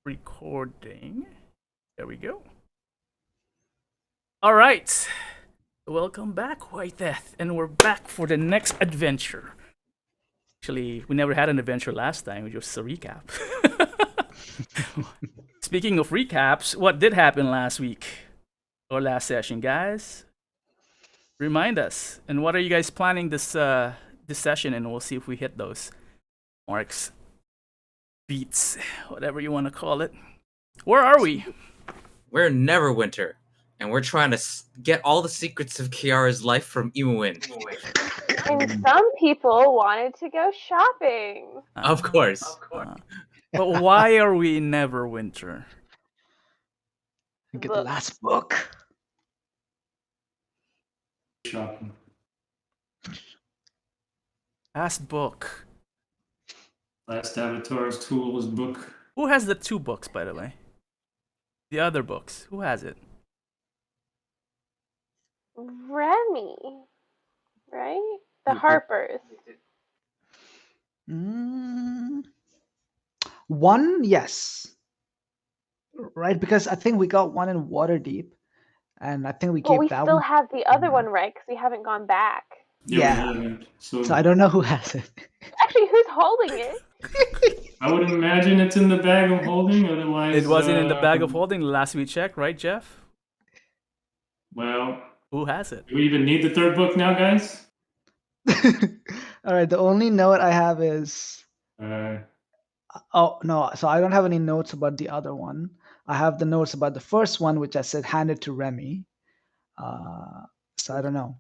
recording. There we go. All right. Welcome back, White Death, and we're back for the next adventure. Actually, we never had an adventure last time, it was just a recap. Speaking of recaps, what did happen last week or last session, guys? Remind us. And what are you guys planning this session? And we'll see if we hit those marks, beats, whatever you want to call it. Where are we? We're in Neverwinter, and we're trying to get all the secrets of Kiara's life from Ep9. And some people wanted to go shopping. Of course. But why are we in Neverwinter? Get the last book. Shopping. Last book. Last Avatar's Tools book. Who has the two books, by the way? The other books. Who has it? Remy, right? The Harpers. One, yes. Right, because I think we got one in Waterdeep, and I think we But gave we that still one. have the other one, right? Because we haven't gone back. Yeah. So I don't know who has it. Actually, who's holding it? I would imagine it's in the bag of holding, otherwise... It wasn't in the bag of holding last we checked, right, Jeff? Well... Who has it? Do we even need the third book now, guys? All right, the only note I have is... Oh, no, so I don't have any notes about the other one. I have the notes about the first one, which I said handed to Remy. So I don't know.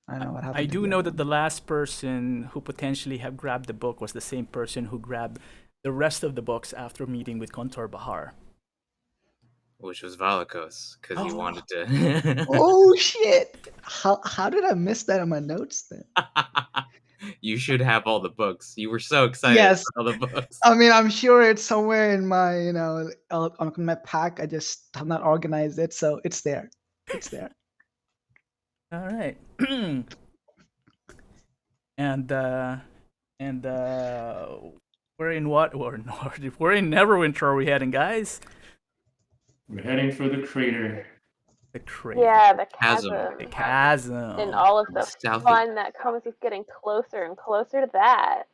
I don't know what happened. I do know that the last person who potentially have grabbed the book was the same person who grabbed the rest of the books after meeting with Kontor Bahar. Which was Valakos, because he wanted to... Oh, shit! How did I miss that in my notes then? You should have all the books. You were so excited for all the books. I mean, I'm sure it's somewhere in my, on my pack. I just have not organized it, so it's there. It's there. All right. and we're in what? We're in Neverwinter. Are we heading, guys? We're heading for the crater. The crater. Yeah, the chasm. The chasm. And all of the fun that comes with getting closer and closer to that.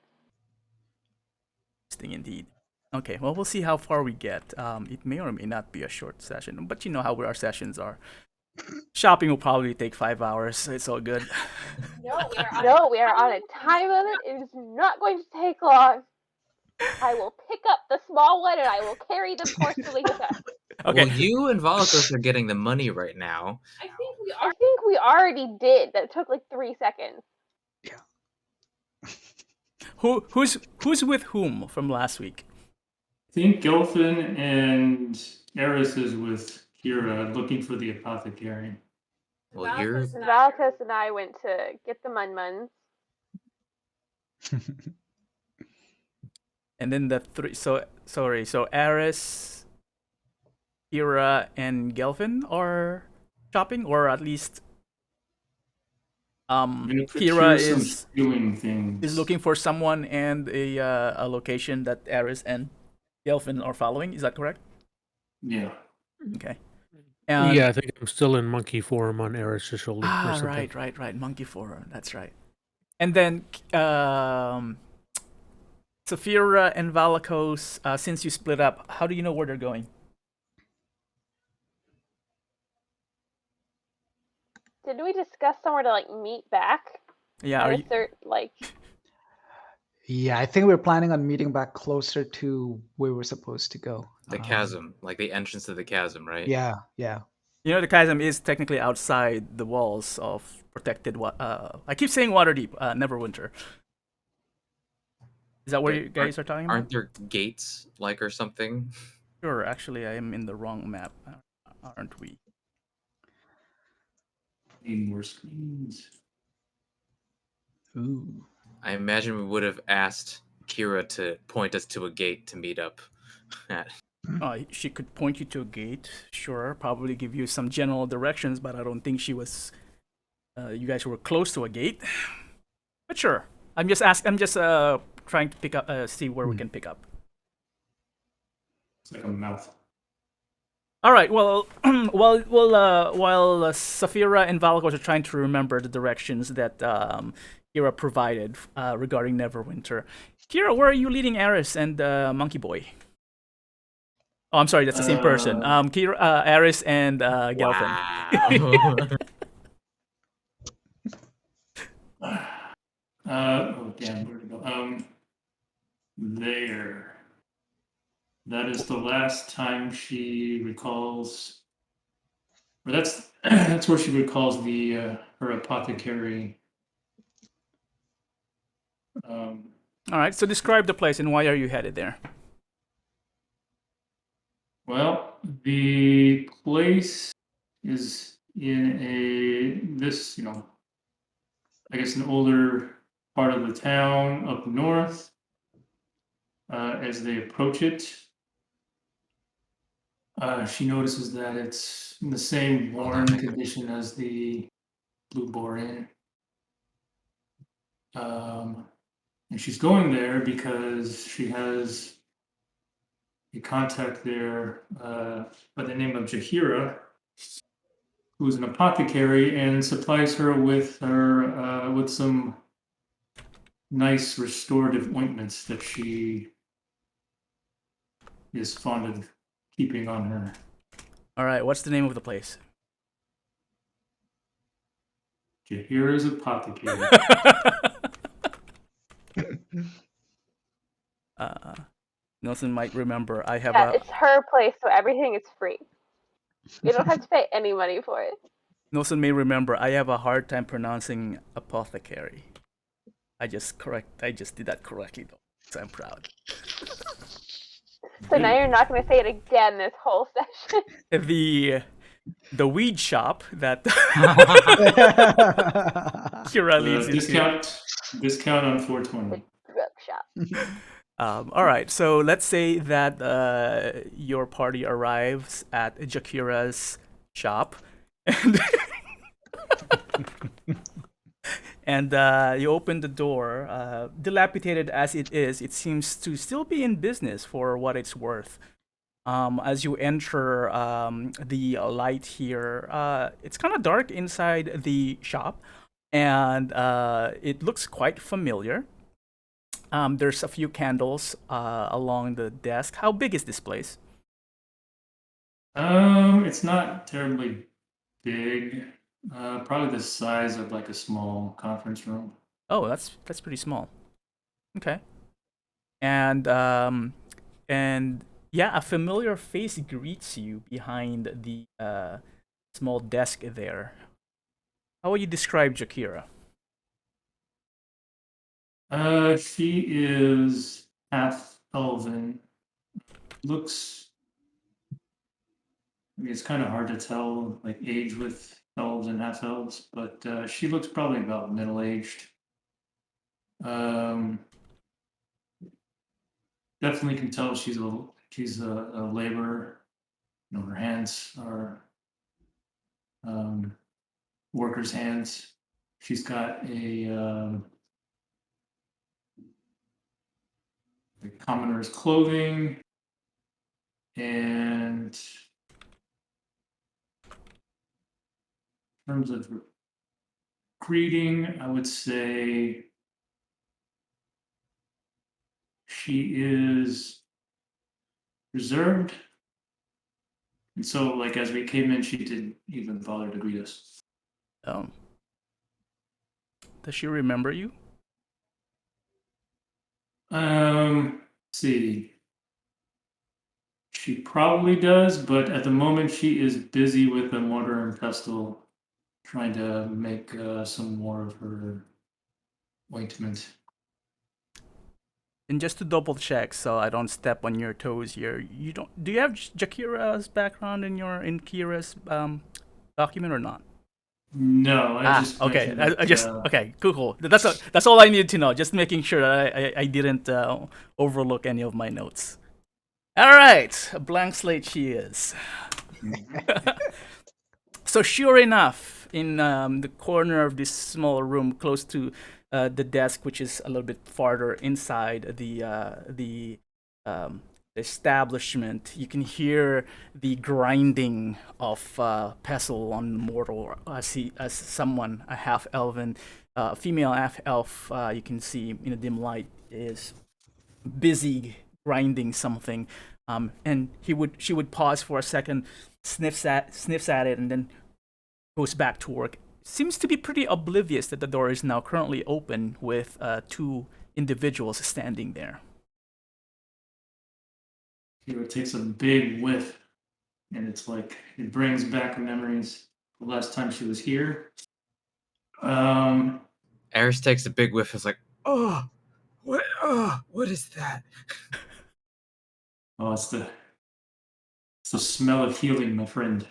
Interesting indeed. Okay, well, we'll see how far we get. It may or may not be a short session, but you know how our sessions are. Shopping will probably take 5 hours, so it's all good. No, we are on a time limit. It is not going to take long. I will pick up the small one and I will carry them forcefully with us. Okay. Well, you and Valakos are getting the money right now. I think we already did. That took like 3 seconds. Yeah. Who's with whom from last week? I think Gelfin and Eris is with Kira looking for the apothecary. Well, Valakos and I went to get the Munmuns. And then the three. So Eris, Kira, and Gelfin are shopping, or at least Kira is looking for someone and a location that Eris and Gelfin are following. Is that correct? Yeah. Okay. Yeah, I think I'm still in monkey form on Eris' shoulder. Right. Monkey form. That's right. And then Saphira and Valakos, since you split up, how do you know where they're going? Did we discuss somewhere to meet back? Yeah. Yeah, I think we're planning on meeting back closer to where we're supposed to go. The chasm, like the entrance to the chasm, right? Yeah. You know, the chasm is technically outside the walls of protected. I keep saying Waterdeep, Neverwinter. Is that what you guys are talking about? Aren't there gates, or something? Sure, actually, I am in the wrong map, aren't we? Need more screens. Ooh. I imagine we would have asked Kira to point us to a gate to meet up at. She could point you to a gate, sure, probably give you some general directions, but I don't think she was. You guys were close to a gate, but sure. I'm just trying to pick up, see where we can pick up. It's like a mouth. All right. Well, while Safira and Valakos are trying to remember the directions that Kira provided regarding Neverwinter, Kira, where are you leading Eris and Monkey Boy? Oh, I'm sorry, that's the same person. Kira, Eris and Gelfin. Oh damn, where'd it go? There. That is the last time she recalls, or that's where she recalls the her apothecary. All right. So describe the place and why are you headed there? Well, the place is in I guess an older part of the town up north. As they approach it, she notices that it's in the same worn condition as the Blue Boar Inn. And she's going there because she has a contact there by the name of Jahira, who's an apothecary and supplies her with some nice restorative ointments that she is fond of keeping on her. All right. What's the name of the place? Jahira's apothecary. Nelson might remember. I have Yeah, it's her place, so everything is free. You don't have to pay any money for it. Nelson may remember. I have a hard time pronouncing apothecary. I just did that correctly though, so I'm proud. So now you're not going to say it again this whole session. The weed shop that Kira leads into. Discount on 420. Drug shop. All right, so let's say that your party arrives at Jakira's shop, and you open the door. Dilapidated as it is, it seems to still be in business for what it's worth. As you enter the light here, it's kind of dark inside the shop, and it looks quite familiar. There's a few candles along the desk. How big is this place? It's not terribly big. Probably the size of like a small conference room. Oh, that's pretty small. Okay. And yeah, a familiar face greets you behind the small desk there. How would you describe Jakira? She is half elven. Looks. I mean, it's kind of hard to tell, like age with elves and half elves, but she looks probably about middle aged. Definitely can tell she's a laborer. You know, her hands are workers' hands. She's got a commoner's clothing, and in terms of greeting, I would say she is reserved. And so, like, as we came in, she didn't even bother to greet us. Does she remember you? Let's see. She probably does, but at the moment she is busy with a mortar and pestle, trying to make some more of her ointment. And just to double check, so I don't step on your toes here, you don't. Do you have Jakira's background in Kira's document or not? No, I just okay. mentioned that, Okay. Cool. That's all I needed to know. Just making sure that I didn't overlook any of my notes. All right, a blank slate she is. So sure enough, in the corner of this small room, close to the desk, which is a little bit farther inside the establishment. You can hear the grinding of pestle on mortar as someone, a half elven, female half elf, you can see in a dim light, is busy grinding something. And she would pause for a second, sniffs at it, and then goes back to work. Seems to be pretty oblivious that the door is now currently open with two individuals standing there. Kira takes a big whiff, and it's like it brings back memories the last time she was here. Eris takes a big whiff. Is like, oh, what is that? Oh, it's the smell of healing, my friend.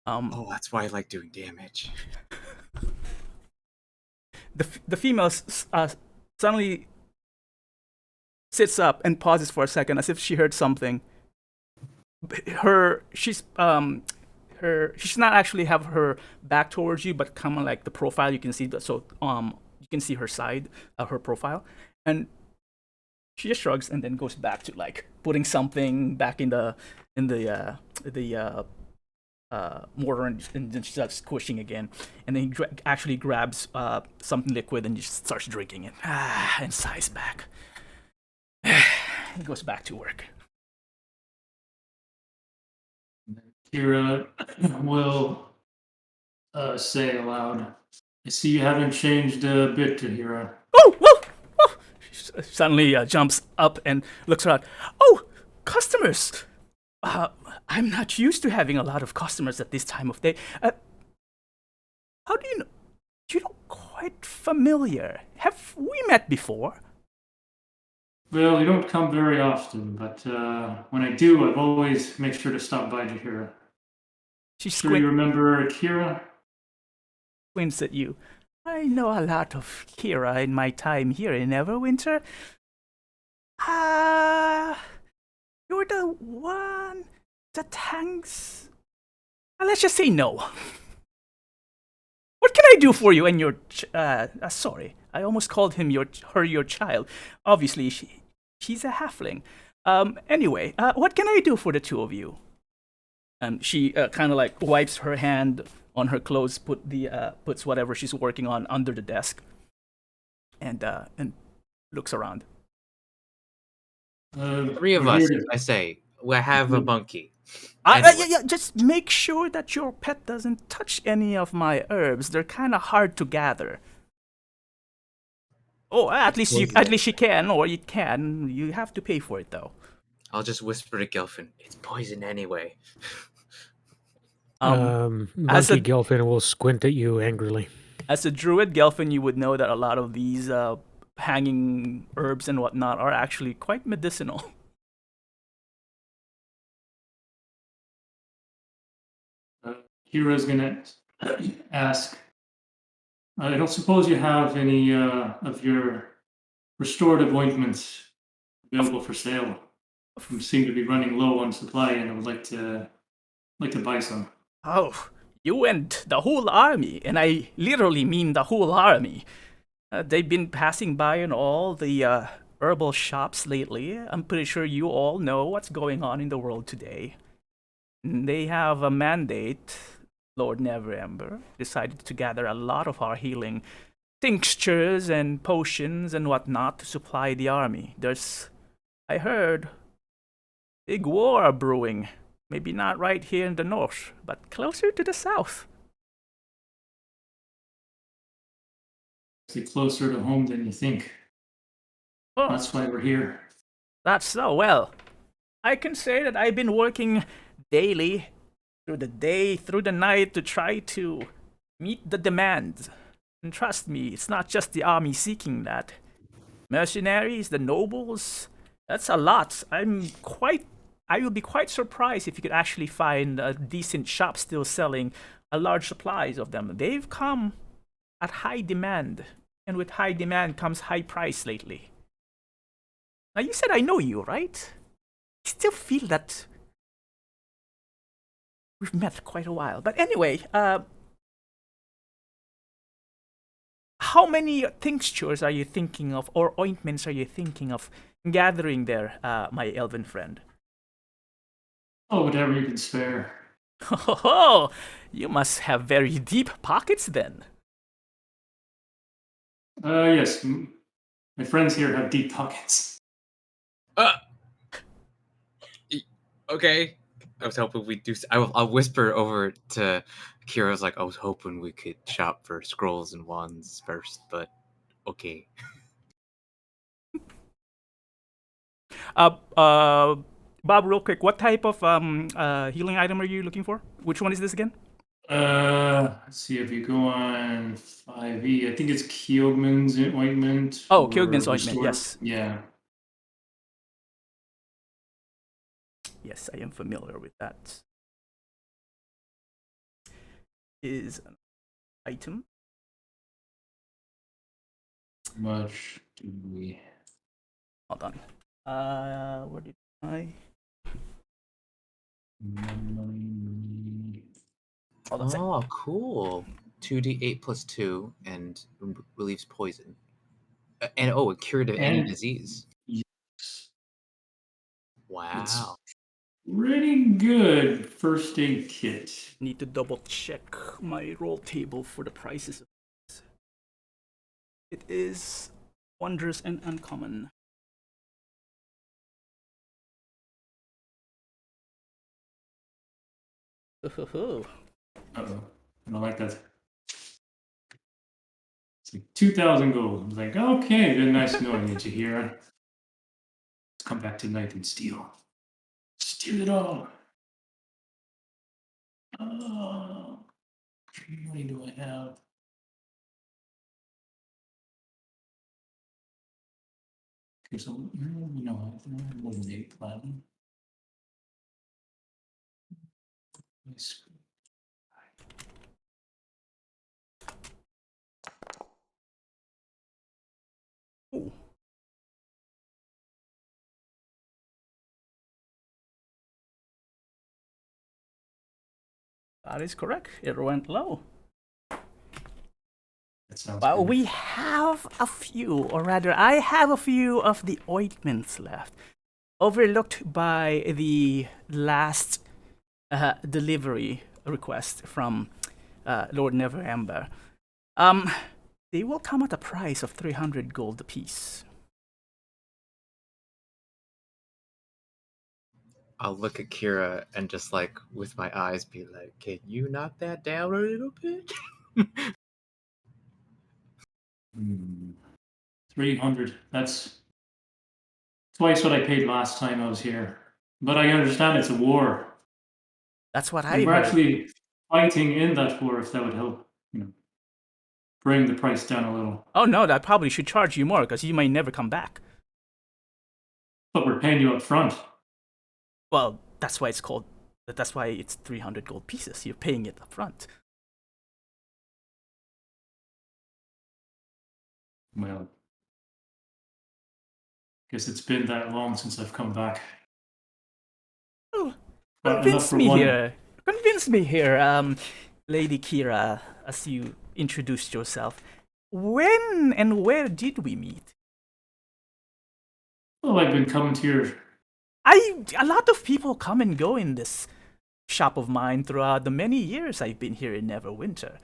Oh, that's why I like doing damage. The female suddenly sits up and pauses for a second, as if she heard something. She's not actually have her back towards you, but kind of like the profile you can see. So you can see her side, her profile, and she just shrugs and then goes back to like putting something back in the mortar, and then she starts squishing again. And then he actually grabs something liquid and just starts drinking it, and sighs back. He goes back to work. Kira will say aloud, I see you haven't changed a bit, Tahira. Oh! She suddenly jumps up and looks around. Oh, customers! I'm not used to having a lot of customers at this time of day. How do you know? You look quite familiar. Have we met before? Well, you don't come very often, but when I do, I've always make sure to stop by Tahira. She Sure you remember Kira? squints at you. I know a lot of Kira in my time here in Neverwinter. You're the one that hangs... let's just say no. What can I do for you and your... sorry, I almost called her your child. Obviously, she's a halfling. Anyway, what can I do for the two of you? And she kind of like wipes her hand on her clothes, puts whatever she's working on under the desk, and looks around. Three of us, I say. We have a monkey. Yeah. Just make sure that your pet doesn't touch any of my herbs. They're kind of hard to gather. Oh, at least she can, or it can. You have to pay for it, though. I'll just whisper to Gelfin, it's poison anyway. Monkey Gelfin will squint at you angrily. As a druid, Gelfin, you would know that a lot of these hanging herbs and whatnot are actually quite medicinal. Kira's gonna ask, I don't suppose you have any of your restorative ointments available for sale? We seem to be running low on supply, and I would like to buy some. Oh, you and the whole army, and I literally mean the whole army. They've been passing by in all the herbal shops lately. I'm pretty sure you all know what's going on in the world today. They have a mandate. Lord Neverember decided to gather a lot of our healing tinctures and potions and whatnot to supply the army. There's, I heard, big war brewing. Maybe not right here in the north, but closer to the south. It's closer to home than you think. Oh, that's why we're here. That's so. Well, I can say that I've been working daily, through the day, through the night, to try to meet the demand. And trust me, it's not just the army seeking that. Mercenaries, the nobles, that's a lot. I would be quite surprised if you could actually find a decent shop still selling a large supplies of them. They've come at high demand, and with high demand comes high price lately. Now, you said I know you, right? I still feel that we've met quite a while. But anyway, how many tinctures are you thinking of, or ointments are you thinking of gathering there, my elven friend? Oh, whatever you can spare. Oh, you must have very deep pockets then. Yes, my friends here have deep pockets. Okay. I was hoping we'd do. I'll whisper over to Kira. I was like, I was hoping we could shop for scrolls and wands first, but okay. Bob, real quick, what type of healing item are you looking for? Which one is this again? Let's see if you go on 5e. I think it's Keogman's ointment. Oh, or Keogman's ointment, Restored- yes. Yeah. Yes, I am familiar with that. Is an item. How much do we? Hold on. Where did I? Hold on a sec. Oh, cool. 2d8 plus 2 and relieves poison. And a cure to any And- disease. Yes. Wow. Pretty good first aid kit. Need to double check my roll table for the prices. It is wondrous and uncommon. Uh-oh. I don't like that. It's like 2,000 gold. I was like, okay, then nice knowing you, Chihira. Let's come back tonight and steal. Steal it all. Oh, how much money do I have? Okay, so, you know, more than 8 platinum. Nice. Ooh. That is correct. It went low. That sounds Well, good. we have a few, or rather, I have a few of the ointments left, overlooked by the last delivery request from Lord Neverwinter. They will come at a price of 300 gold apiece. I'll look at Kira and just like with my eyes be like, can you knock that down a little bit? 300. That's twice what I paid last time I was here. But I understand it's a war. That's what I And we're heard. actually fighting in that war, if that would help, bring the price down a little. Oh no, that probably should charge you more because you may never come back. But we're paying you up front. Well, that's why it's called. That's why it's 300 gold pieces. You're paying it up front. Well, guess it's been that long since I've come back. Oh, Enough convince for me one. here. Convince me here, Lady Kira, as you introduced yourself. When and where did we meet? Well, I've been coming to your. A lot of people come and go in this shop of mine throughout the many years I've been here in Neverwinter.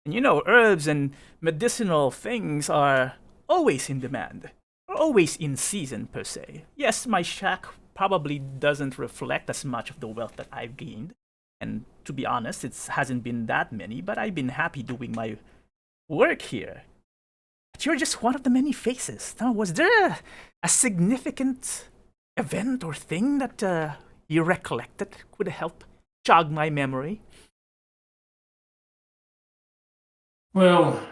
And you know, herbs and medicinal things are always in demand. Or always in season, per se. Yes, my shack probably doesn't reflect as much of the wealth that I've gained. And to be honest, it hasn't been that many, but I've been happy doing my work here. But you're just one of the many faces. Now, was there a significant event or thing that you recollected could help jog my memory? Well,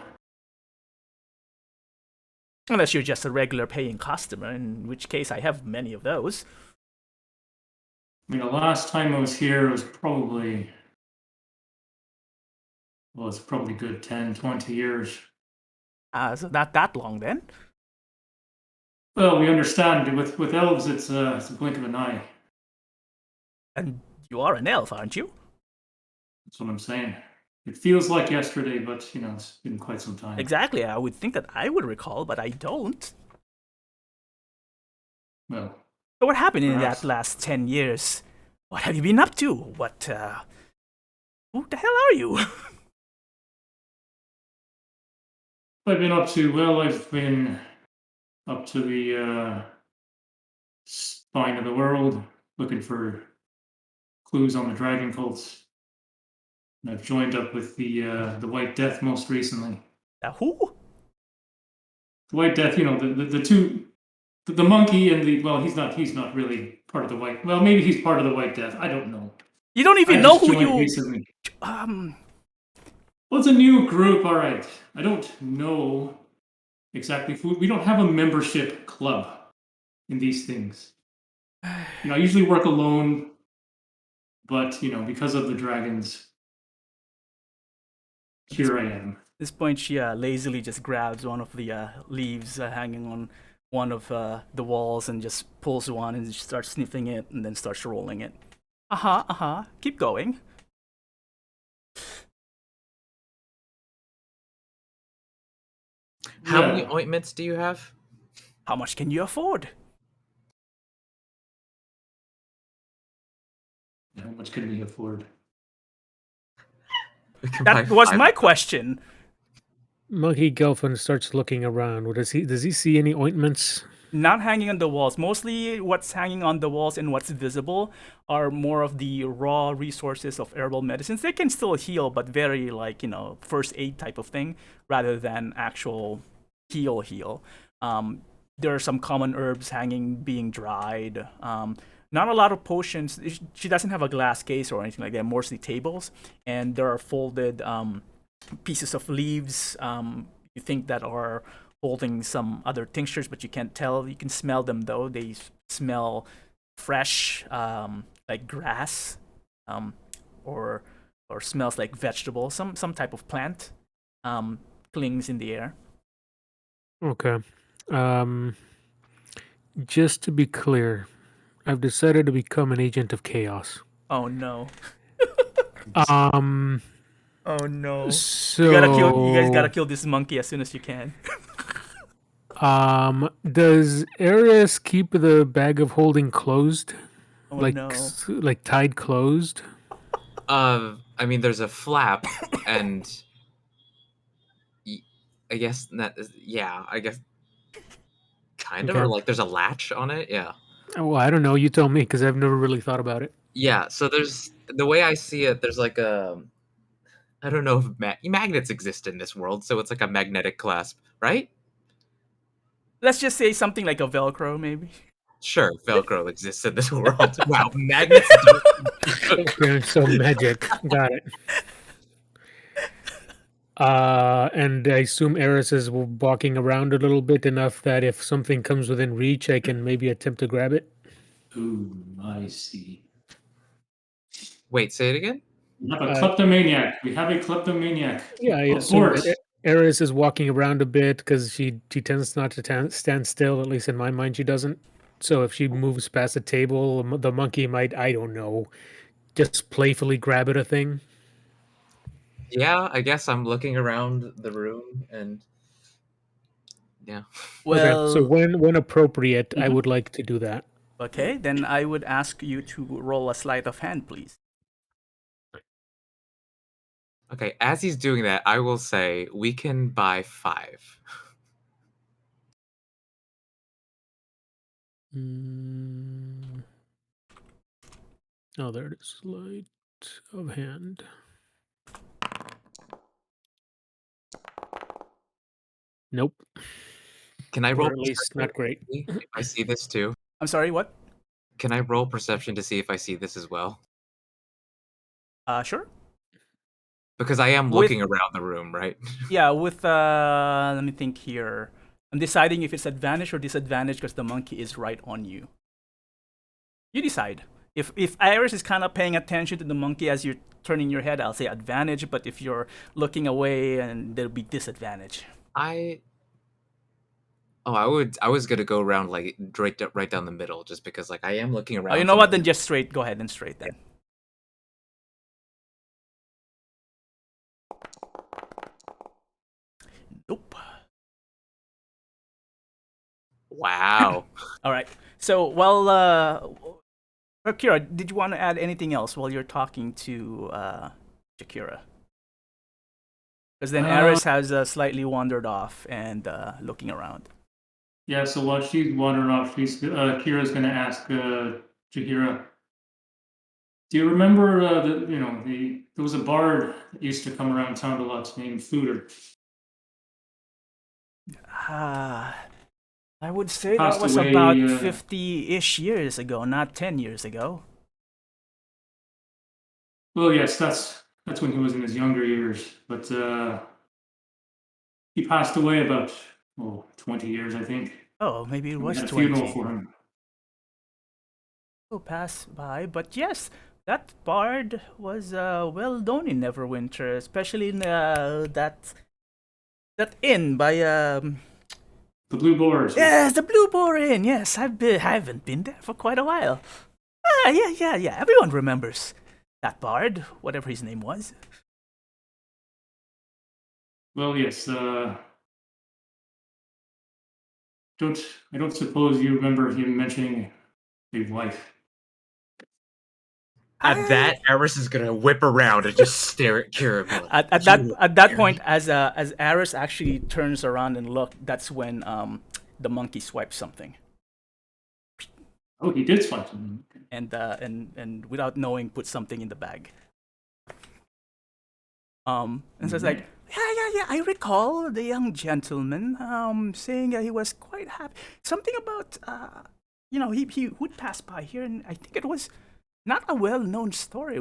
Unless you're just a regular paying customer, in which case I have many of those. the last time I was here was probably. Well, it's probably good 10, 20 years. So not that long then. Well, we understand. With elves, it's a blink of an eye. And you are an elf, aren't you? That's what I'm saying. It feels like yesterday, but it's been quite some time. Exactly. I would think that I would recall, but I don't. Well, So what happened in Perhaps. that last 10 years? What have you been up to? Who the hell are you? I've been up to, well, I've been up to the spine of the world looking for clues on the dragon cults. And I've joined up with the White Death most recently. Who? The White Death, you know, the two, the monkey and the, well, he's not really part of the White. Well, maybe he's part of the White Death. I don't know. You don't I even know just who joined you. recently. Um. Well, it's a new group, all right. I don't know exactly who. We don't have a membership club in these things. You know, I usually work alone, but you know, because of the dragons, here I am. At this point, she lazily just grabs one of the leaves hanging on one of the walls and just pulls one and starts sniffing it and then starts rolling it. Keep going. How many Yeah. ointments do you have? How much can you afford? How much can we afford? We can buy That was 5 my of them. question. Monkey Gelfin starts looking around. Does he see any ointments? Not hanging on the walls. Mostly what's hanging on the walls and what's visible are more of the raw resources of herbal medicines. They can still heal, but very like, first aid type of thing rather than actual heal. There are some common herbs hanging, being dried. Not a lot of potions. She doesn't have a glass case or anything like that. Mostly tables, and there are folded pieces of leaves. You think that are holding some other tinctures, but you can't tell. You can smell them though. They smell fresh, like grass, or smells like vegetable. Some type of plant clings in the air. Okay. Just to be clear, I've decided to become an agent of chaos. Oh no! Um. Oh no! So. You guys gotta kill this monkey as soon as you can. Does Ares keep the bag of holding closed? Oh like no! like tied closed? I mean, there's a flap, and I guess that is, yeah, I guess kind of, Okay. or like there's a latch on it. Yeah. Well, I don't know. You tell me, because I've never really thought about it. Yeah. So there's the way I see it. There's like I don't know if magnets exist in this world, so it's like a magnetic clasp, right? Let's just say something like a Velcro, maybe. Sure, Velcro exists in this world. Wow, magnets don't. Okay, so magic. Got it. And I assume Eris is walking around a little bit enough that if something comes within reach, I can maybe attempt to grab it. Ooh, I see. Wait, say it again. We have a kleptomaniac. We have a kleptomaniac. Yeah, I Of assume course. that Eris is walking around a bit because she tends not to stand still. At least in my mind, she doesn't. So if she moves past a table, the monkey might, I don't know, just playfully grab at a thing. Yeah, I guess I'm looking around the room and yeah. Okay, so Well, when appropriate, I Mhm. would like to do that. okay, then I would ask you to roll a sleight of hand, please. Okay, as he's doing that, I will say we can buy 5. Oh, there it is. Sleight of hand. Nope. Can I Or roll at least not great. perception to see if I see this too? I'm sorry, what? Can I roll perception to see if I see this as well? Sure. Because I am With looking around the room, right? Yeah, with let me think here. I'm deciding if it's advantage or disadvantage because the monkey is right on you. You decide. If Iris is kind of paying attention to the monkey as you're turning your head, I'll say advantage. But if you're looking away, and there'll be disadvantage. I was gonna go around like right down the middle, just because like I am looking around. Oh, you know what? Then just straight. Go ahead and straight then. Nope. Wow. All right. So, well, Akira, did you want to add anything else while you're talking to Shakira? Because then Aris has slightly wandered off and looking around. Yeah, so while she's wandering off, Kira's going to ask Jahira, do you remember there was a bard that used to come around town a lot named Footer? I would say Passed that was away, about 50-ish years ago, not 10 years ago. Well, yes, that's when he was in his younger years, but he passed away about 20 years, I think. Oh, maybe it We was had a 20. funeral for him. Will pass by, but yes, that bard was well known in Neverwinter, especially in that inn by The Blue Boars. yes, the Blue Boar Inn. Yes, I haven't been there for quite a while. Yeah. Everyone remembers that bard, whatever his name was. Well, yes. I don't suppose you remember him mentioning a wife. At that, Eris is gonna whip around and just stare at Kira. Like, At that point, as Aris actually turns around and look, that's when the monkey swipes something. Oh, he did swipe something. And without knowing, put something in the bag. And so it's like, yeah. I recall the young gentleman saying he was quite happy. Something about he would pass by here, and I think it was not a well-known story.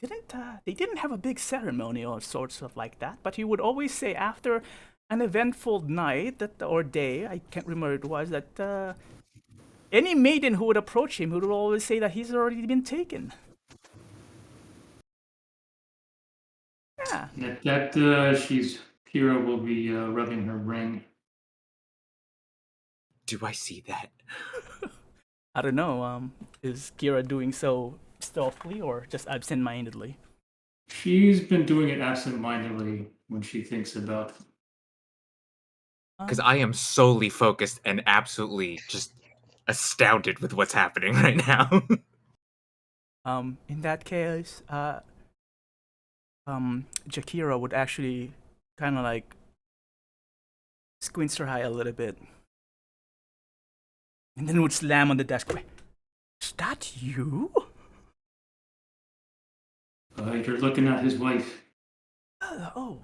They didn't have a big ceremony or sorts of like that, but he would always say after an eventful night or day, I can't remember it was, that any maiden who would approach him would always say that he's already been taken. Yeah. That Kira will be rubbing her ring. do I see that? I don't know. Is Kira doing so stealthily or just absent-mindedly? She's been doing it absent-mindedly when she thinks about. Because I am solely focused and absolutely just astounded with what's happening right now. In that case, Jakira would actually kind of like squints her eye a little bit, and then would slam on the desk. Wait, is that you? You're looking at his wife. Oh.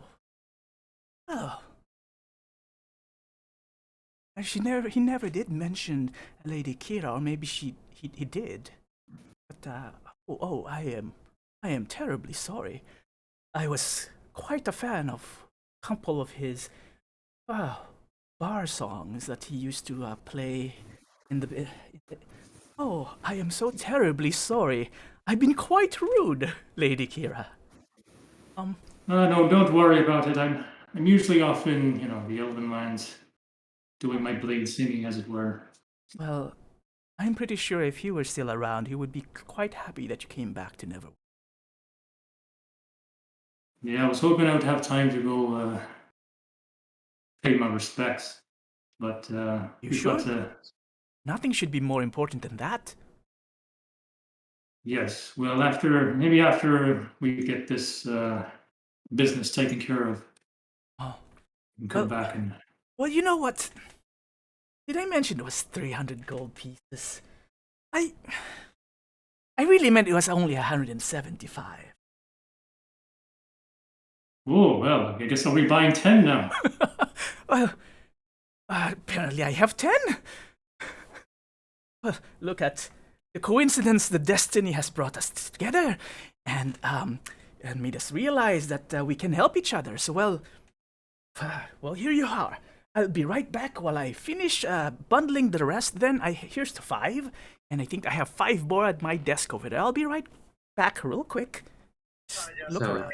And he never did mention Lady Kira, or maybe he did. But I am terribly sorry. I was quite a fan of a couple of his bar songs that he used to play in the. Oh, I am so terribly sorry. I've been quite rude, Lady Kira. No, don't worry about it. I'm usually off in the Elven lands, doing my blade singing, as it were. Well, I'm pretty sure if he were still around, he would be quite happy that you came back to Neverwinter. Yeah, I was hoping I would have time to go pay my respects, but You should. Nothing should be more important than that. Yes, well, maybe after we get this business taken care of, and come back and. Well, you know what? Did I mention it was 300 gold pieces? I really meant it was only 175. Oh, well, I guess I'll be buying 10 now. Well, apparently I have 10. Well, look at the coincidence, the destiny has brought us together and made us realize that we can help each other. So, well, here you are. I'll be right back while I finish bundling the rest. Then here's the 5, and I think I have 5 more at my desk over there. I'll be right back real quick. Look So, around.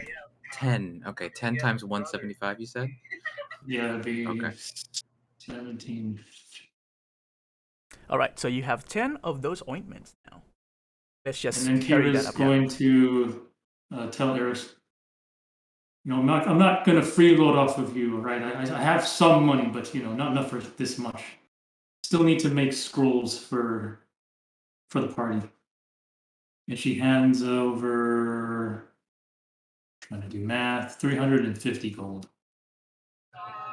10. Okay, 10 times 175, you said? Yeah, it'd be Okay. 17. All right, so you have 10 of those ointments now. Let's just And then carry that Kira's up. going to tell Eris, I'm not going to freeload off of you, right? I have some money, but not enough for this much. still need to make scrolls for the party. And she hands over, trying to do math, 350 gold.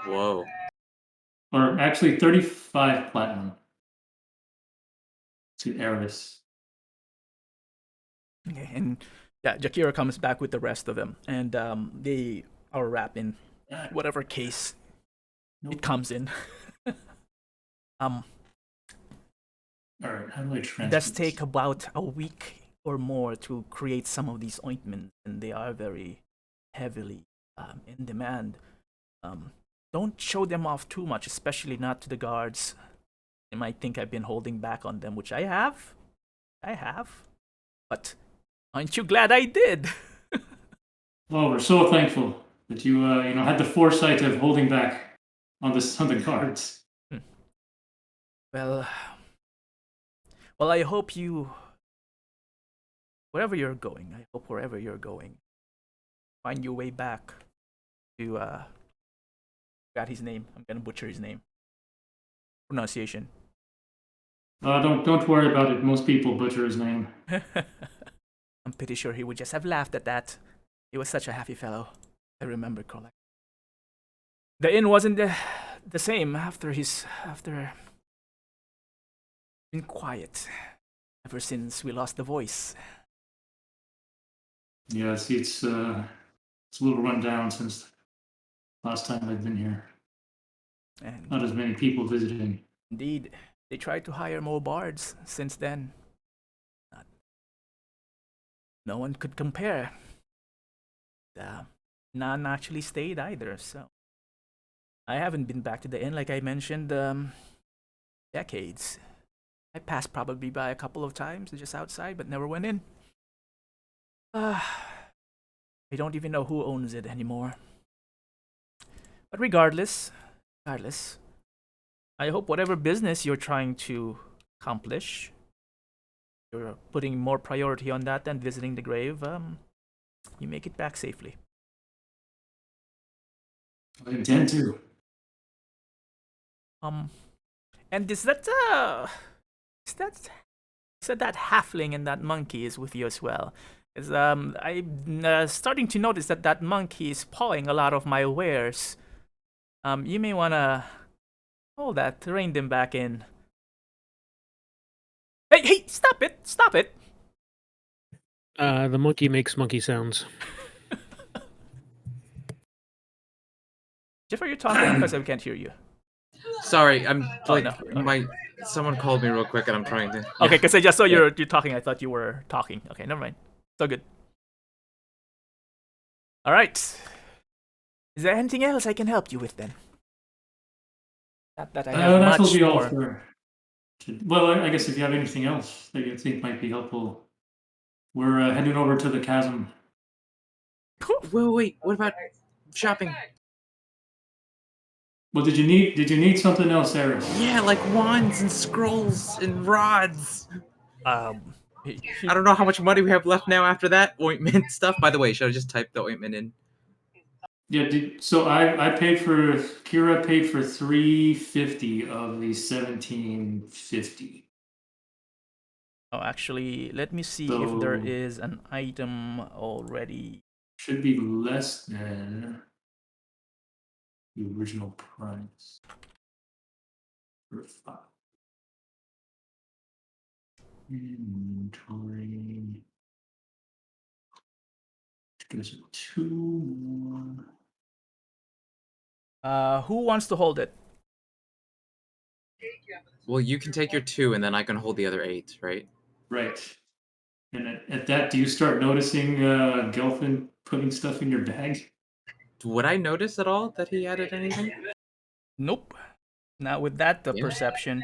Whoa. Or actually 35 platinum to Eris. Okay, and yeah, Jakira comes back with the rest of them, and they are wrapped in whatever case it comes in. All right, how do I It transfer does this? take about a week or more to create some of these ointments, and they are very heavily in demand. Don't show them off too much, especially not to the guards. They might think I've been holding back on them, which I have. But aren't you glad I did? Well, we're so thankful that you had the foresight of holding back on the guards. Well, I hope you, wherever you're going, find your way back to, forgot his name. I'm gonna butcher his name. Pronunciation. Don't worry about it. Most people butcher his name. I'm pretty sure he would just have laughed at that. He was such a happy fellow. I remember correctly. The inn wasn't the same after been quiet ever since we lost the voice. Yeah, see, it's a little run down since last time I've been here. And Not as many people visiting. indeed, they tried to hire more bards since then. No one could compare. None actually stayed either, so I haven't been back to the inn like I mentioned decades. I passed probably by a couple of times just outside, but never went in. I don't even know who owns it anymore. But regardless, I hope whatever business you're trying to accomplish, you're putting more priority on that than visiting the grave, you make it back safely. I intend to. And is that halfling and that monkey is with you as well? Is I'm starting to notice that monkey is pawing a lot of my wares. You may wanna hold that, rein them back in. Hey, stop it! The monkey makes monkey sounds. Jeff, are you talking because I can't hear you? Sorry, I'm like no. Okay. someone called me real quick and I'm trying to. Okay, because I just saw you're talking. I thought you were talking. Okay, never mind. So good. All right. Is there anything else I can help you with then? Not that I have That will much be all more. for. Well, I guess if you have anything else that you think might be helpful, we're heading over to the chasm. Wait, what about shopping? Well, did you need something else, Eric? Yeah, like wands and scrolls and rods. I I don't know how much money we have left now after that ointment stuff. By the way, should I just type the ointment in? Yeah, so I paid for Kira paid for 350 of the 1750. Oh, actually, let me see if there is an item already. Should be less than the original price. For 5. Inventory. There's 2 more. Who wants to hold it? Well, you can take your 2 and then I can hold the other 8, right? Right. And at that, do you start noticing Gelfin putting stuff in your bag? Would I notice at all that he added anything? Nope. Not with that Yeah. perception.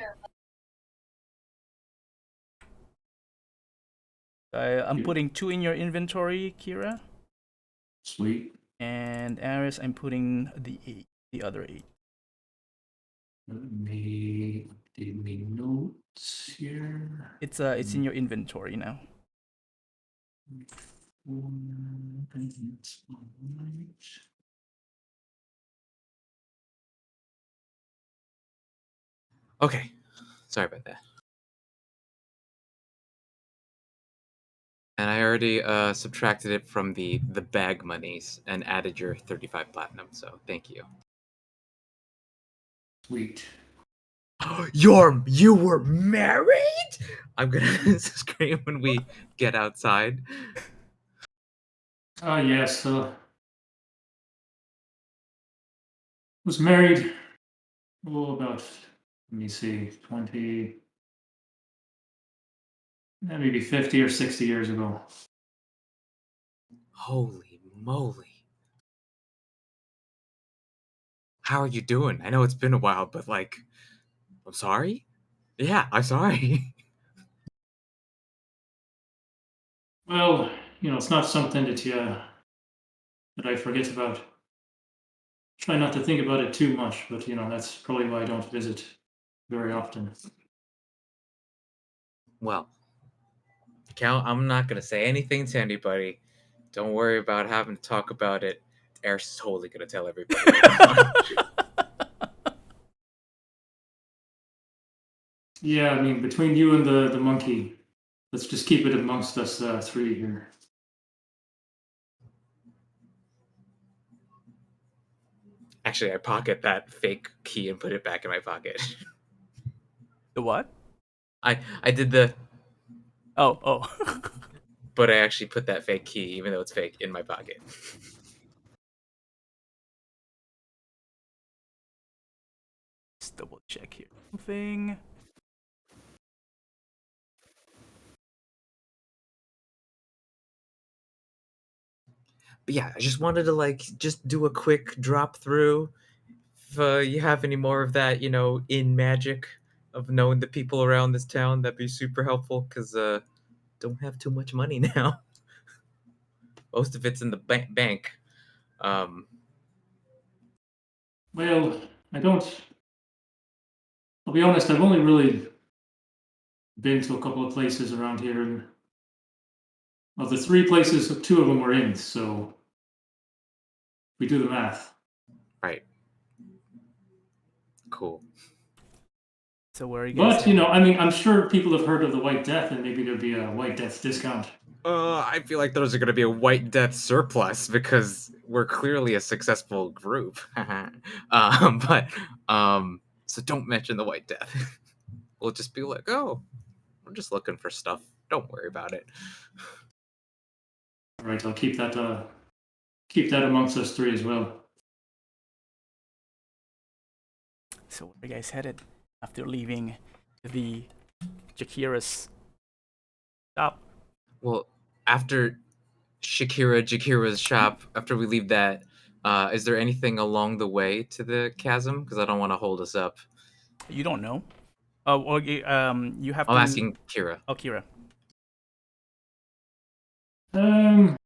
I'm putting 2 in your inventory, Kira. Sweet. And Aris, I'm putting the other 8. Let me update me notes here. It's in your inventory now. Okay. Sorry about that. And I already subtracted it from the bag monies and added your 35 platinum. So thank you. Sweet. You were married? I'm gonna scream when we get outside. Yes. Was married. About, let me see, 20, maybe 50 or 60 years ago. Holy moly. How are you doing? I know it's been a while, but like, I'm sorry? Yeah, I'm sorry. Well, it's not something that I forget about. Try not to think about it too much, but that's probably why I don't visit very often. Well, Cal, I'm not gonna say anything to anybody. Don't worry about having to talk about it. Eric's totally gonna tell everybody. Yeah, I mean, between you and the monkey, let's just keep it amongst us three here. Actually, I pocket that fake key and put it back in my pocket. The what? I did the, Oh. but I actually put that fake key, even though it's fake, in my pocket. Let's double check here. Something. But yeah, I just wanted to just do a quick drop through. If you have any more of that, in magic of knowing the people around this town, that'd be super helpful. Cause don't have too much money now. Most of it's in the bank. Well, I don't. I'll be honest. I've only really been to a couple of places around here, and of the three places, two of them were inns. So we do the math. Right. Cool. So where are you guys? But I mean, I'm sure people have heard of the White Death, and maybe there'd be a White Death discount. I feel like those are going to be a White Death surplus because we're clearly a successful group. So don't mention the White Death. We'll just be like, oh, we're just looking for stuff. Don't worry about it. All right, I'll keep that amongst us three as well. So where are you guys headed after leaving the Jakira's shop? Well, after Jakira's shop, after we leave that, is there anything along the way to the chasm? Because I don't want to hold us up. You don't know. Oh, okay. You have I'm to. asking Kira. Oh, Kira. The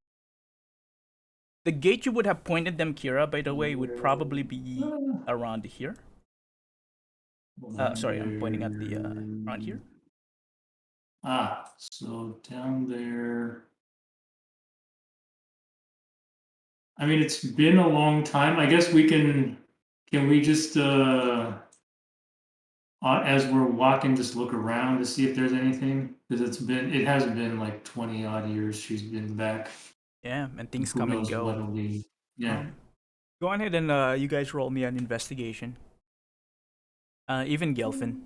gate you would have pointed them, Kira, by the way, would probably be around here. Sorry, I'm pointing at the around here. So down there. I mean, it's been a long time. I guess we can we just as we're walking, just look around to see if there's anything, because it has been like 20 odd years she's been back. Yeah, and things Who come and knows go. what'll be. Yeah. Go on ahead and you guys roll me an investigation. Even Gelfin.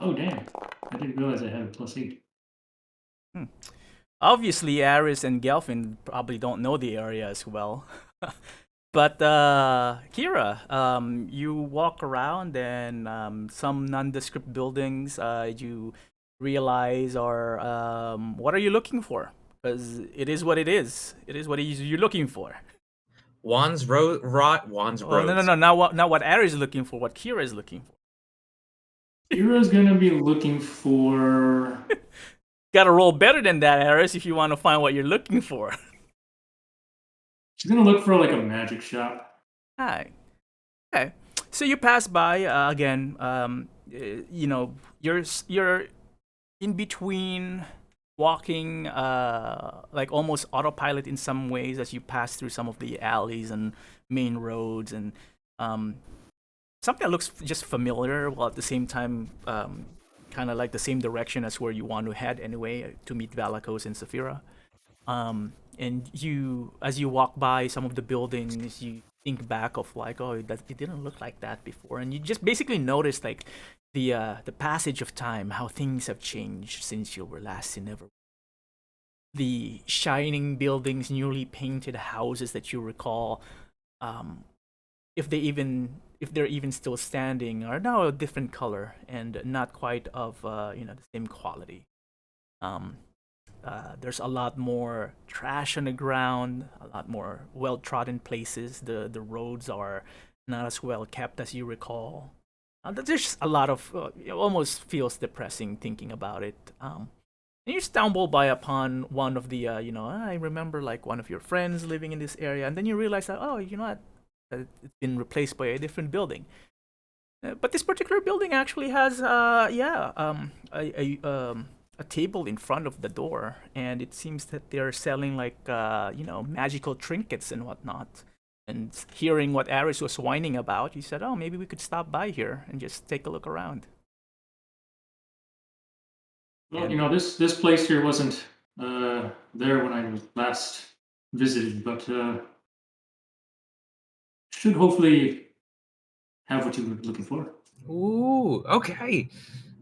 Oh damn! I didn't realize I had a +8. Obviously, Aris and Gelfin probably don't know the area as well. But Kira, you walk around and some nondescript buildings you realize are what are you looking for? Because it is what it is. It is what it is you're looking for. Wands Road. Oh no! Not what Aris is looking for. What Kira is looking for. Kira's gonna be looking for. Gotta roll better than that, Aris, if you want to find what you're looking for. She's gonna look for like a magic shop. Hi. Okay. So you pass by you're in between walking like almost autopilot in some ways as you pass through some of the alleys and main roads, and something that looks just familiar while at the same time kind of like the same direction as where you want to head anyway to meet Valakos and Saphira. And you, as you walk by some of the buildings, you think back of like, oh, that it didn't look like that before, and you just basically notice like the passage of time, how things have changed since you were last in Neverwinter. The shining buildings, newly painted houses that you recall, if they're even still standing, are now a different color and not quite of the same quality. There's a lot more trash on the ground, a lot more well-trodden places. The roads are not as well kept as you recall. There's a lot of it almost feels depressing thinking about it. And you stumble by upon one of the I remember like one of your friends living in this area, and then you realize that, oh, you know what, it's been replaced by a different building. But this particular building actually has a table in front of the door, and it seems that they're selling like magical trinkets and whatnot. And hearing what Aris was whining about, you said, oh, maybe we could stop by here and just take a look around. Well, this place here wasn't there when I last visited, but should hopefully have what you were looking for. Ooh, okay.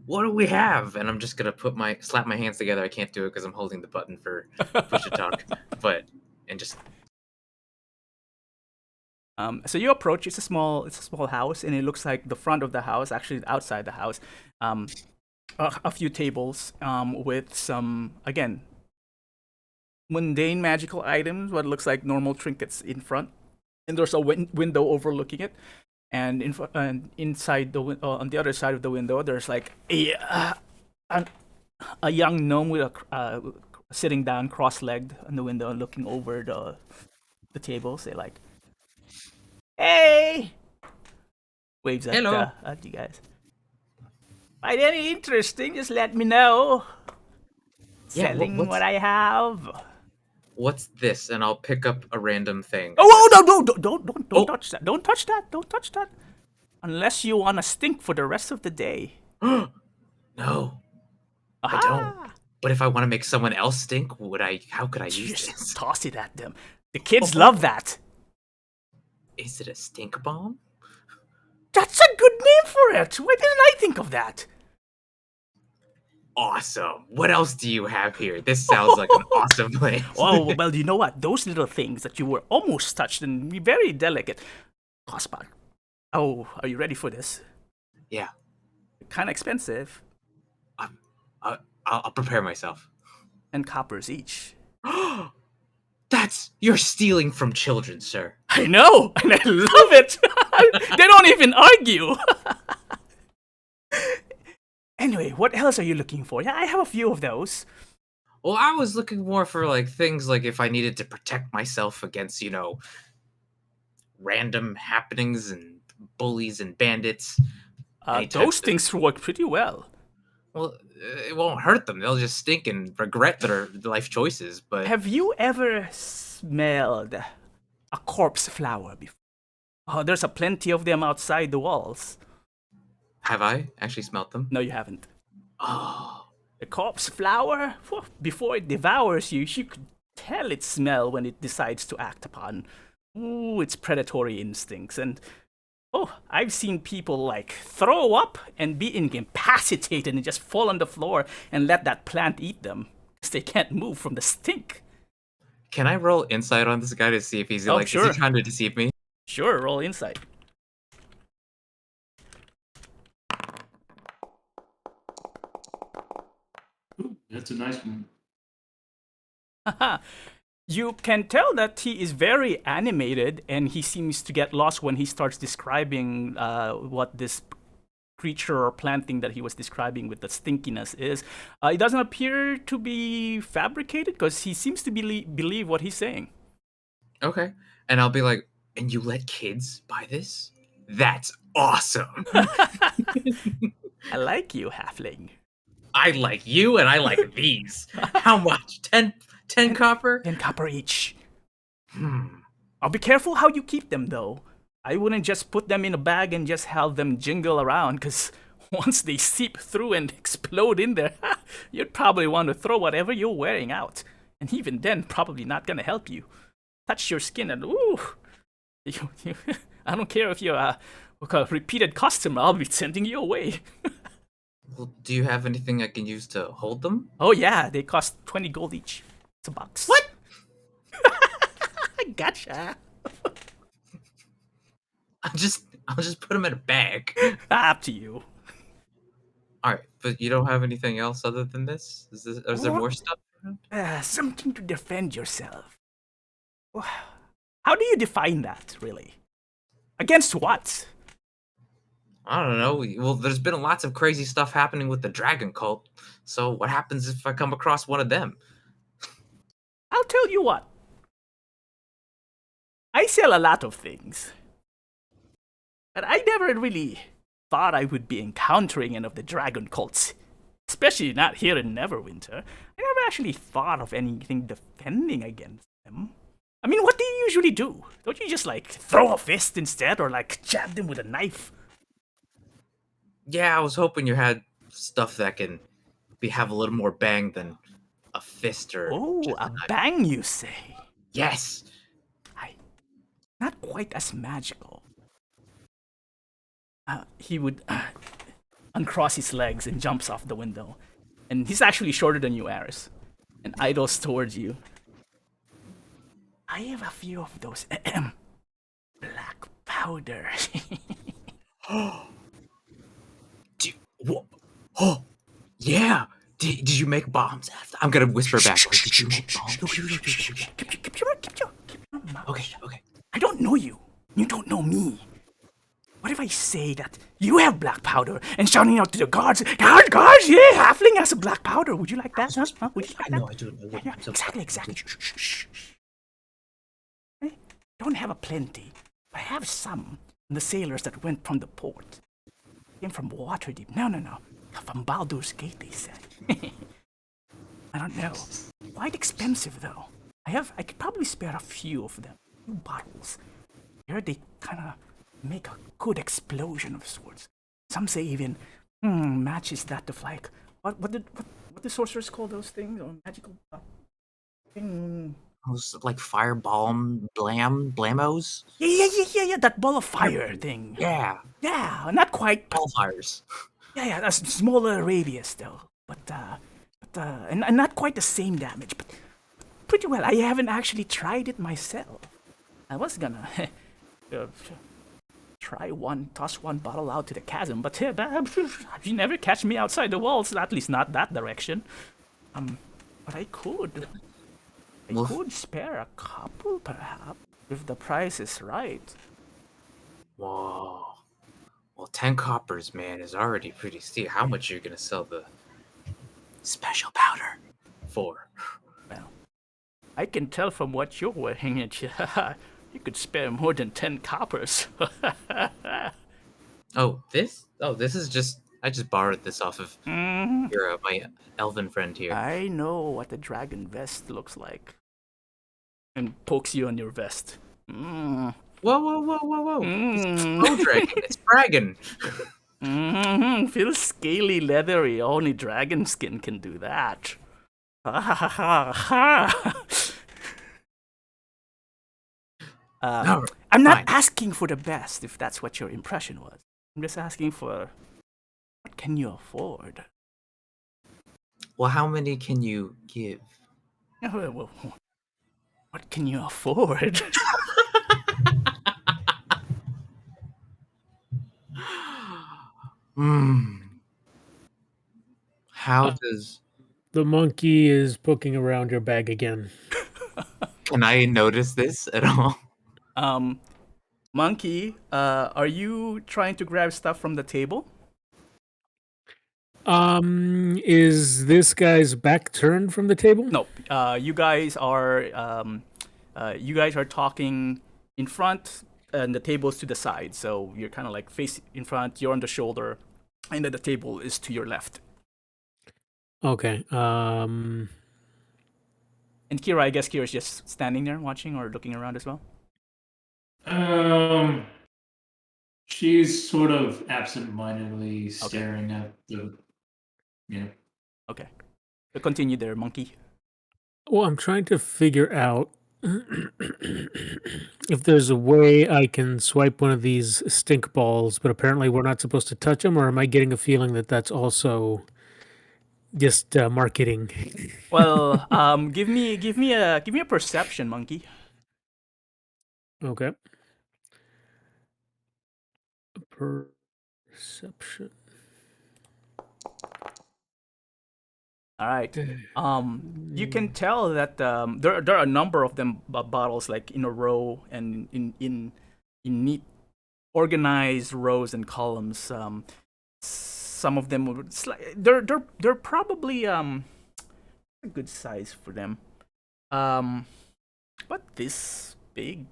What do we have? And I'm just gonna slap my hands together. I can't do it because I'm holding the button for push to talk. So you approach. It's a small house, and it looks like the front of the house, actually outside the house, a few tables with some, again, mundane magical items, what looks like normal trinkets in front, and there's a window overlooking it, and inside on the other side of the window, there's like a young gnome with sitting down cross-legged on the window and looking over the table. Say like, "Hey!" Waves at you guys. Find any interesting, just let me know. Selling what I have. What's this? And I'll pick up a random thing. Oh, don't touch that. Don't touch that. Unless you want to stink for the rest of the day. No. I don't. But if I want to make someone else stink, how could I use this? Toss it at them. The kids love that. Is it a stink bomb? That's a good name for it. Why didn't I think of that? Awesome. What else do you have here? This sounds like an awesome place. Oh, well, you know what? Those little things that you were almost touched and very delicate. Cospa. Oh, are you ready for this? Yeah. Kind of expensive. I'll prepare myself. And coppers each. You're stealing from children, sir. I know, and I love it. They don't even argue. Anyway, what else are you looking for? Yeah, I have a few of those. Well, I was looking more for like things like if I needed to protect myself against, random happenings and bullies and bandits. Those things work pretty well. Well, it won't hurt them. They'll just stink and regret their life choices. But have you ever smelled a corpse flower before? Oh, there's a plenty of them outside the walls. Have I actually smelt them? No, you haven't. Oh. The corpse flower? Before it devours you, you could tell its smell when it decides to act upon its predatory instincts. And I've seen people like throw up and be incapacitated and just fall on the floor and let that plant eat them because they can't move from the stink. Can I roll insight on this guy to see if he's sure. Is he trying to deceive me? Sure, roll insight. Ooh, that's a nice one. You can tell that he is very animated, and he seems to get lost when he starts describing what this creature or plant thing that he was describing with the stinkiness is. It doesn't appear to be fabricated because he seems to believe what he's saying. Okay. And I'll be like, and you let kids buy this? That's awesome. I like you, halfling. I like you and I like these. How much? 10 copper? 10 copper each. Hmm. I'll be careful how you keep them, though. I wouldn't just put them in a bag and just have them jingle around, because once they seep through and explode in there, you'd probably want to throw whatever you're wearing out. And even then, probably not gonna help you. Touch your skin and ooh, I don't care if you're a repeated customer, I'll be sending you away. Well, do you have anything I can use to hold them? Oh yeah, they cost 20 gold each. It's a box. What? Gotcha. I'll just put them in a bag. Up to you. All right, but you don't have anything else other than this? Is there more stuff? Something to defend yourself. How do you define that, really? Against what? I don't know. Well, there's been lots of crazy stuff happening with the dragon cult. So what happens if I come across one of them? I'll tell you what. I sell a lot of things. But I never really thought I would be encountering any of the dragon cults. Especially not here in Neverwinter. I never actually thought of anything defending against them. I mean, what do you usually do? Don't you just, like, throw a fist instead, or, like, jab them with a knife? Yeah, I was hoping you had stuff that can have a little more bang than a fist or... Oh, just a knife. bang, you say? Yes! Not quite as magical. He would uncross his legs and jumps off the window. And he's actually shorter than you, Aris. And idles towards you. I have a few of those black powder. Oh, yeah! Did you make bombs? I'm gonna whisper back. Did you make bombs? Keep your mouth Okay, shut. okay. I don't know you. You don't know me. What if I say that you have black powder and shouting out to the guards, guards, yeah, halfling has a black powder. Would you like that? Huh? Would you like that? No, I do. Yeah, exactly. Shh. I don't have a plenty. I have some. And the sailors that went from the port came from Waterdeep. No. From Baldur's Gate, they said. I don't know. Quite expensive, though. I could probably spare a few of them. Few bottles. I heard they kind of make a good explosion of sorts. Some say even matches that of like what the sorcerers call those things, or magical thing. Those like fireball blamos. Yeah. That ball of fire thing. Yeah, Not quite. hellfires. Yeah. That's smaller radius though, but and not quite the same damage, but pretty well. I haven't actually tried it myself. I was gonna toss one bottle out to the chasm, but you never catch me outside the walls, at least not that direction. But I could spare a couple, perhaps, if the price is right. Whoa. Well, 10 coppers, man, is already pretty steep. How much are you gonna sell the special powder for? Well, I can tell from what you're wearing it. You could spare more than 10 coppers. This is just... I just borrowed this off of my elven friend here. I know what the dragon vest looks like. And pokes you on your vest. Whoa. It's no dragon, it's dragon. Feels scaly, leathery. Only dragon skin can do that. No, I'm not fine. asking for the best, if that's what your impression was. I'm just asking for what can you afford? Well, how many can you give? Well, what can you afford? How does... The monkey is poking around your bag again. Can I notice this at all? Monkey, are you trying to grab stuff from the table? Is this guy's back turned from the table? No. You guys are talking in front, and the table's to the side. So you're kind of like face in front. You're on the shoulder, and then the table is to your left. Okay. And Kira, I guess Kira's just standing there watching or looking around as well. She's sort of absent-mindedly staring at the. Yeah. Okay. So continue there, monkey. Well, I'm trying to figure out if there's a way I can swipe one of these stink balls, but apparently we're not supposed to touch them, or am I getting a feeling that that's also just marketing? Well, give me a perception, monkey. Okay. Perception. All right. You can tell that there are a number of them bottles like in a row and in neat, organized rows and columns. Some of them would they're probably a good size for them. But this big.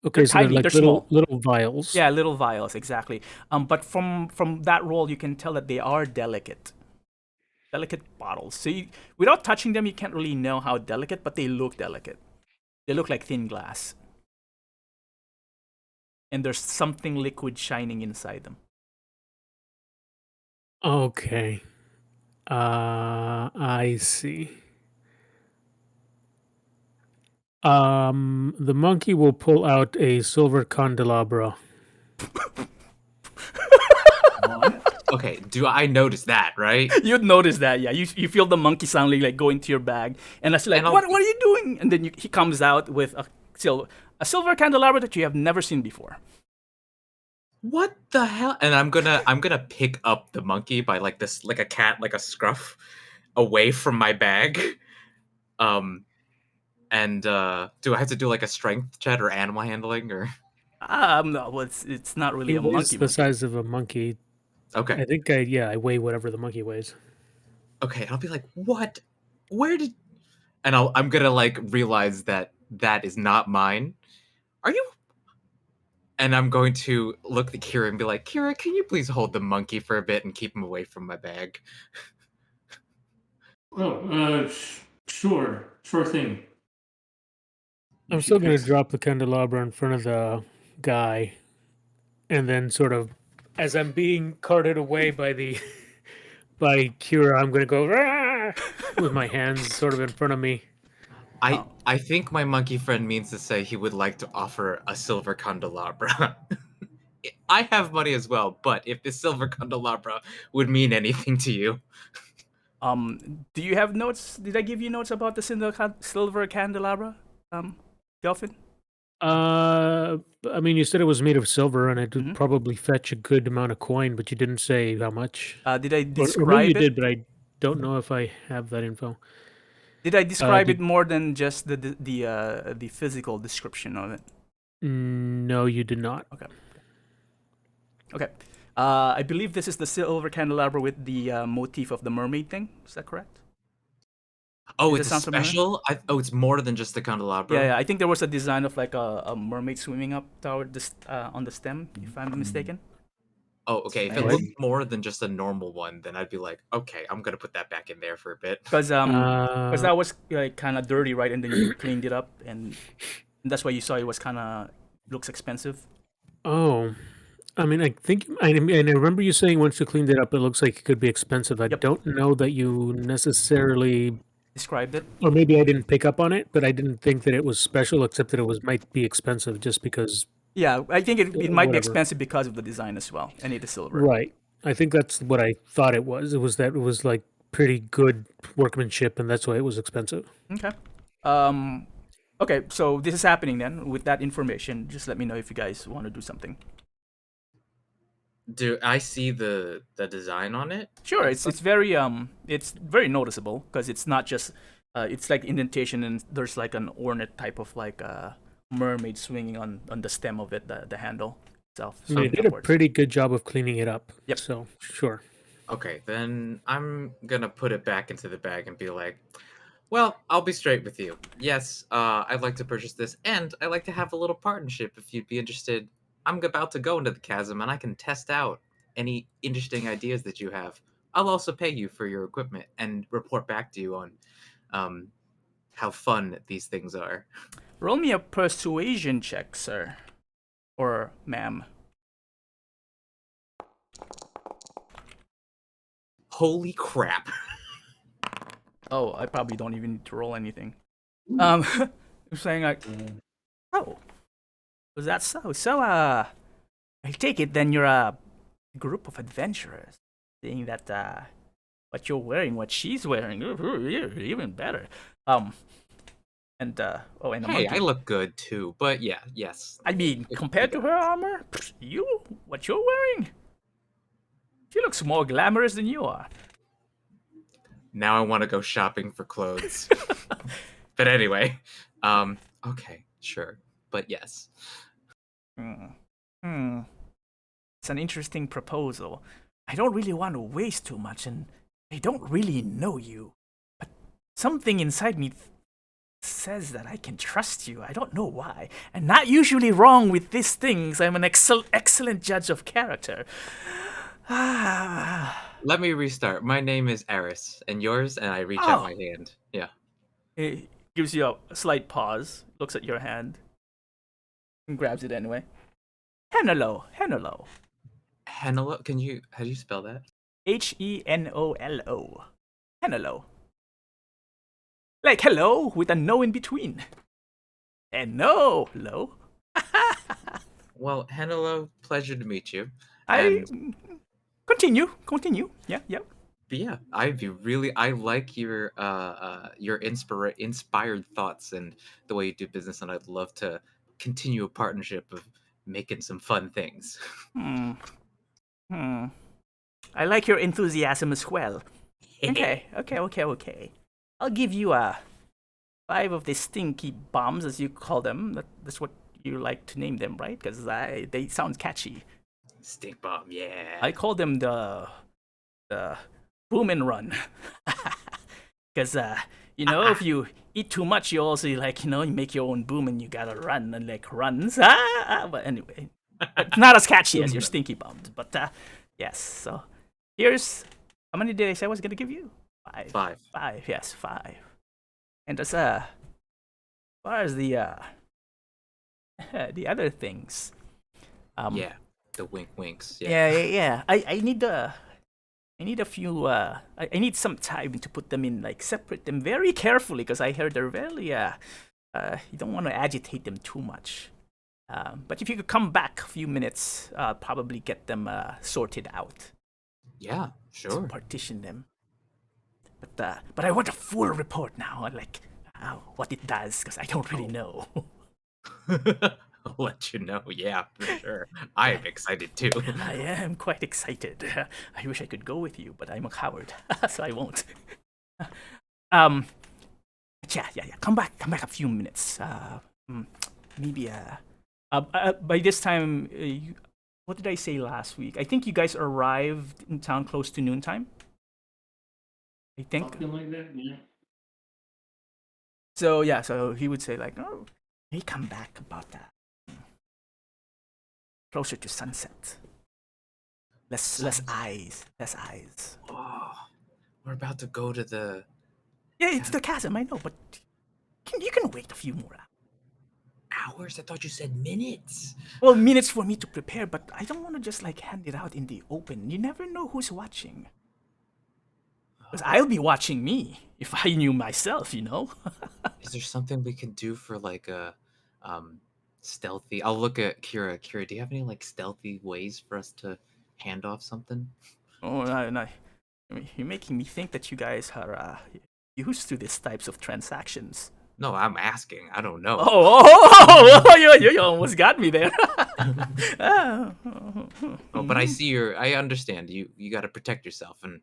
Okay, so tiny, they're like they're small. little vials. Yeah, little vials, exactly. But from that roll, you can tell that they are delicate bottles. So without touching them, you can't really know how delicate, but they look delicate. They look like thin glass. And there's something liquid shining inside them. Okay. I see. The monkey will pull out a silver candelabra. Okay, do I notice that, right? You'd notice that, yeah. You feel the monkey suddenly like go into your bag, and that's like, And I'll- what are you doing? And then he comes out with a silver candelabra that you have never seen before. What the hell? And I'm gonna pick up the monkey by like this, like a cat, like a scruff, away from my bag. And do I have to do like a strength check or animal handling or? No, well, it's not really He a weighs monkey. the size of a monkey. Okay. I think I weigh whatever the monkey weighs. Okay, and I'll be like, what? Where did? And I'm gonna like realize that is not mine. Are you? And I'm going to look at Kira and be like, Kira, can you please hold the monkey for a bit and keep him away from my bag? Oh, sure thing. I'm still going to drop the candelabra in front of the guy, and then sort of, as I'm being carted away by by Kira, I'm going to go "Rah!" with my hands sort of in front of me. I think my monkey friend means to say he would like to offer a silver candelabra. I have money as well, but if this silver candelabra would mean anything to you. Do you have notes? Did I give you notes about the silver candelabra, Delphin? I mean, you said it was made of silver, and it would probably fetch a good amount of coin, but you didn't say how much. Did I describe or maybe you it? did, but I don't know if I have that info. Did I describe it more than just the physical description of it? No, you did not. Okay. I believe this is the silver candelabra with the motif of the mermaid thing. Is that correct? Oh, Does it's it a sound familiar? special? It's more than just the candelabra? Yeah, I think there was a design of like a mermaid swimming up toward this on the stem, if I'm mistaken. Oh, okay. If it Right. looked more than just a normal one, then I'd be like, okay, I'm gonna put that back in there for a bit. Because that was like kind of dirty, right? And then you cleaned it up, and that's why you saw it was kind of looks expensive. Oh, I mean, I think I remember you saying once you cleaned it up, it looks like it could be expensive. I don't know that you necessarily described it, or maybe I didn't pick up on it, but I didn't think that it was special, except that it might be expensive just because. Yeah, I think it might be Whatever. expensive because of the design as well, and it is silver. Right. I think that's what I thought it was. It was that it was like pretty good workmanship, and that's why it was expensive. Okay. Okay, so this is happening then. With that information, just let me know if you guys want to do something. Do I see the design on it? Sure, it's very noticeable because it's not just it's like indentation and there's like an ornate type of like mermaid swinging on the stem of it, the handle itself. They did a pretty good job of cleaning it up. Yep. So sure. Okay, then I'm gonna put it back into the bag and be like, well, I'll be straight with you. Yes, I'd like to purchase this, and I'd like to have a little partnership if you'd be interested. I'm about to go into the chasm, and I can test out any interesting ideas that you have. I'll also pay you for your equipment and report back to you on how fun these things are. Roll me a persuasion check, sir. Or ma'am. Holy crap. Oh, I probably don't even need to roll anything. I'm saying like, oh, was that so? So, I take it then you're a group of adventurers. Seeing that, what you're wearing, what she's wearing, even better. And a Hey, monkey. I look good too, but yeah, yes. I mean, compared to her armor, what you're wearing, she looks more glamorous than you are. Now I want to go shopping for clothes. But anyway, okay, sure, but yes. It's an interesting proposal. I don't really want to waste too much, and I don't really know you. But something inside me says that I can trust you. I don't know why. And not usually wrong with these things. I'm an excellent judge of character. Let me restart. My name is Eris, and yours, and I reach out my hand. Yeah. He gives you a slight pause, looks at your hand, and grabs it anyway. Henolo. Henolo? How do you spell that? Henolo. Henolo. Like hello with a no in between. And no, hello. Well, Henolo, pleasure to meet you. I continue. Yeah. But yeah, I like your inspired thoughts and the way you do business, and I'd love to continue a partnership of making some fun things. I like your enthusiasm as well. Okay. I'll give you 5 of the stinky bombs, as you call them. That's what you like to name them, right? Because they sound catchy. Stink bomb, yeah. I call them the boom and run. Because if you eat too much, you also you make your own boom and you gotta run and runs. But anyway, it's not as catchy as your stinky bombs. But yes. So here's how many did I say I was gonna give you? 5. 5. Yes, 5. And as far as the other things, yeah, the winks. Yeah. I need a few. I need some time to put them in, separate them very carefully, because I heard they're very. You don't want to agitate them too much. But if you could come back a few minutes, I'll probably get them sorted out. Yeah, sure. To partition them. But I want a full report now, what it does, because I don't really know. I'll let you know. Yeah, for sure. I am excited too. I am quite excited. I wish I could go with you, but I'm a coward, so I won't. Yeah. Come back a few minutes. Maybe. By this time, what did I say last week? I think you guys arrived in town close to noontime. I think. Something like that, yeah. So he would say hey, come back about that. Closer to sunset. Less eyes. Oh, we're about to go to the... Yeah, it's the chasm, I know, but you can wait a few more hours. I thought you said minutes. Well, minutes for me to prepare, but I don't want to just hand it out in the open. You never know who's watching. Because I'll be watching me if I knew myself, Is there something we can do for a stealthy? I'll look at Kira. Kira, do you have any stealthy ways for us to hand off something? Oh, no. You're making me think that you guys are used to these types of transactions. No, I'm asking. I don't know. You almost got me there. But I understand. You got to protect yourself, and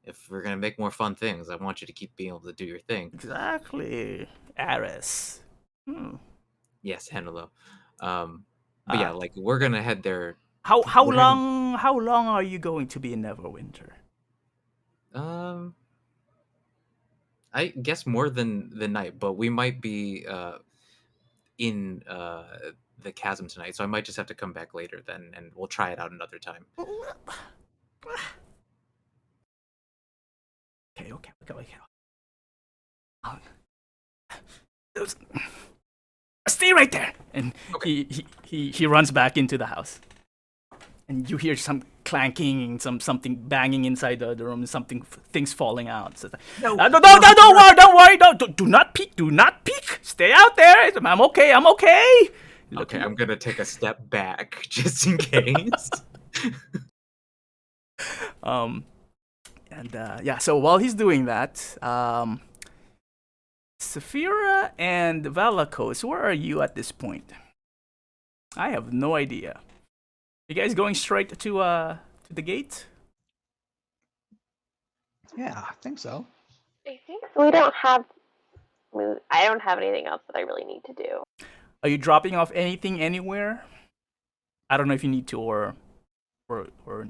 if we're gonna make more fun things, I want you to keep being able to do your thing. Exactly, Aris. Yes, Henelo. But yeah, we're gonna head there. How long are you going to be in Neverwinter? I guess more than the night, but we might be in the chasm tonight, so I might just have to come back later then, and we'll try it out another time. Okay. Stay right there. And he runs back into the house. And you hear some clanking, something banging inside the room, things falling out. So don't worry, do not peek, Stay out there. I'm okay. Okay, I'm gonna take a step back just in case. So while he's doing that, Saphira and Valakos, where are you at this point? I have no idea. You guys going straight to the gate? Yeah, I think so. I think so. I don't have anything else that I really need to do. Are you dropping off anything anywhere? I don't know if you need to or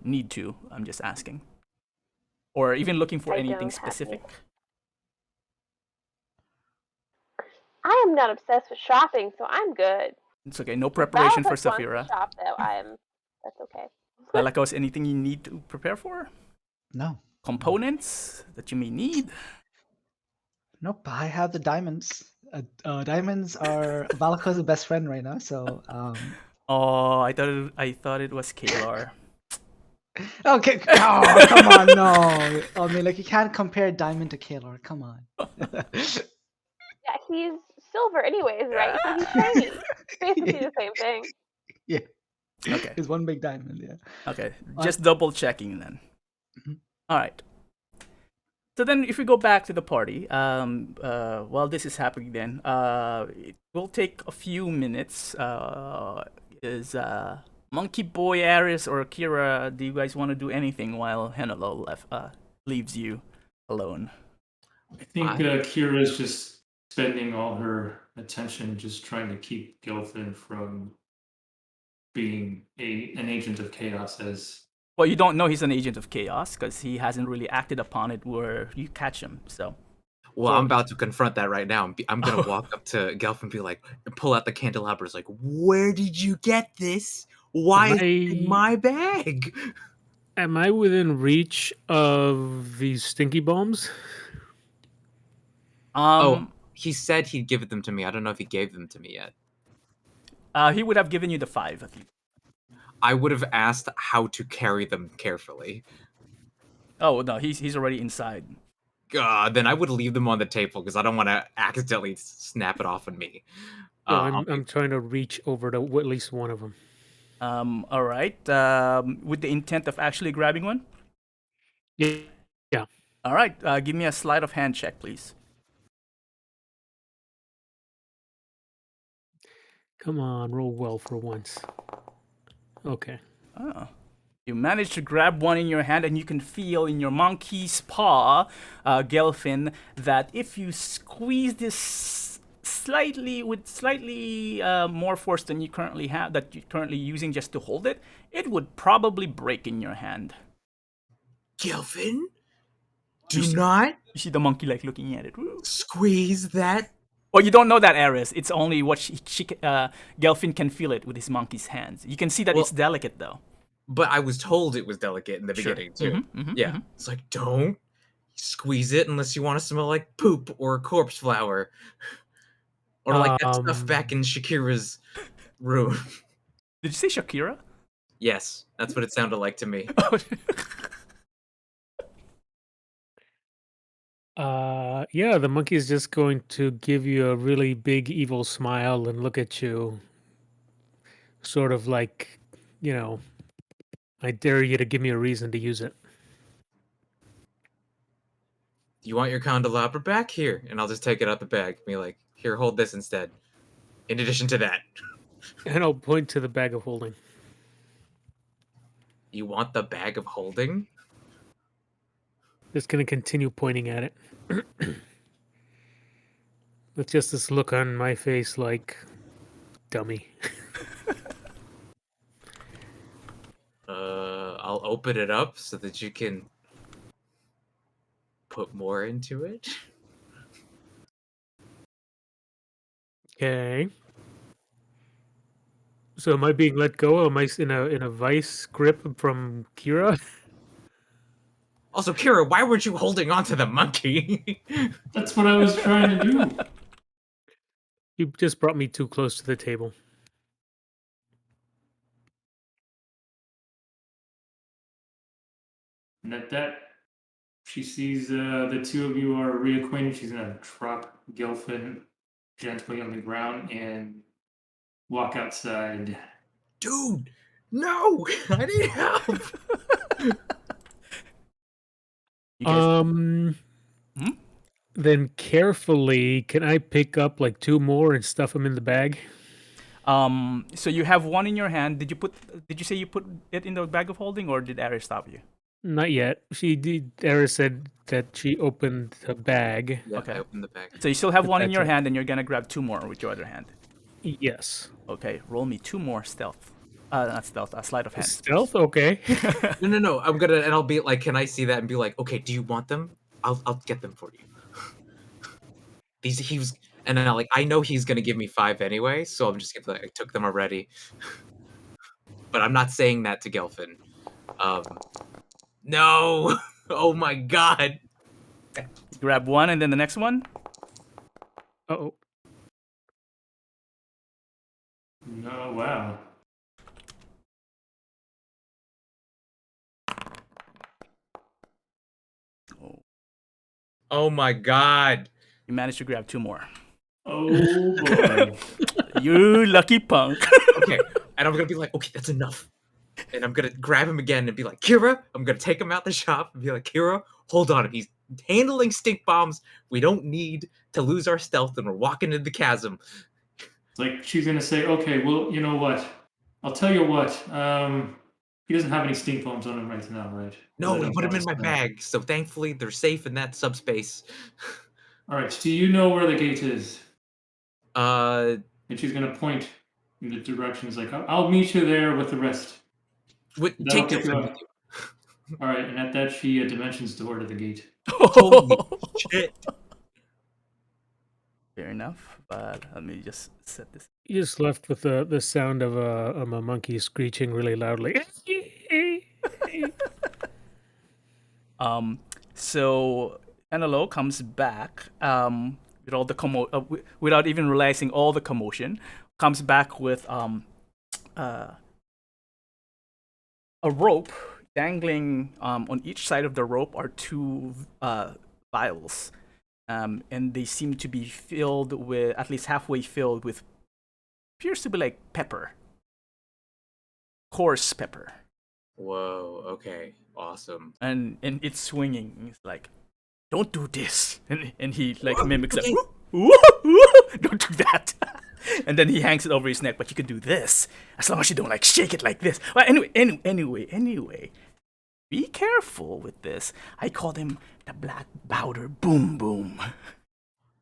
need to. I'm just asking. Or even looking for anything specific. I am not obsessed with shopping, so I'm good. It's okay. No preparation for Saphira. Shop though, that's okay. Valakos, anything you need to prepare for? No. Components that you may need? Nope, I have the diamonds. Diamonds are Valakos' best friend right now, so Oh, I thought it was Kalar. Okay, oh, come on, no. I mean, like, you can't compare Diamond to Kalar, come on. Yeah, he's silver anyways, right? So he's shiny. Basically the same thing. Yeah. Okay. It's one big diamond, yeah. Okay, just double checking then. Mhm. All right. So then, if we go back to the party, while this is happening, then it will take a few minutes. Is Monkey Boy, Aris, or Kira? Do you guys want to do anything while Henelo leaves you alone? I think Kira's just spending all her attention just trying to keep Gelfin from being an agent of chaos. As well, you don't know he's an agent of chaos because he hasn't really acted upon it where you catch him. So, well, I'm about to confront that right now. I'm gonna walk up to Gelf and be like, pull out the candelabras, like, where did you get this? Why is it in my bag? Am I within reach of these stinky bombs? He said he'd give them to me. I don't know if he gave them to me yet. He would have given you the 5 at least. I would have asked how to carry them carefully. Oh no, he's already inside. Then I would leave them on the table because I don't want to accidentally snap it off on me. I'm trying to reach over to at least one of them. All right. With the intent of actually grabbing one? Yeah. All right. Give me a sleight of hand check, please. Come on, roll well for once. Okay. Oh. You manage to grab one in your hand, and you can feel in your monkey's paw, Gelfin, that if you squeeze this slightly more force than you currently have, that you're currently using just to hold it, it would probably break in your hand. Gelfin, do not. You see the monkey like looking at it. Squeeze that. Well, you don't know that, Aris. It's only what Gelfin can feel it with his monkey's hands. You can see that it's delicate, though. But I was told it was delicate in the beginning, too. It's like, don't squeeze it unless you want to smell like poop or corpse flour. Or like that stuff back in Shakira's room. Did you say Shakira? Yes, that's what it sounded like to me. Yeah, the monkey is just going to give you a really big evil smile and look at you. Sort of like, I dare you to give me a reason to use it. You want your candelabra back? Here, and I'll just take it out the bag. Be like, here, hold this instead. In addition to that. And I'll point to the bag of holding. You want the bag of holding? Just going to continue pointing at it. With just this look on my face like, dummy. I'll open it up so that you can put more into it. Okay. So am I being let go? Am I in a vice grip from Kira? Also, Kira, why weren't you holding on to the monkey? That's what I was trying to do. You just brought me too close to the table. And at that, she sees the two of you are reacquainted. She's gonna drop Gelfin gently on the ground and walk outside. Dude, no! I need help! You guys, Hmm? Then carefully, can I pick up like 2 more and stuff them in the bag? so you have one in your hand. Did you say you put it in the bag of holding, or did Ares stop you? Not yet. She did. Eris said that she opened the bag. Yeah, Okay. I opened the bag. So you still have Put one in that your to- hand, and you're gonna grab 2 more with your other hand. Yes. Okay, roll me 2 more stealth. Not stealth, sleight of hand. Stealth? Okay. No. I'm gonna, and I'll be like, can I see that and be like, okay, do you want them? I'll get them for you. And then I know he's gonna give me 5 anyway, so I'm just gonna be like, I took them already. But I'm not saying that to Gelfin. No! Oh my god! Grab one, and then the next one. Oh. No, wow. Oh my god! You managed to grab 2 more. Oh boy. You lucky punk. Okay, and I'm gonna be like, okay, that's enough. And I'm gonna grab him again and be like, Kira, I'm gonna take him out the shop and be like, Kira, hold on. If he's handling stink bombs, we don't need to lose our stealth and we're walking into the chasm. It's like she's gonna say, okay, well, you know what? I'll tell you what. He doesn't have any stink bombs on him right now, right? No, Let we him put him in watch my us now. bag, so thankfully they're safe in that subspace. All right. Do you know where the gate is? Uh, And she's gonna point in the directions. Like, I'll meet you there with the rest. That'll take get you Gelfin up. with you. All right. And at that, she dimensions door to the gate. Holy shit! Fair enough, but let me just set this. You just left with the sound of a monkey screeching really loudly. So Enelo comes back with all the without even realizing all the commotion. Comes back with a rope dangling. On each side of the rope are 2 vials, and they seem to be filled with, at least halfway filled with, appears to be like pepper, coarse pepper. Whoa, okay, awesome. And it's swinging. He's like, "Don't do this," and he like mimics like, okay. "Don't do that." And then he hangs it over his neck. But you can do this as long as you don't like shake it like this. Well, anyway, be careful with this. I call him the black powder boom boom.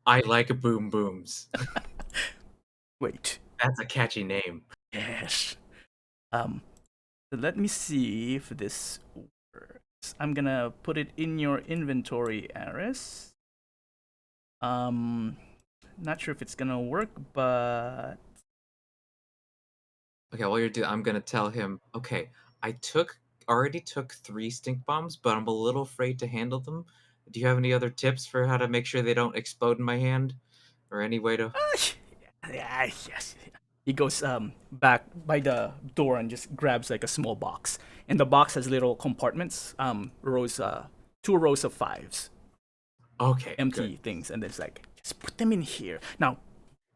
I like boom booms. Wait, That's a catchy name. yes. Let me see if this works. I'm gonna put it in your inventory, Aris. Not sure if it's gonna work, but Okay, while you're doing, I'm gonna tell him. Okay, I already took 3 stink bombs, but I'm a little afraid to handle them. Do you have any other tips for how to make sure they don't explode in my hand, or any way to? yeah, yes. He goes back by the door and just grabs like a small box, and the box has little compartments, rows, 2 rows of 5s, Okay, empty good. things, and it's like, just put them in here. Now,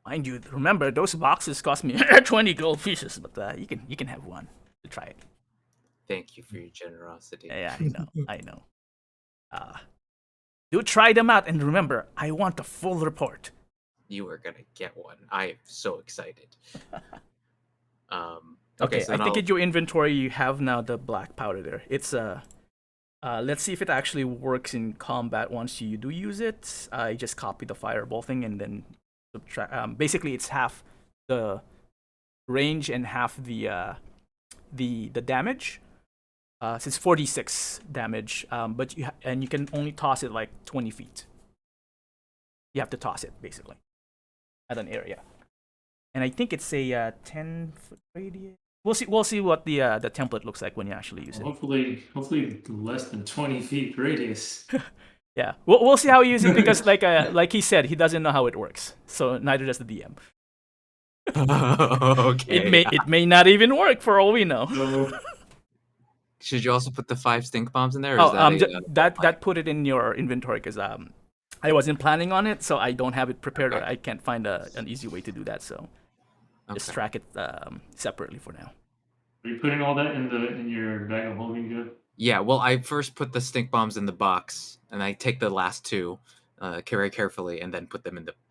mind you, remember those boxes cost me 20 gold pieces, but you can have one to try it. Thank you for your generosity. Yeah, I know. Do try them out, and remember, I want a full report. You are gonna get one. I am so excited. Okay, so I then think I'll- in your inventory you have now the black powder there. It's let's see if it actually works in combat once you do use it. I just copy the fireball thing and then subtract. Basically, it's half the range and half the damage. So it's 46 damage, but you can only toss it like 20 feet. You have to toss it basically at an area, and I think it's a 10-foot radius. We'll see. We'll see what the template looks like when you actually use it. Hopefully less than 20 feet radius. Yeah, we'll see how he uses it because like he said, he doesn't know how it works. So neither does the DM. Okay. It may not even work for all we know. So, Should you also put the 5 stink bombs in there? Or is that put it in your inventory because I wasn't planning on it, so I don't have it prepared. Okay. I can't find an easy way to do that, so just track it separately for now. are you putting all that in your bag of holding good? Yeah, well, I first put the stink bombs in the box, and I take the last 2, very carefully, and then put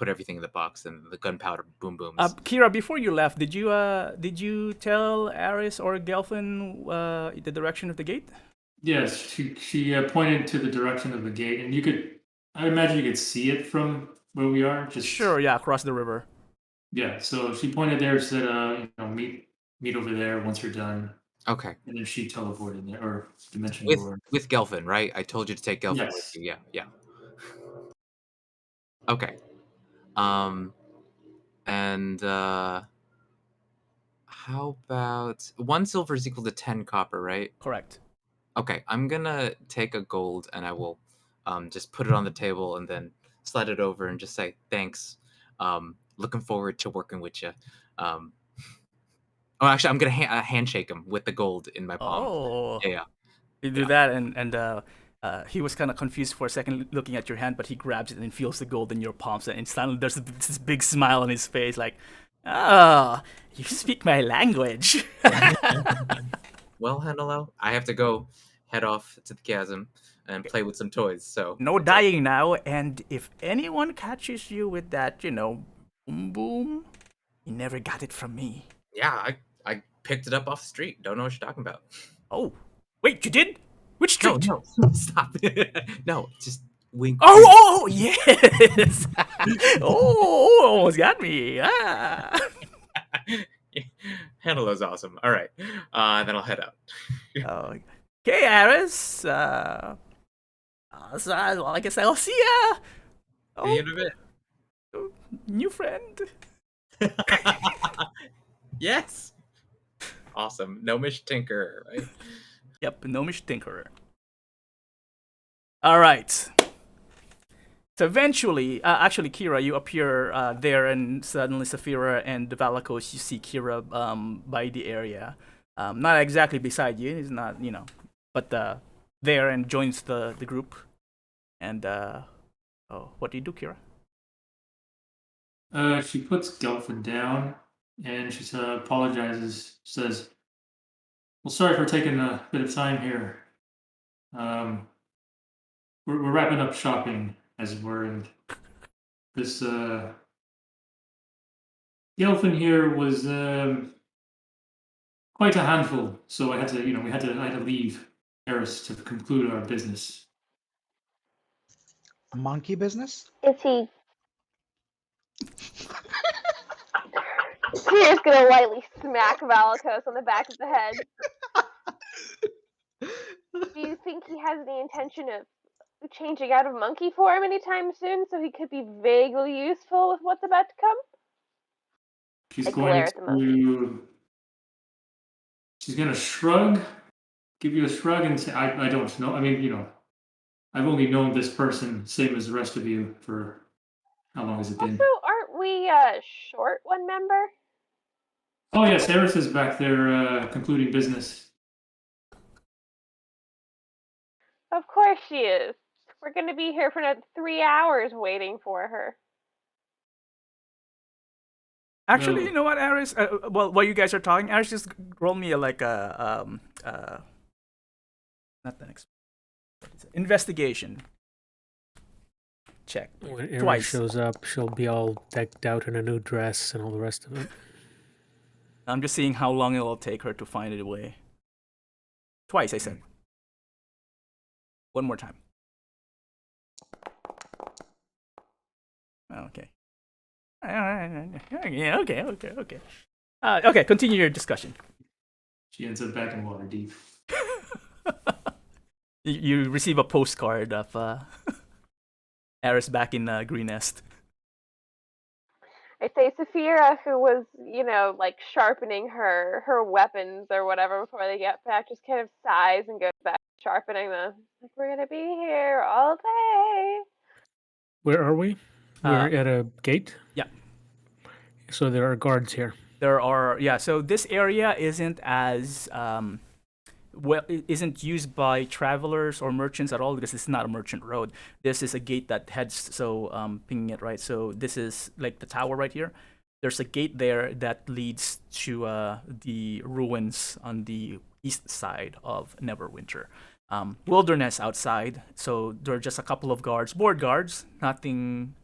everything in the box, and the gunpowder boom booms. Kira, before you left, did you tell Aris or Gelfin the direction of the gate? Yes, she pointed to the direction of the gate, and I imagine you could see it from where we are. Sure, yeah, across the river. Yeah, so she pointed there, said, meet over there once you're done. Okay. And then she teleported there, or dimension door. With Gelfin, right? I told you to take Gelfin Yes. with you. Yeah. Okay. And how about 1 silver is equal to 10 copper, right? Correct. Okay, I'm gonna take a gold and I will just put it on the table and then slide it over and just say thanks. Looking forward to working with you. Actually, I'm gonna handshake him with the gold in my palm. Oh. Yeah. You do that, and he was kind of confused for a second looking at your hand, but he grabs it and feels the gold in your palms, and instantly there's this big smile on his face, like, "Oh, you speak my language." Well, Hanelo, I have to go head off to the chasm and play with some toys. So no dying now, and if anyone catches you with that, boom boom, you never got it from me. Yeah, I picked it up off the street. Don't know what you're talking about. Oh, wait, you did? Which street? No, stop. No, just wink. Oh, yes. Almost got me. Hanelo's awesome. All right, then I'll head out. Okay, Aris. So, well, I guess I'll see ya. See you in a bit. New friend. Yes. Awesome. Gnomish Tinker, right? Yep, Gnomish Tinkerer. All right. So eventually, actually, Kira, you appear there, and suddenly Saphira and Valakos, you see Kira by the area. Not exactly beside you, he's not, but there and joins the group. And, what do you do, Kira? She puts Gelfin down, and she apologizes, says, well, sorry for taking a bit of time here. We're wrapping up shopping, as it were, and this Gelfin here was quite a handful, so I had to, I had to leave Eris to conclude our business. A monkey business? Is he? Peter's gonna lightly smack Valakos on the back of the head. Do you think he has any intention of changing out of monkey form anytime soon, so he could be vaguely useful with what's about to come? She's gonna shrug, give you a shrug, and say, I don't know. I mean, I've only known this person, same as the rest of you, for how long has it been? Also, aren't we short one member? Oh yes, Eris is back there concluding business. Of course she is. We're going to be here for another 3 hours waiting for her. Actually, you know what, Aris? Well, while you guys are talking, Aris, just roll me not the next, investigation check. When Erin Twice. shows up, she'll be all decked out in a new dress and all the rest of it. I'm just seeing how long it'll take her to find it away. Twice, I said. One more time. Okay. Okay. Okay, continue your discussion. She ends up back in Waterdeep. You receive a postcard of Aris back in Green Nest. I say Saphira, who was, like sharpening her weapons or whatever before they get back, just kind of sighs and goes back to sharpening them. Like, we're gonna be here all day. Where are we? We're Uh, at a gate. yeah. So there are guards here. There are, yeah. So this area isn't as well, it isn't used by travelers or merchants at all because it's not a merchant road. This is a gate that heads, so pinging it right. So this is like the tower right here. There's a gate there that leads to the ruins on the east side of Neverwinter. Wilderness outside, so there are just a couple of guards, board guards. Nothing.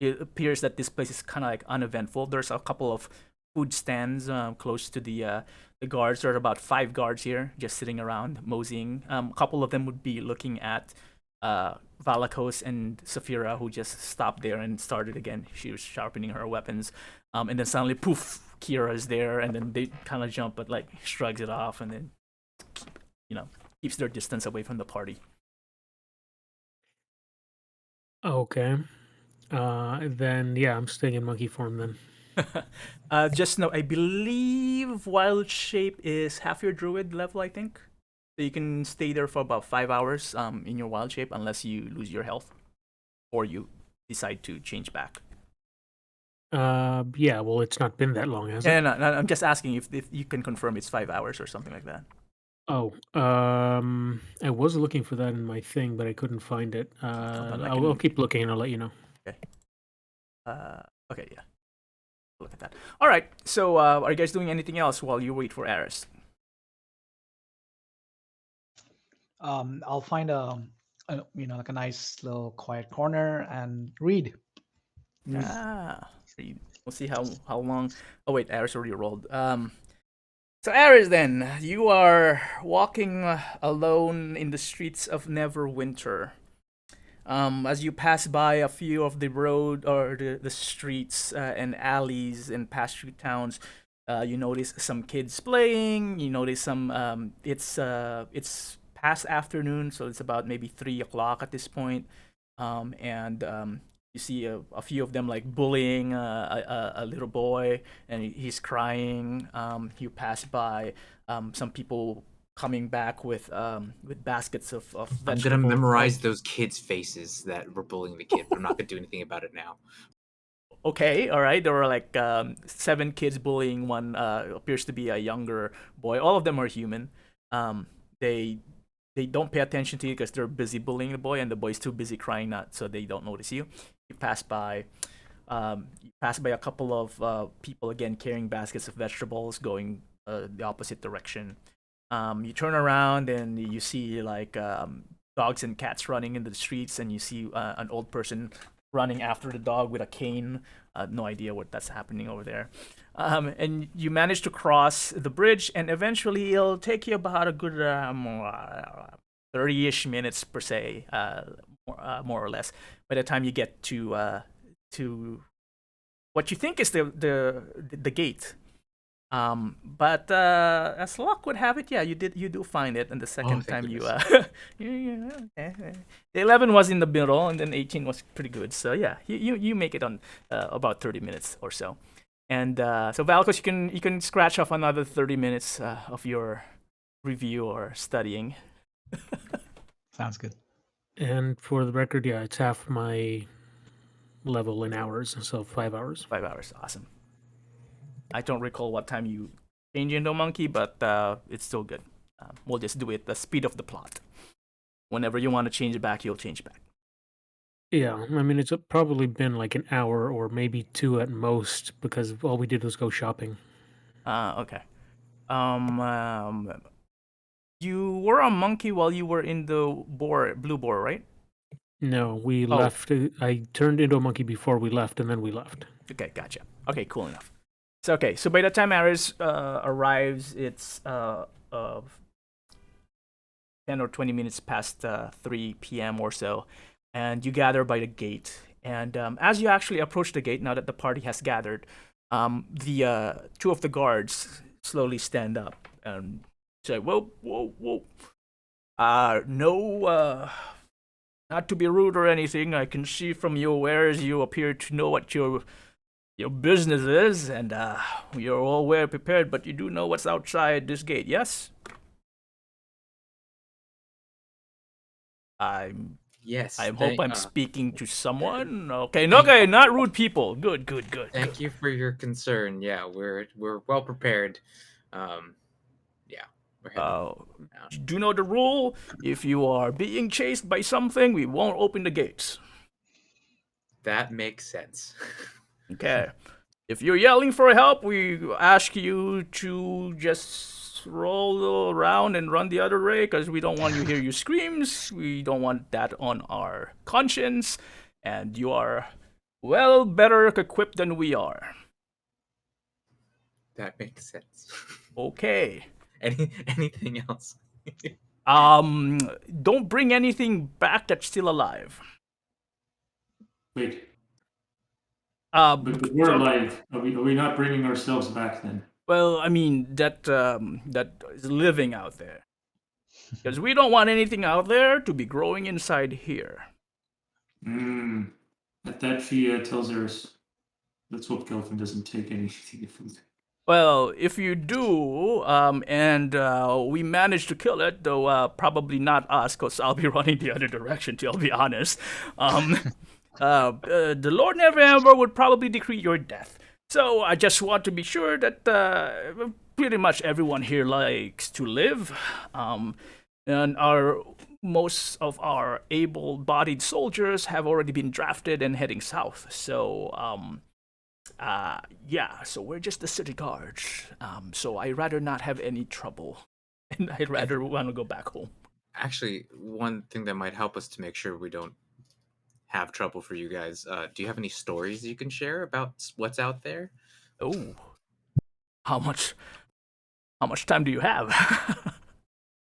It appears that this place is kind of like uneventful. There's a couple of food stands close to the guards. There are about 5 guards here, just sitting around moseying. A couple of them would be looking at Valakos and Saphira, who just stopped there and started again. She was sharpening her weapons, and then suddenly, poof, Kira's there, and then they kind of jump, but like shrugs it off, and then keeps their distance away from the party. Okay. Then yeah, I'm staying in monkey form then. Just know, I believe wild shape is half your druid level, I think. So you can stay there for about 5 hours in your wild shape unless you lose your health or you decide to change back. Yeah, well, it's not been that long, has it? Yeah, no, I'm just asking if you can confirm it's 5 hours or something like that. Oh, I was looking for that in my thing, but I couldn't find it. I'll keep looking and I'll let you know. Okay. Okay, yeah. Look at that. All right. So, are you guys doing anything else while you wait for Aris? I'll find like a nice little quiet corner and read. Read. We'll see how long. Oh wait, Aris already rolled. So Aris, then you are walking alone in the streets of Neverwinter. As you pass by a few of the road or the streets and alleys and past through towns, you notice some kids playing. You notice some. It's past afternoon, so it's about maybe 3 o'clock at this point. And you see a few of them like bullying a little boy, and he's crying. You pass by some people coming back with baskets of vegetables. I'm gonna memorize those kids' faces that were bullying the kid, but I'm not gonna do anything about it now. Okay, all right. There were like 7 kids bullying one appears to be a younger boy. All of them are human. They don't pay attention to you because they're busy bullying the boy, and the boy's too busy crying, not so they don't notice you. You pass by a couple of people again carrying baskets of vegetables, going the opposite direction. You turn around and you see like dogs and cats running in the streets, and you see an old person running after the dog with a cane. No idea what that's happening over there. And you manage to cross the bridge, and eventually it'll take you about a good 30-ish minutes per se, more or less, by the time you get to what you think is the gate. But as luck would have it, yeah, you do find it, and the second time you the 11 was in the middle, and then 18 was pretty good. So yeah, you make it on about 30 minutes or so. And so Valkos, you can scratch off another 30 minutes of your review or studying. Sounds good. And for the record, yeah, it's half my level in hours, so 5 hours. 5 hours, awesome. I don't recall what time you change into a monkey, but it's still good. We'll just do it the speed of the plot. Whenever you want to change it back, you'll change back. Yeah, I mean, it's probably been like an hour or maybe 2 at most because all we did was go shopping. Okay. You were a monkey while you were in the blue boar, right? No, we left. I turned into a monkey before we left, and then we left. Okay, gotcha. Okay, cool enough. So by the time Aris arrives, it's 10 or 20 minutes past 3 p.m. or so, and you gather by the gate. And as you actually approach the gate, now that the party has gathered, the 2 of the guards slowly stand up and say, "Whoa, whoa, whoa! No, not to be rude or anything. I can see from your wares you appear to know what you're your business is, and you're all well prepared, but you do know what's outside this gate, yes? Yes. I hope I'm speaking to someone. Okay, not rude people. Good. Thank you for your concern. Yeah, we're well prepared. Yeah, we're heading out. Do you know the rule? If you are being chased by something, we won't open the gates. That makes sense. Okay. If you're yelling for help, we ask you to just roll around and run the other way because we don't want you to hear your screams. We don't want that on our conscience. And you are well better equipped than we are. That makes sense. Okay. Anything else? Don't bring anything back that's still alive. Wait, But we're alive. Are we not bringing ourselves back then? Well, I mean that is living out there, because we don't want anything out there to be growing inside here. At that she tells Eris, let's hope Gelfin doesn't take anything food. Well, if you do, and we manage to kill it, though probably not us, because I'll be running the other direction, to be honest. The Lord Neverwinter would probably decree your death. So I just want to be sure that pretty much everyone here likes to live, and most of our able-bodied soldiers have already been drafted and heading south. So so we're just the city guards. So I'd rather not have any trouble, and I'd rather want to go back home. Actually, one thing that might help us to make sure we don't have trouble for you guys. Do you have any stories you can share about what's out there? Oh, how much time do you have?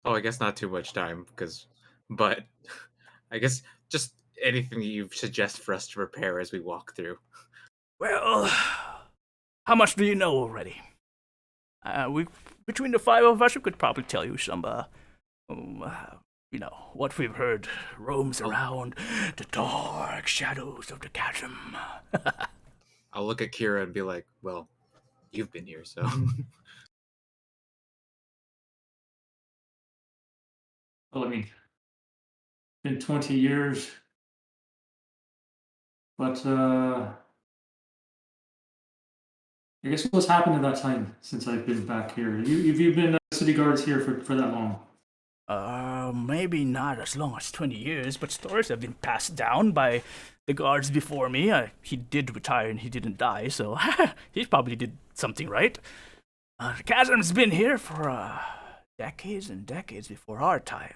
Oh, I guess not too much time, but I guess just anything you suggest for us to prepare as we walk through. Well, how much do you know already? Between the five of us, we could probably tell you some, what we've heard roams around the dark shadows of the chasm. I'll look at Kira and be like, well, you've been here, so. Well, I mean, been 20 years, but I guess what's happened in that time since I've been back here? You've been city guards here for that long? Maybe not as long as 20 years, but stories have been passed down by the guards before me. He did retire and he didn't die, so he probably did something right. The chasm's been here for decades and decades before our time.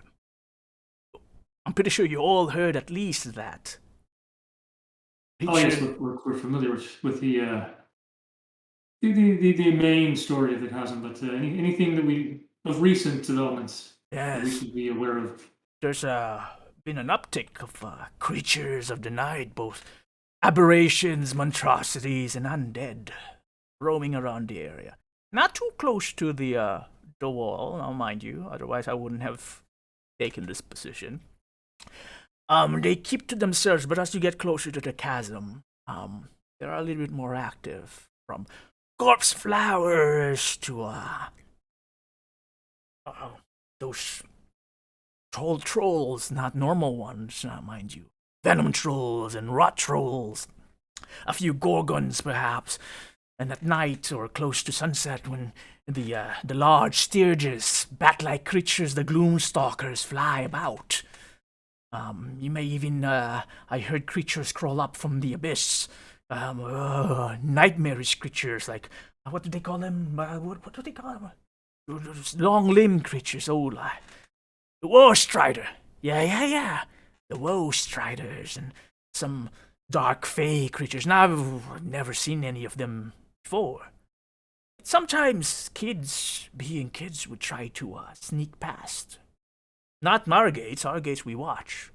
I'm pretty sure you all heard at least that. Oh yes, we're familiar with the main story of the chasm, but anything that of recent developments that we should be aware of. There's been an uptick of creatures of the night, both aberrations, monstrosities, and undead, roaming around the area. Not too close to the wall, now mind you. Otherwise, I wouldn't have taken this position. They keep to themselves, but as you get closer to the chasm, they're a little bit more active. From corpse flowers to those troll trolls, not normal ones, mind you. Venom trolls and rot trolls. A few gorgons, perhaps. And at night or close to sunset, when the large stirges, bat-like creatures, the gloomstalkers, fly about. You may even, I heard creatures crawl up from the abyss. Nightmarish creatures, like, what do they call them? What do they call them? Long-limbed creatures, the Woe Strider. Yeah. The Woe Striders and some dark fey creatures. Now, I've never seen any of them before. Sometimes kids, being kids, would try to sneak past. Not our gates we watch.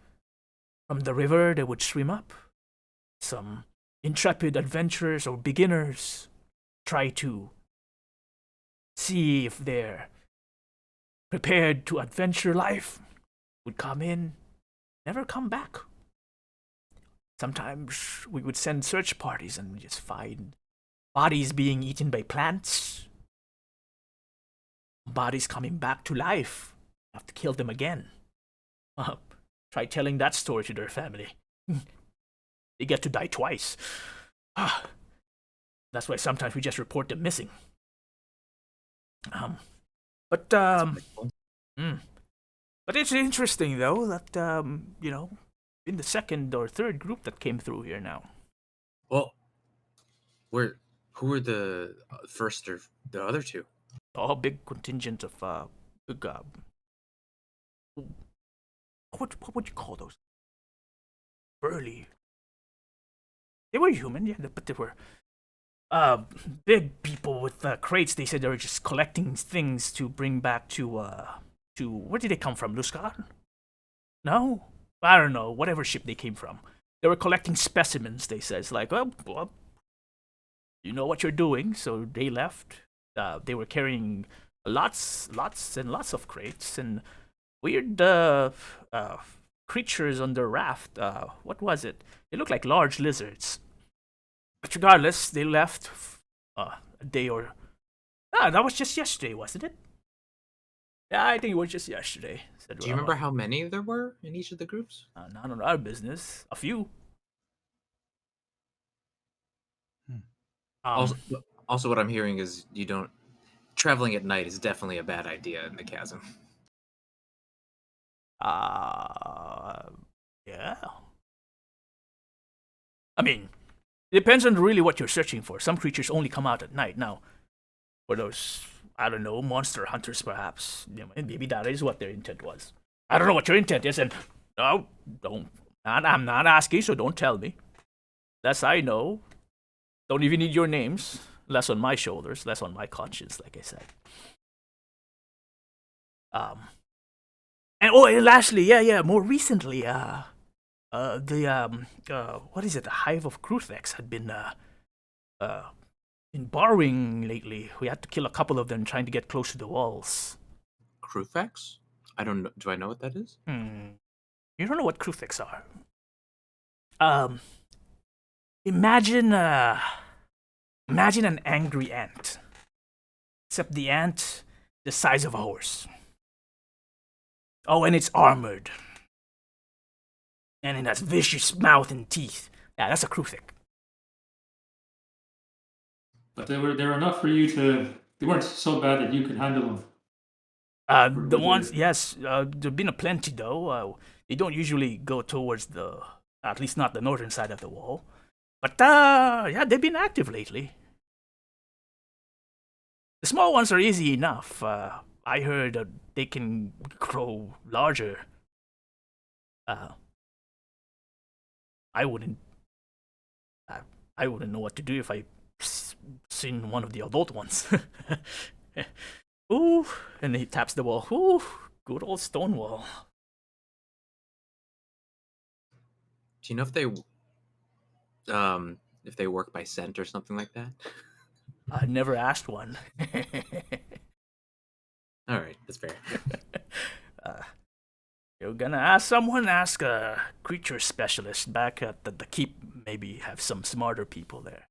From the river, they would swim up. Some intrepid adventurers or beginners try to see if they're prepared to adventure life, would come in, never come back. Sometimes we would send search parties and just find bodies being eaten by plants, bodies coming back to life. Have to kill them again. Try telling that story to their family. They get to die twice. That's why sometimes we just report them missing. But it's interesting though that in the second or third group that came through here now. Well, who were the first or the other two? A big contingent of big what would you call those? Burly. They were human, yeah, but they were big people with crates. They said they were just collecting things to bring back to where did they come from? Luskan? No, I don't know. Whatever ship they came from, they were collecting specimens. They says like, well, you know what you're doing. So they left. They were carrying lots and lots of crates and weird creatures on their raft. What was it? They looked like large lizards. But regardless, they left a day or... that was just yesterday, wasn't it? Yeah, I think it was just yesterday. Do you remember how many there were in each of the groups? None of our business. A few. Also, what I'm hearing is traveling at night is definitely a bad idea in the chasm. Yeah. I mean, it depends on really what you're searching for. Some creatures only come out at night. Now, for those, I don't know, monster hunters perhaps, maybe that is what their intent was. I don't know what your intent is, and no, I'm not asking, so don't tell me. Less I know. Don't even need your names. Less on my shoulders, less on my conscience, like I said. And lastly, more recently, what is it? The Hive of Kruthex had been borrowing lately. We had to kill a couple of them trying to get close to the walls. Kruthex? I don't know. Do I know what that is? You don't know what Kruthex are? Imagine an angry ant. Except the ant the size of a horse. Oh, and it's armored. And it has vicious mouth and teeth. Yeah, that's a Kruthik. But they were enough for you to. They weren't so bad that you could handle them. The ones, yes, there've been a plenty though. They don't usually go towards at least not the northern side of the wall. But yeah, they've been active lately. The small ones are easy enough. I heard that they can grow larger. I wouldn't know what to do if I seen one of the adult ones. Ooh, and he taps the wall. Ooh, good old stone wall. Do you know if they work by scent or something like that? I never asked one. All right, that's fair. You're gonna ask someone? Ask a creature specialist back at the keep. Maybe have some smarter people there.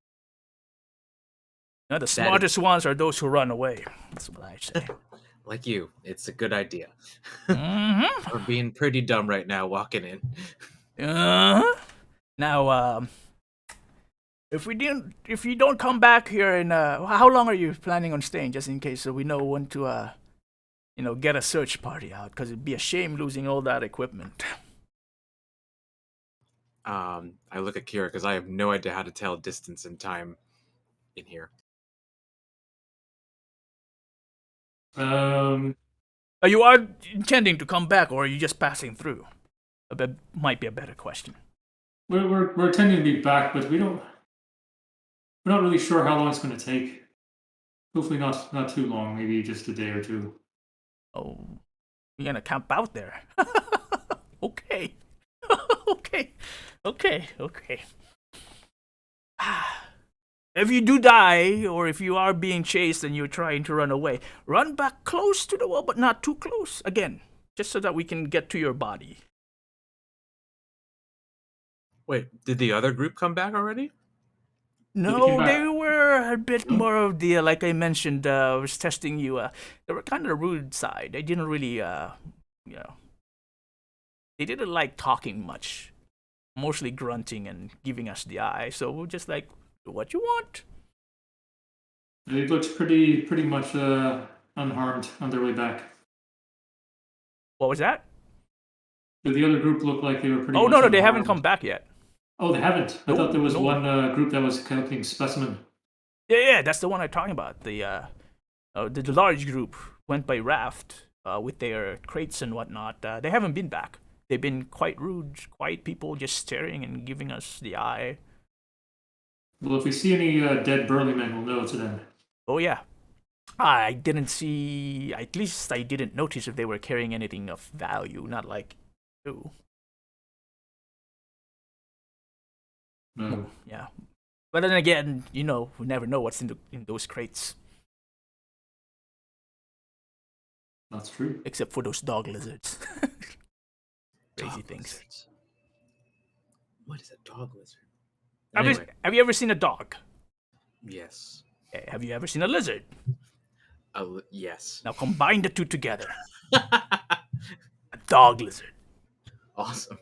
The smartest ones are those who run away. That's what I say. Like you, it's a good idea. Mm-hmm. We're being pretty dumb right now walking in. Now, if you don't come back here in how long are you planning on staying? Just in case, so we know when to get a search party out, because it'd be a shame losing all that equipment. I look at Kira because I have no idea how to tell distance and time in here. You are intending to come back, or are you just passing through? That might be a better question. We're intending to be back, but we're not really sure how long it's going to take. Hopefully not too long, maybe just a day or two. Oh, you're gonna camp out there? Okay. Okay. If you do die, or if you are being chased and you're trying to run away, run back close to the wall, but not too close. Again, just so that we can get to your body. Wait, did the other group come back already? No, they back. were a bit No? more of the like I mentioned. I was testing you. They were kind of the rude side. They didn't really, you know, they didn't like talking much. Mostly grunting and giving us the eye. So we're just like, do what you want. They looked pretty much unharmed on their way back. What was that? Did the other group look like they were pretty Oh much no, unharmed? they haven't come back yet. Oh, they haven't. I No, thought there was no. one group that was collecting specimen. Yeah, that's the one I'm talking about. The large group went by raft with their crates and whatnot. They haven't been back. They've been quite rude, quiet people, just staring and giving us the eye. Well, if we see any dead burly men, we'll know it's them. Oh yeah, I didn't see. At least I didn't notice if they were carrying anything of value. Not like, ooh, No, yeah. But then again, we never know what's in those crates, that's true. except for those dog lizards. Crazy Dog things. lizards. What is a dog lizard? Have you ever seen a dog? Yes. Okay, have you ever seen a lizard? Yes. Now combine the two together. A dog lizard. Awesome.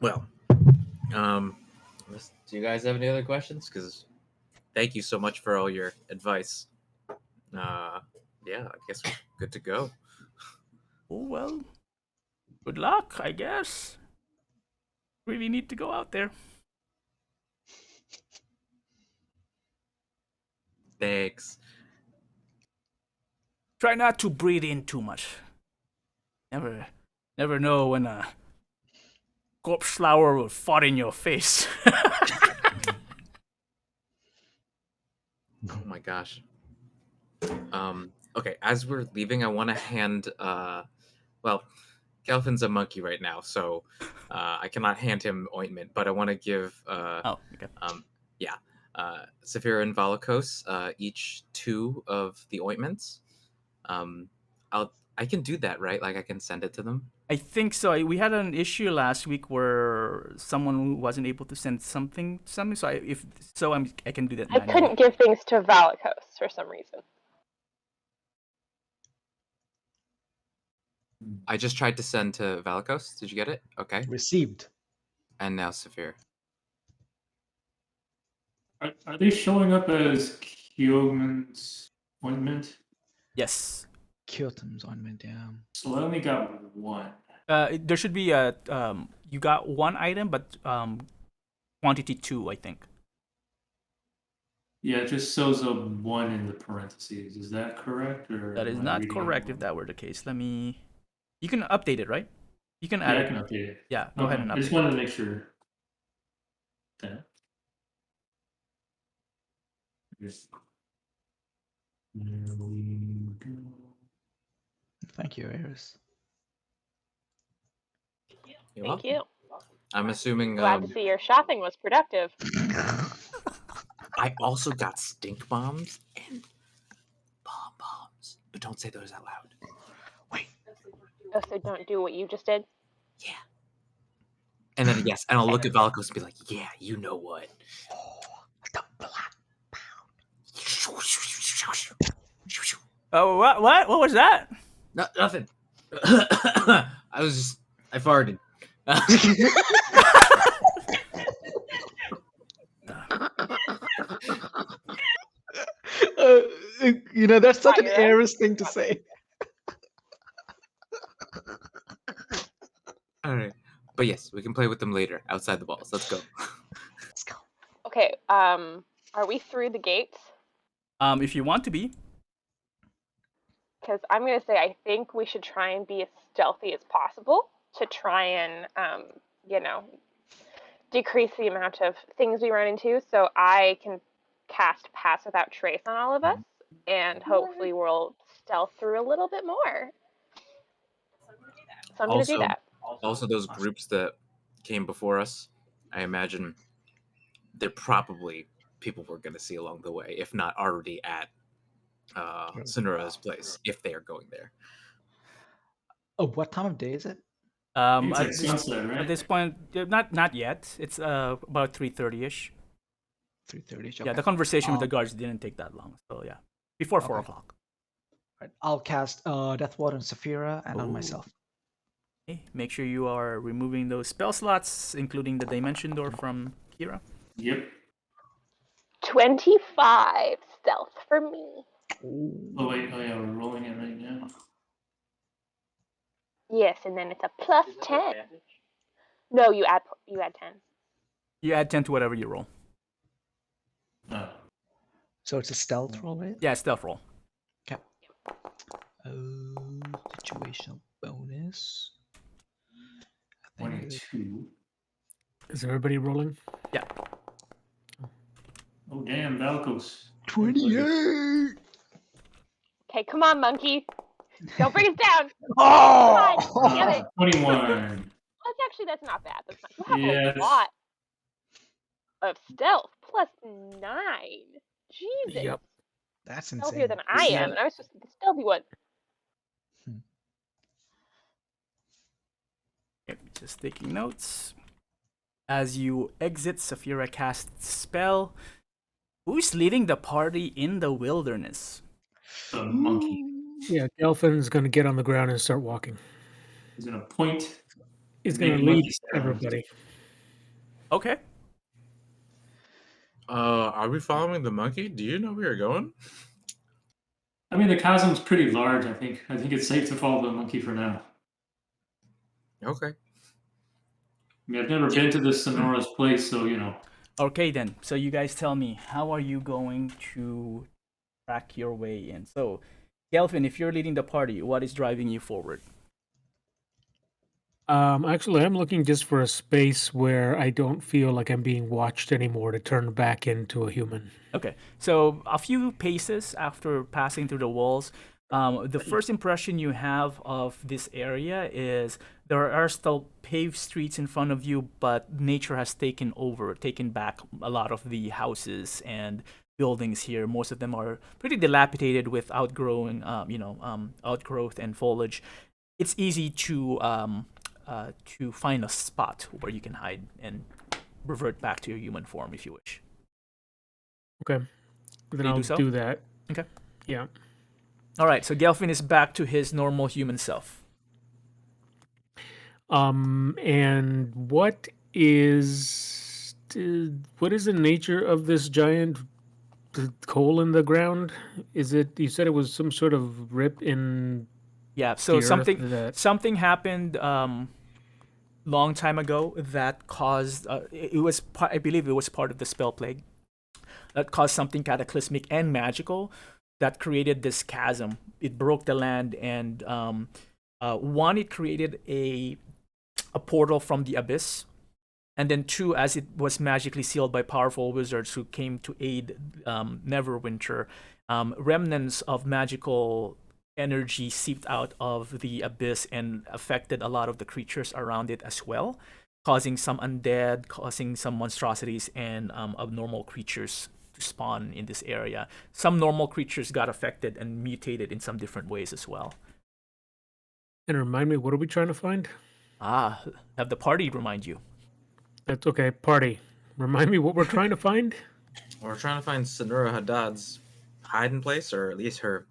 Well, do you guys have any other questions? Because thank you so much for all your advice. Yeah, I guess we're good to go. Oh well. Good luck, I guess. Really need to go out there. Thanks. Try not to breathe in too much. Never know when a corpse flower will fart in your face. Oh my gosh. Okay, as we're leaving, I want to hand well, Gelfin's a monkey right now, so I cannot hand him ointment, but I want to give Oh, okay. Saphira and Valakos each 2 of the ointments. I can do that, right? Like I can send it to them. I think so. We had an issue last week where someone wasn't able to send something. So I can do that. I couldn't give things to Valakos for some reason. I just tried to send to Valakos. Did you get it? Okay. Received. And now Saphira. Are they showing up as Kyoman's ointment? Yes. Kyotam's ointment, yeah. So I only got one. There should be a you got one item, but quantity 2, I think. Yeah, it just shows up 1 in the parentheses. Is that correct? Or That is am I not reading it correct if wrong? that were the case. You can update it, right? You can add Yeah, I it. can update it. Yeah, go ahead and I just update. wanted to make sure. That. There we go. Thank you, Iris. You're Thank welcome. you. I'm assuming Glad to see your shopping was productive. I also got stink bombs and bomb bombs, but don't say those out loud. Wait. Oh, so don't do what you just did? Yeah. And then yes, and I'll look at Valakos and be like, yeah, you know what? The black Oh, what was that? No, nothing. I farted. That's such an Fire. Iris thing to say. All right. But yes, we can play with them later outside the balls. Let's go. Let's go. Okay, are we through the gates? If you want to be. Because I'm going to say I think we should try and be as stealthy as possible to try and, decrease the amount of things we run into, so I can cast Pass Without Trace on all of us, and hopefully we'll stealth through a little bit more. So I'm going to do that. Also, those groups that came before us, I imagine they're probably people we're going to see along the way, if not already at Sanura's place, if they are going there. Oh, what time of day is it? It's At like this, sunset, at right? this point, not yet. It's about 3:30ish. 3:30. Yeah, the conversation with the guards didn't take that long. So yeah, before 4 o'clock. Right. I'll cast Death Ward on Saphira and on Ooh. myself. Okay, make sure you are removing those spell slots, including the Dimension Door from Kira. Yep. 25 stealth for me. Oh wait, oh yeah, we're rolling it right now. Yes, and then it's a plus 10. No, you add 10. You add 10 to whatever you roll. Oh. So it's a stealth roll, right? Yeah, stealth roll. Okay. Situational bonus. I think 22. Is everybody rolling? Yeah. Oh damn, Valkos. 28. Okay, come on, monkey. Don't bring us down. Oh! Come on, damn it. 21. That's not bad. That's not. You have Yes. a lot of stealth. Plus 9. Jesus. Yep. That's Stealthier insane. than I am, and I was supposed to be the stealthy one. Okay, just taking notes. As you exit, Saphira casts spell. Who's leading the party in the wilderness? The monkey. Yeah, Gelfin's going to get on the ground and start walking. He's gonna point. He's Make going to monkey lead sounds. everybody. Okay. Are we following the monkey? Do you know where you're going? I mean, the chasm's pretty large. I think it's safe to follow the monkey for now. Okay. I mean, I've never been to this Sonora's place, so you know. Okay then. So you guys tell me, how are you going to track your way in? So, Gelfin, if you're leading the party, what is driving you forward? Actually, I'm looking just for a space where I don't feel like I'm being watched anymore to turn back into a human. Okay, so a few paces after passing through the walls, the first impression you have of this area is there are still paved streets in front of you, but nature has taken back a lot of the houses and buildings here. Most of them are pretty dilapidated with outgrowth and foliage. It's easy to find a spot where you can hide and revert back to your human form if you wish. Okay. Then You I'll do so? do that. Okay. Yeah. All right, so Gelfin is back to his normal human self. And what is the nature of this giant hole in the ground? Is it? You said it was some sort of rip in. Yeah, so the earth something happened long time ago that caused I believe it was part of the spell plague that caused something cataclysmic and magical that created this chasm. It broke the land, and one, it created a portal from the abyss, and then two, as it was magically sealed by powerful wizards who came to aid Neverwinter, remnants of magical energy seeped out of the abyss and affected a lot of the creatures around it as well, causing some undead, causing some monstrosities and abnormal creatures to spawn in this area. Some normal creatures got affected and mutated in some different ways as well. And remind me, what are we trying to find? Have the party remind you. That's okay. Party. Remind me what we're trying to find? We're trying to find Sanura Hadad's hiding place, or at least her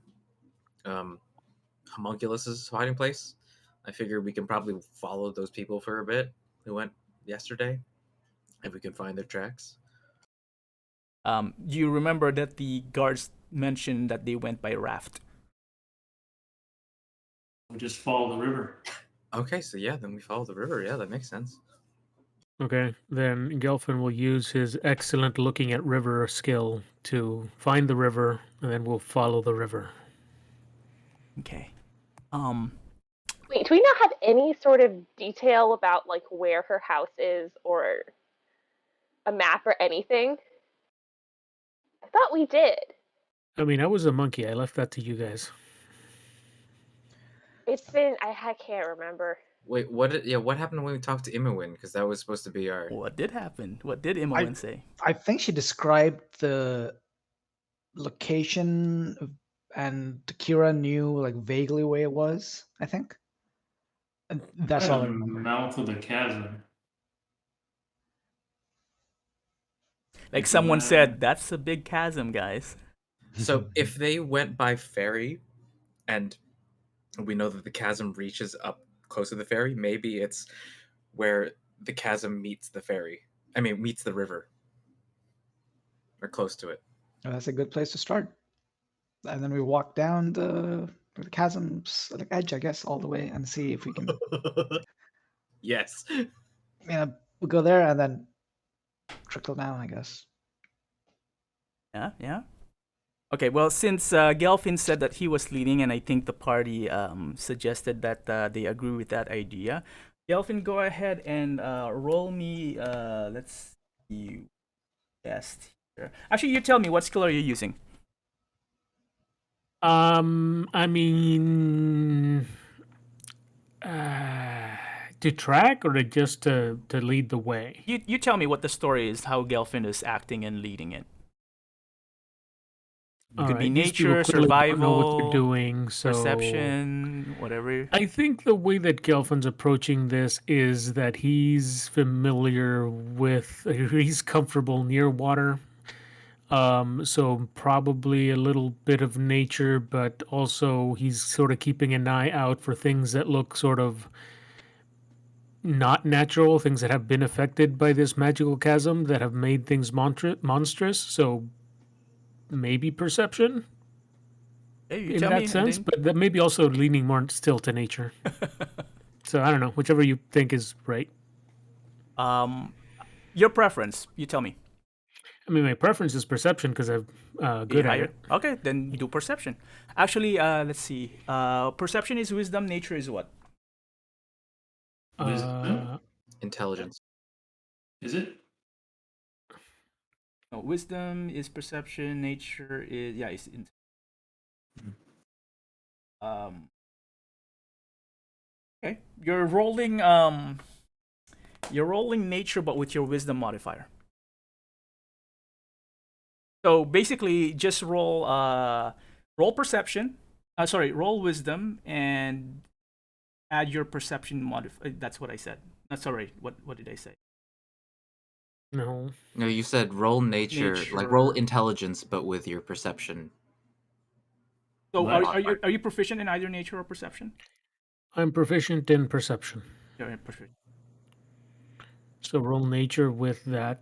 homunculus's hiding place. I figure we can probably follow those people for a bit who went yesterday, if we can find their tracks. You remember that the guards mentioned that they went by raft. We'll just follow the river. Okay, so yeah, then we follow the river. Yeah, that makes sense. Okay, then Gelfin will use his excellent looking at river skill to find the river, and then we'll follow the river. Okay. Wait, do we not have any sort of detail about like where her house is, or a map or anything? I thought we did. I mean, I was a monkey. I left that to you guys. It's been I can't remember. Wait, what happened when we talked to Imawin? Because that was supposed to be our... What did happen? What did Imoen say? I think she described the location, and Kira knew like vaguely where it was, I think. That's all I the remember. mouth of the chasm. Like someone said, that's a big chasm, guys. So if they went by ferry, and we know that the chasm reaches up close to the ferry, maybe it's where the chasm meets the ferry. I mean, meets the river. Or close to it. That's a good place to start. And then we walk down the chasm's like edge, I guess, all the way and see if we can. Yes. We go there and then trickle down, I guess. Yeah. Okay, well, since Gelfin said that he was leading, and I think the party suggested that they agree with that idea, Gelfin, go ahead and roll me. Let's see, best here. Actually, you tell me, what skill are you using? I mean, to track or just to lead the way? You tell me what the story is, how Gelfin is acting and leading it. It could be These people nature, clearly don't know what they're survival, doing, so perception, whatever. I think the way that Gelfin's approaching this is that he's familiar with, he's comfortable near water. So probably a little bit of nature, but also he's sort of keeping an eye out for things that look sort of not natural, things that have been affected by this magical chasm that have made things monstrous. So maybe perception Hey, you in tell that me, sense, Nadine. but that maybe also leaning more still to nature. So I don't know, whichever you think is right. Your preference. You tell me. I mean, my preference is perception because I'm good at it. Okay, then do perception. Actually, let's see. Perception is wisdom. Nature is what? Wisdom? Intelligence. Is it? No, wisdom is perception. Nature is okay. You're rolling nature, but with your wisdom modifier. So basically, just roll perception. Roll wisdom and add your perception modifier. That's what I said. Sorry, what did I say? No. No, you said roll nature, like roll intelligence, but with your perception. So Nice. are you proficient in either nature or perception? I'm proficient in perception. You're proficient. So roll nature with that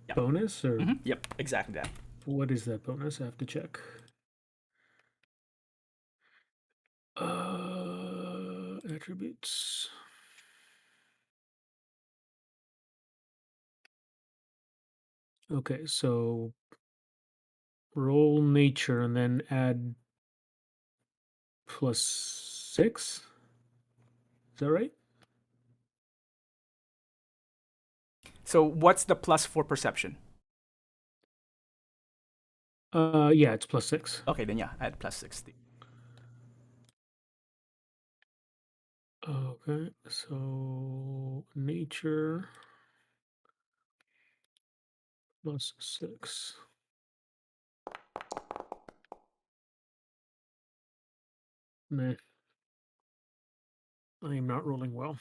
Yeah. bonus, or Yep, exactly that. what is that bonus? I have to check. Attributes. Okay, so roll nature and then add +6. Is that right? So what's the plus for perception? Yeah, it's +6. Okay, then yeah, add +60. Okay, so nature +6. Meh. I am not rolling well.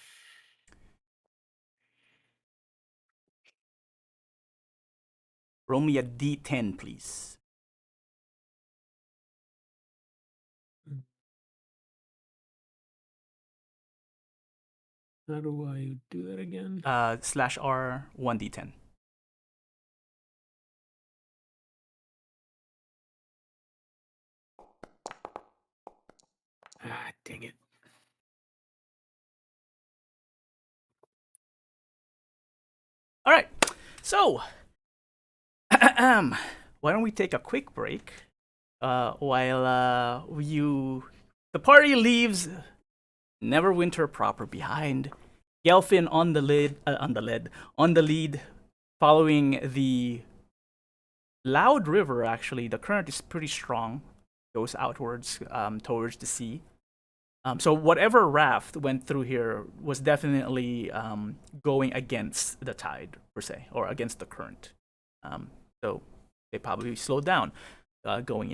Roll me a d10, please. How do I do that again? /R 1d10. Dang it. All right. So, why don't we take a quick break while the party leaves Neverwinter proper behind. Gelfin on the lead, following the Loud River. Actually, the current is pretty strong, goes outwards towards the sea. So whatever raft went through here was definitely going against the tide, per se, or against the current. So they probably slowed down going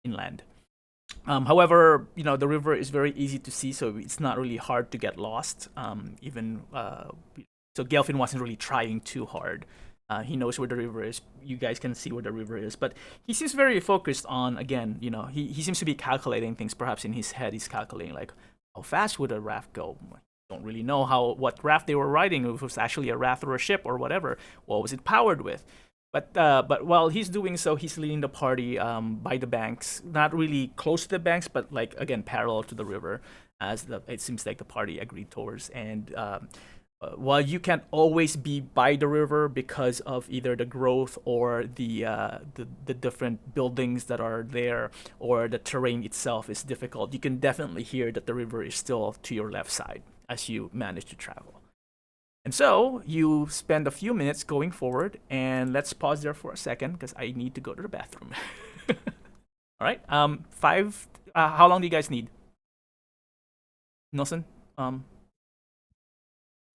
inland. However, the river is very easy to see, so it's not really hard to get lost. So Gelfin wasn't really trying too hard. He knows where the river is. You guys can see where the river is, but he seems very focused on, again, he seems to be calculating things. Perhaps in his head, he's calculating like, how fast would a raft go? Don't really know what raft they were riding. If it was actually a raft or a ship or whatever. What was it powered with? But while he's doing so, he's leading the party by the banks, not really close to the banks, but like again parallel to the river, as it seems like the party agreed towards. And while you can't always be by the river because of either the growth or the different buildings that are there, or the terrain itself is difficult, you can definitely hear that the river is still to your left side as you manage to travel. And so you spend a few minutes going forward, and let's pause there for a second because I need to go to the bathroom. All right. How long do you guys need? Nelson?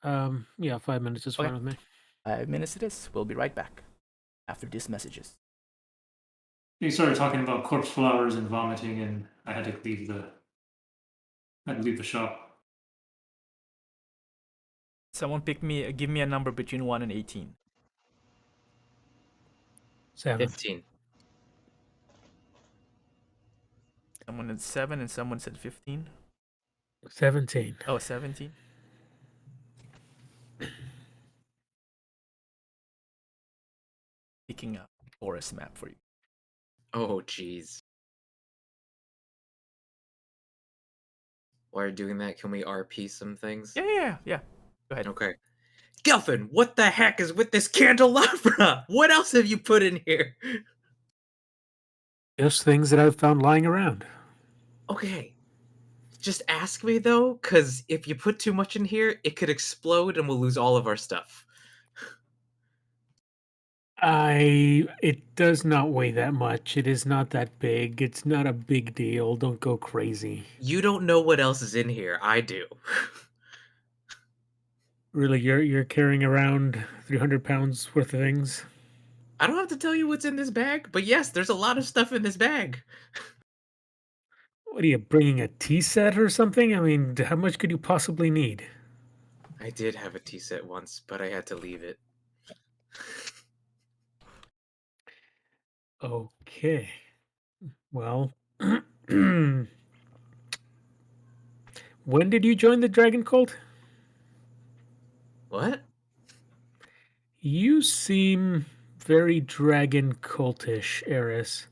Yeah, 5 minutes is fine with me. 5 minutes it is. We'll be right back after these messages. He started talking about corpse flowers and vomiting, and I had to leave the shop. Someone give me a number between 1 and 18. 7. 15. Someone said 7 and someone said 15. 17. Oh, 17. Picking up forest map for you. Oh, jeez. While you're doing that, can we RP some things? Yeah. Go ahead. Okay. Gelfin, what the heck is with this candelabra? What else have you put in here? Just things that I've found lying around. Okay. Just ask me, though, because if you put too much in here, it could explode and we'll lose all of our stuff. It does not weigh that much. It is not that big. It's not a big deal. Don't go crazy. You don't know what else is in here. I do. Really, you're carrying around 300 pounds worth of things? I don't have to tell you what's in this bag, but yes, there's a lot of stuff in this bag. What are you bringing, a tea set or something? I mean, how much could you possibly need? I did have a tea set once, but I had to leave it. Okay. Well, when did you join the Dragon Cult? What? You seem very Dragon Cultish, Eris.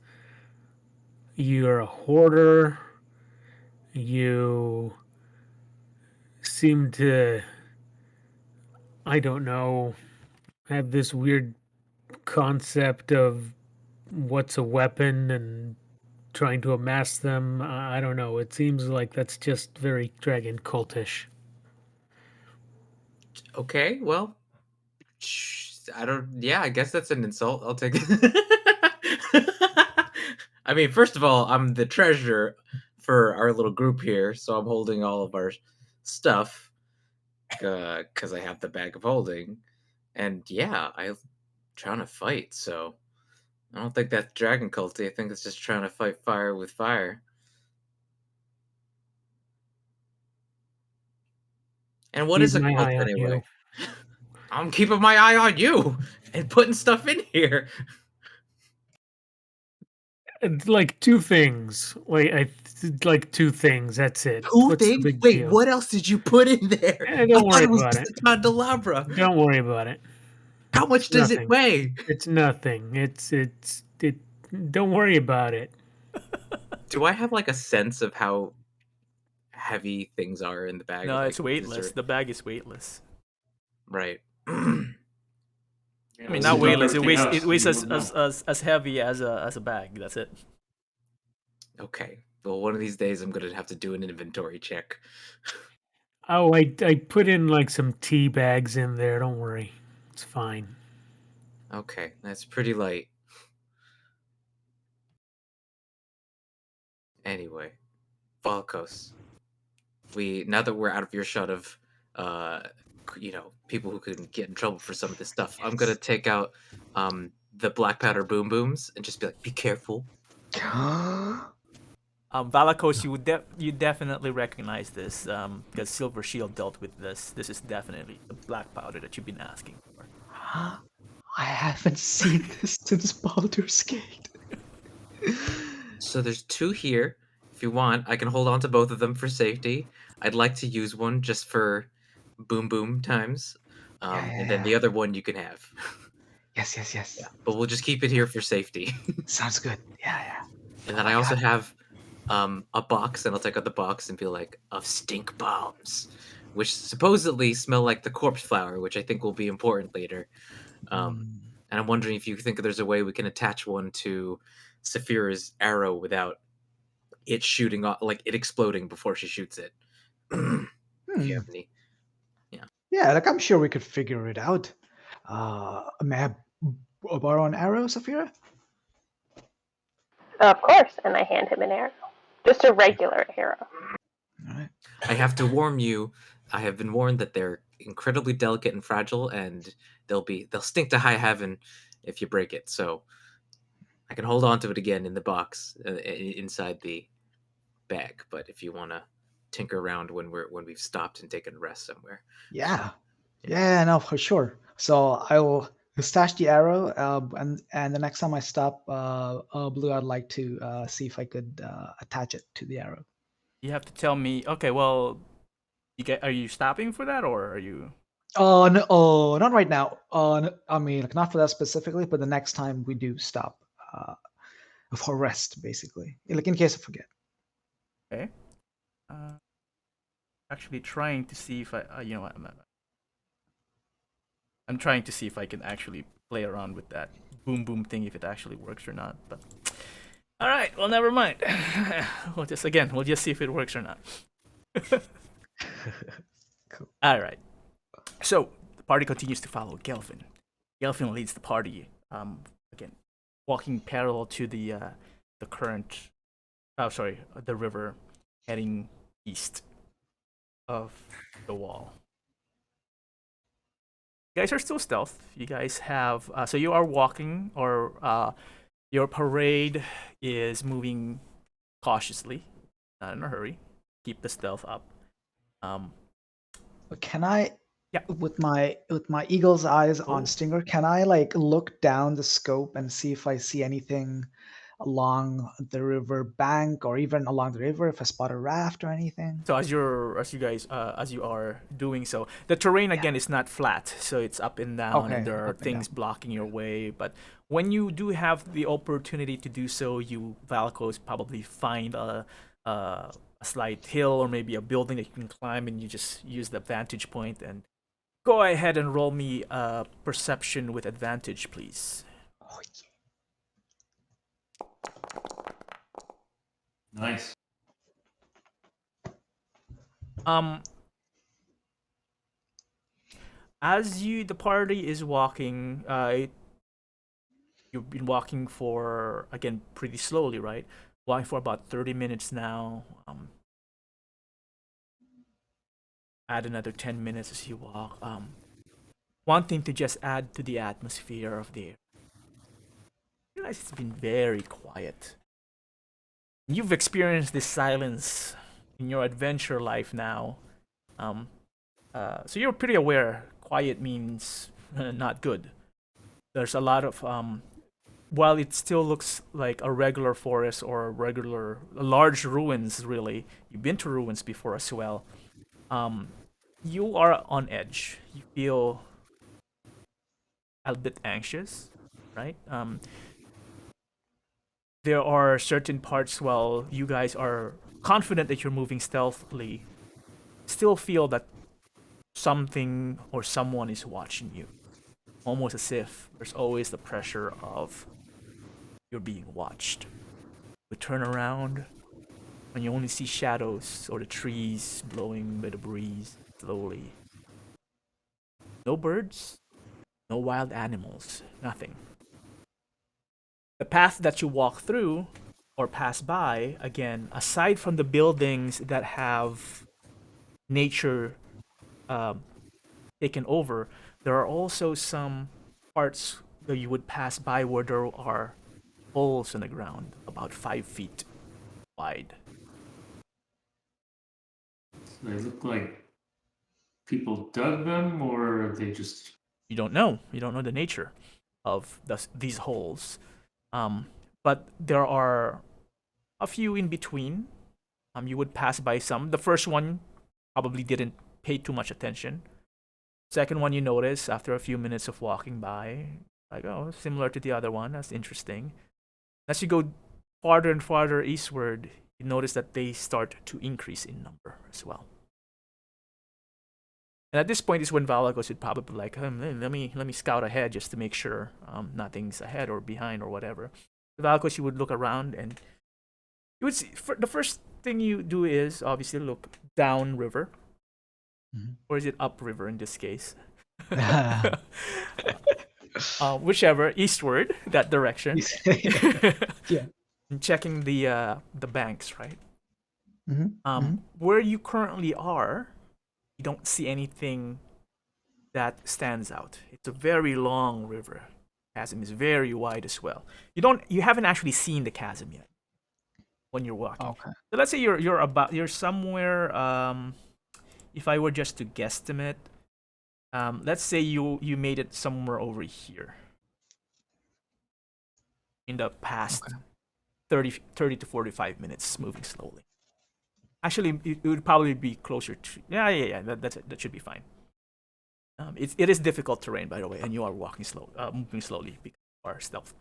You're a hoarder. You seem to, I don't know, have this weird concept of what's a weapon and trying to amass them. I don't know. It seems like that's just very Dragon Cultish. Okay, well, yeah, I guess that's an insult. I'll take it. I mean, first of all, I'm the treasurer for our little group here, so I'm holding all of our stuff because I have the bag of holding. And yeah, I'm trying to fight, so I don't think that's dragon culty. I think it's just trying to fight fire with fire. And what is a Keep my cult eye on anyway? you. I'm keeping my eye on you and putting stuff in here. It's like two things. Like two things. That's it. Two What's the things? big Wait, deal? what else did you put in there? I Don't thought worry it was about just it. a candelabra. Don't worry about it. How much does it Nothing. weigh? It's nothing. It. Don't worry about it. Do I have like a sense of how heavy things are in the bag? No, Like, it's weightless. The bag is weightless. Right. I mean, not weightless. It weighs as heavy as a bag. That's it. Okay. Well, one of these days I'm gonna have to do an inventory check. Oh, I put in like some tea bags in there. Don't worry. It's fine. Okay, that's pretty light. Anyway, Valkos. Now that we're out of earshot of people who could get in trouble for some of this stuff, I'm gonna take out the black powder boom booms and just be like, be careful. Valakos, you definitely recognize this because Silver Shield dealt with this. This is definitely the black powder that you've been asking for. I haven't seen this since Baldur's Gate. So there's 2 here. If you want, I can hold on to both of them for safety. I'd like to use one just for boom boom times. And then the Yeah. other one you can have. Yes. But we'll just keep it here for safety. Sounds good. Yeah. And Oh then my I also God. have a box, and I'll take out the box and be like, of stink bombs, which supposedly smell like the corpse flower, which I think will be important later. Mm. And I'm wondering if you think there's a way we can attach one to Saphira's arrow without it shooting off, like it exploding before she shoots it. If you have any. Yeah, like I'm sure we could figure it out. May I borrow an arrow, Saphira? Of course, and I hand him an arrow. Just a regular arrow. All right. I have to warn you, I have been warned that they're incredibly delicate and fragile, and they'll stink to high heaven if you break it. So I can hold on to it again in the box inside the bag. But if you want to tinker around when we've stopped and taken a rest somewhere. Yeah, no, for sure. So I will stash the arrow, and the next time I stop Blue, I'd like to see if I could attach it to the arrow. You have to tell me. Okay, well, are you stopping for that, or are you? No, not right now. I mean, like not for that specifically, but the next time we do stop for rest, basically, like in case I forget. Okay. Actually, trying to see if you know what, I'm trying to see if I can actually play around with that boom boom thing, if it actually works or not. But all right, well, never mind. We'll just see if it works or not. Cool. All right. So the party continues to follow Gelfin. Gelfin leads the party. Again, walking parallel to the current. Oh, sorry, the river, heading east of the wall. You guys are still stealth. You guys have so you are walking, or your parade is moving cautiously, not in a hurry. Keep the stealth up. Can I? Yeah. With my eagle's eyes Oh. on Stinger, can I like look down the scope and see if I see anything along the river bank or even along the river, if I spot a raft or anything? So as you are doing so, the terrain again is not flat, so it's up and down, Okay, and there are up and things down. blocking your way. But when you do have the opportunity to do so, you Valkos probably find a slight hill or maybe a building that you can climb, and you just use the vantage point. And go ahead and roll me perception with advantage, please. Oh, Nice. As the party is walking, you've been walking for, again, pretty slowly, right? Walking for about 30 minutes now. Add another 10 minutes as you walk. One thing to just add to the atmosphere of the air. You realize it's been very quiet. You've experienced this silence in your adventure life now. So you're pretty aware quiet means not good. There's a lot of while it still looks like a regular forest or large ruins, really. You've been to ruins before as well. You are on edge. You feel a bit anxious, right? There are certain parts while you guys are confident that you're moving stealthily, still feel that something or someone is watching you. Almost as if there's always the pressure of you're being watched. You turn around and you only see shadows or the trees blowing by the breeze slowly. No birds, no wild animals, nothing. The path that you walk through or pass by, again, aside from the buildings that have nature taken over, there are also some parts that you would pass by where there are holes in the ground about 5 feet wide. They look like people dug them, or they just. You don't know. You don't know the nature of these holes. But there are a few in between. You would pass by some. The first one probably didn't pay too much attention. Second one you notice after a few minutes of walking by, like, oh, similar to the other one. That's interesting. As you go farther and farther eastward, you notice that they start to increase in number as well. And at this point is when Valagos would probably like, let me scout ahead just to make sure nothing's ahead or behind or whatever. Valagos, you would look around and you would see. The first thing you do is obviously look down river, or is it up river in this case? Whichever, eastward, that direction. Yeah. And checking the banks, right? Mm-hmm. Where you currently are, you don't see anything that stands out. It's a very long river. Chasm is very wide as well. You haven't actually seen the chasm yet when you're walking. Okay. So let's say you're somewhere. If I were just to guesstimate, let's say you made it somewhere over here in the past 30 to 45 minutes, moving slowly. Actually, it would probably be closer to that should be fine. It is difficult terrain, by the way, and you are moving slowly because you are stealth.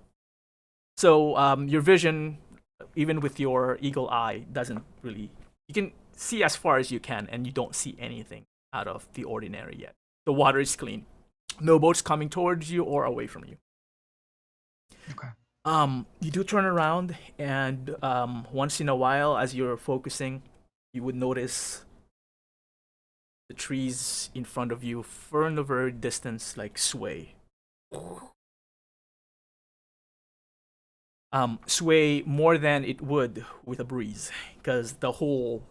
So your vision, even with your eagle eye, doesn't really. You can see as far as you can, and you don't see anything out of the ordinary yet. The water is clean. No boats coming towards you or away from you. Okay. You do turn around, and once in a while, as you're focusing, you would notice the trees in front of you, from the very distance, like sway. Sway more than it would with a breeze, because the whole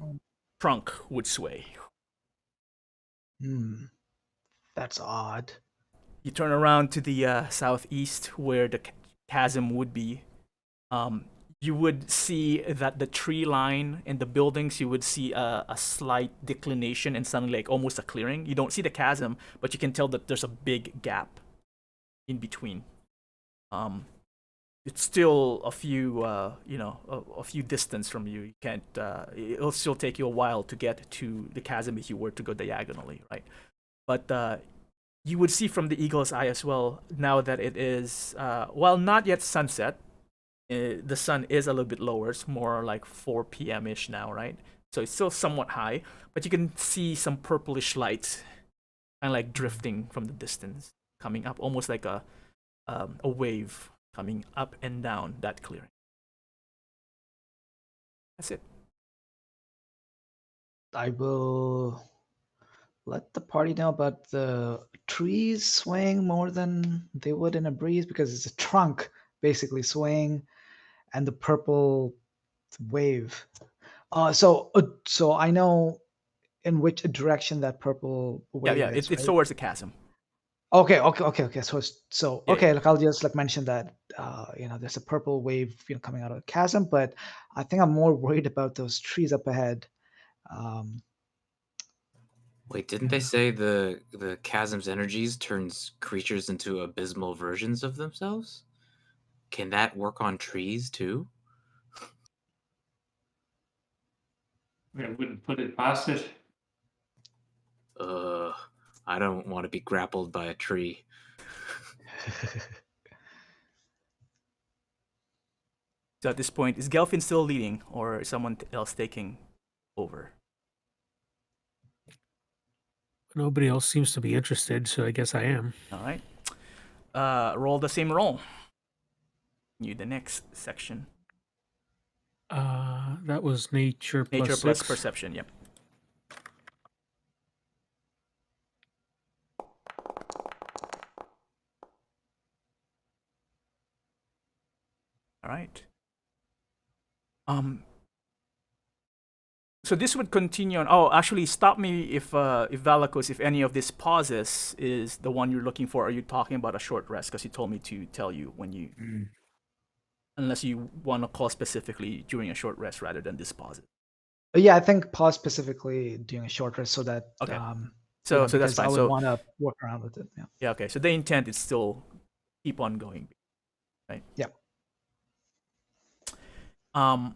trunk would sway. That's odd. You turn around to the southeast where the chasm would be. You would see that the tree line and the buildings, you would see a slight declination and suddenly like almost a clearing. You don't see the chasm, but you can tell that there's a big gap in between. It's still a few, a few distance from you. You can't. It'll still take you a while to get to the chasm if you were to go diagonally, right? But you would see from the eagle's eye as well. Now that it is, while not yet sunset, the sun is a little bit lower. It's more like 4 p.m. ish now, right? So it's still somewhat high, but you can see some purplish light, kind of like drifting from the distance, coming up, almost like a wave coming up and down that clearing. That's it. I will let the party know about the trees swaying more than they would in a breeze because it's a trunk basically swaying, and the purple wave. So I know in which direction that purple wave Yeah. is. It's right? towards the chasm. Okay. So Yeah, okay, like I'll just like mention that there's a purple wave coming out of the chasm, but I think I'm more worried about those trees up ahead. Wait, didn't they say the chasm's energies turns creatures into abysmal versions of themselves? Can that work on trees too? I wouldn't put it past it. I don't want to be grappled by a tree. So at this point, is Gelfin still leading, or is someone else taking over? Nobody else seems to be interested, so I guess I am. All right. Roll the same roll. You the next section. That was nature plus Nature plus 6. perception. Yep. All right. So this would continue on. Oh, actually, stop me if Valakos, if any of this pauses is the one you're looking for. Are you talking about a short rest? Because you told me to tell you when you, unless you want to call specifically during a short rest rather than this pause. Yeah, I think pause specifically doing a short rest so that Okay. you So know, so that's because I fine. would So want to work around with it. Yeah. yeah, okay. So the intent is still keep on going, right? Yeah. On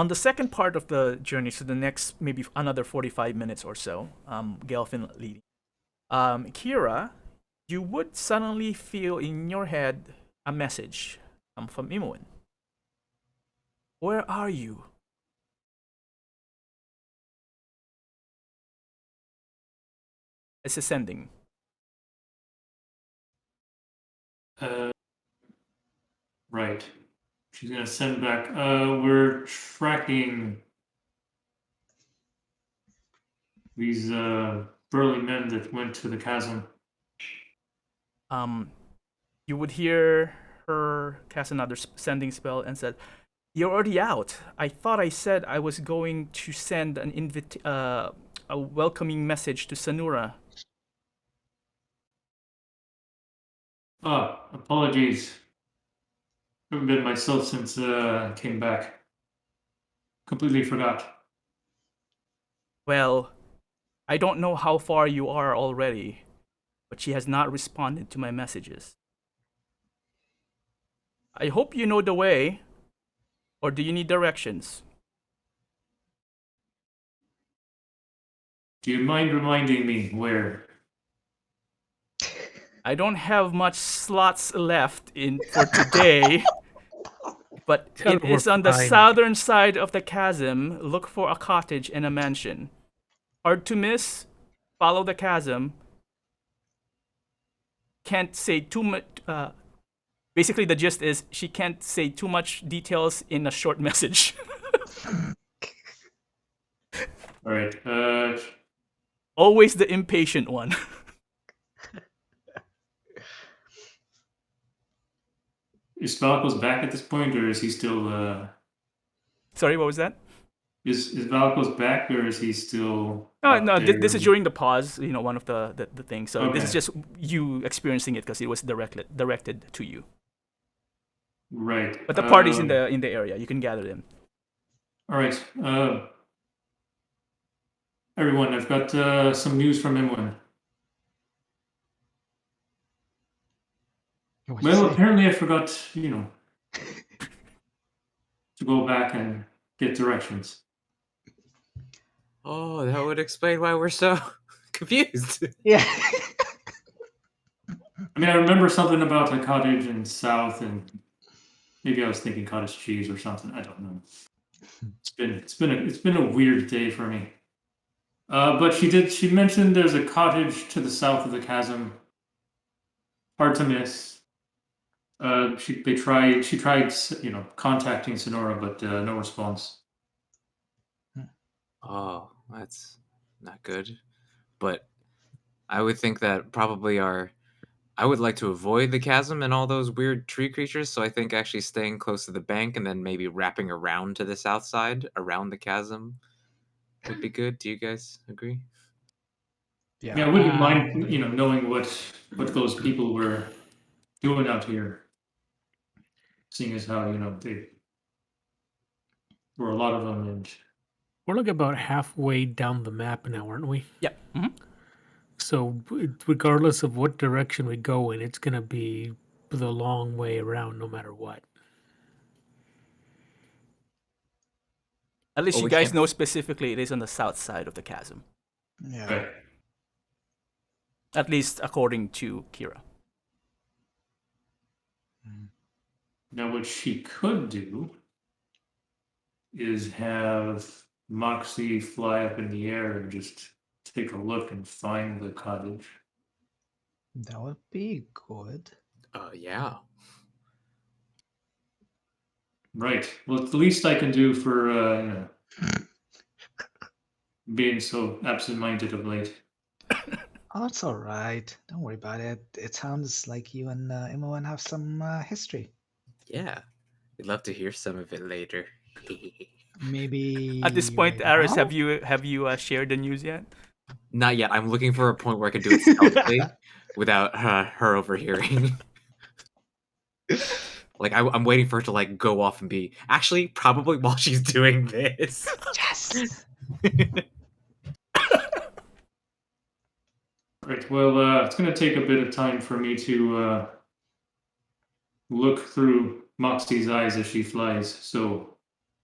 the second part of the journey, so the next maybe another 45 minutes or so, Gelfin leading. Kira, you would suddenly feel in your head a message come from Imoen. Where are you? It's ascending. Right. She's gonna send back. We're tracking these burly men that went to the chasm. You would hear her cast another sending spell and said, "You're already out. I thought I said I was going to send a welcoming message to Sanura." Apologies. Haven't been myself since I came back. Completely forgot. Well, I don't know how far you are already, but she has not responded to my messages. I hope you know the way, or do you need directions? Do you mind reminding me where? I don't have much slots left for today, but Tell it her we're is on the fine. southern side of the chasm. Look for a cottage and a mansion. Hard to miss. Follow the chasm. Can't say too much. Basically, the gist is she can't say too much details in a short message. All right. Always the impatient one. Is Valakos back at this point, or is he still? Sorry, what was that? Is Valakos back, or is he still? No, up no. there? This is during the pause. You know, one of the things. So this is Okay. just you experiencing it because it was directed to you. Right. But the party's in the area. You can gather them. All right. Everyone, I've got some news from Imwen. What'd you Well, say? apparently I forgot, to go back and get directions. Oh, that would explain why we're so confused. Yeah. I mean, I remember something about a cottage in south, and maybe I was thinking cottage cheese or something. I don't know. It's been a weird day for me. But she mentioned there's a cottage to the south of the chasm. Hard to miss. She tried contacting Sonora, but no response. Oh, that's not good. But I would think that probably I would like to avoid the chasm and all those weird tree creatures, so I think actually staying close to the bank and then maybe wrapping around to the south side around the chasm would be good. Do you guys agree? Yeah, I wouldn't mind, knowing what those people were doing out here. Seeing as how, there were a lot of them, and We're like about halfway down the map now, aren't we? Yeah. Mm-hmm. So regardless of what direction we go in, it's gonna be the long way around, no matter what. At least Well, you we guys can't- know specifically it is on the south side of the chasm. Yeah. right. At least according to Kira. Now, what she could do is have Moxie fly up in the air and just take a look and find the cottage. That would be good. Yeah. Right. Well, it's the least I can do for being so absent-minded of late. Oh, it's all right. Don't worry about it. It sounds like you and Imoen have some history. Yeah. We'd love to hear some of it later. Maybe At this point, right Aris, now? have you shared the news yet? Not yet. I'm looking for a point where I can do it stealthily without her overhearing. Like I'm waiting for her to like go off and be actually probably while she's doing this. Yes. Right. Well, it's going to take a bit of time for me to look through Moxie's eyes as she flies, so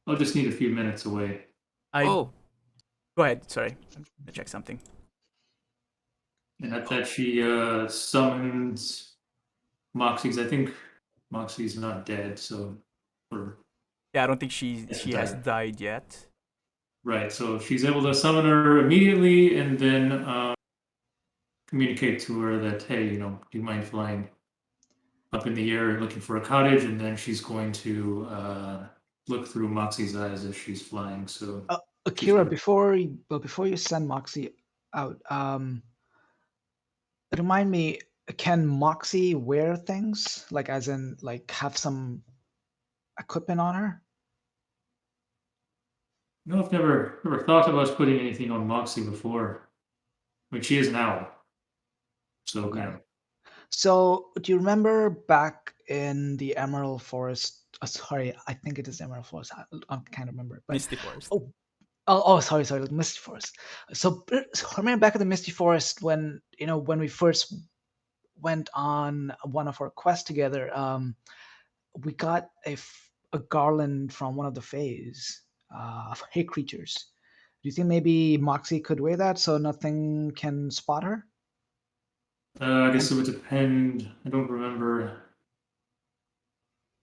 I'll just need a few minutes away. Oh, Go ahead. Sorry, I'm gonna check something. And at that, she summons Moxie's. I think Moxie's not dead, so or Yeah, I don't think she Yes, has died. died yet. right. So she's able to summon her immediately, and then communicate to her that, hey, do you mind flying up in the air and looking for a cottage? And then she's going to look through Moxie's eyes as she's flying. So Akira, before you send Moxie out, remind me, can Moxie wear things like as in like have some equipment on her? I've never thought about putting anything on Moxie before. I mean, she is an owl, so Okay. So do you remember back in the Emerald Forest? Sorry, I think it is Emerald Forest. I can't remember it, but Misty Forest. sorry, like Misty Forest. So remember back in the Misty Forest when when we first went on one of our quests together, we got a garland from one of the fays of hay creatures. Do you think maybe Moxie could wear that so nothing can spot her? I guess it would depend. I don't remember.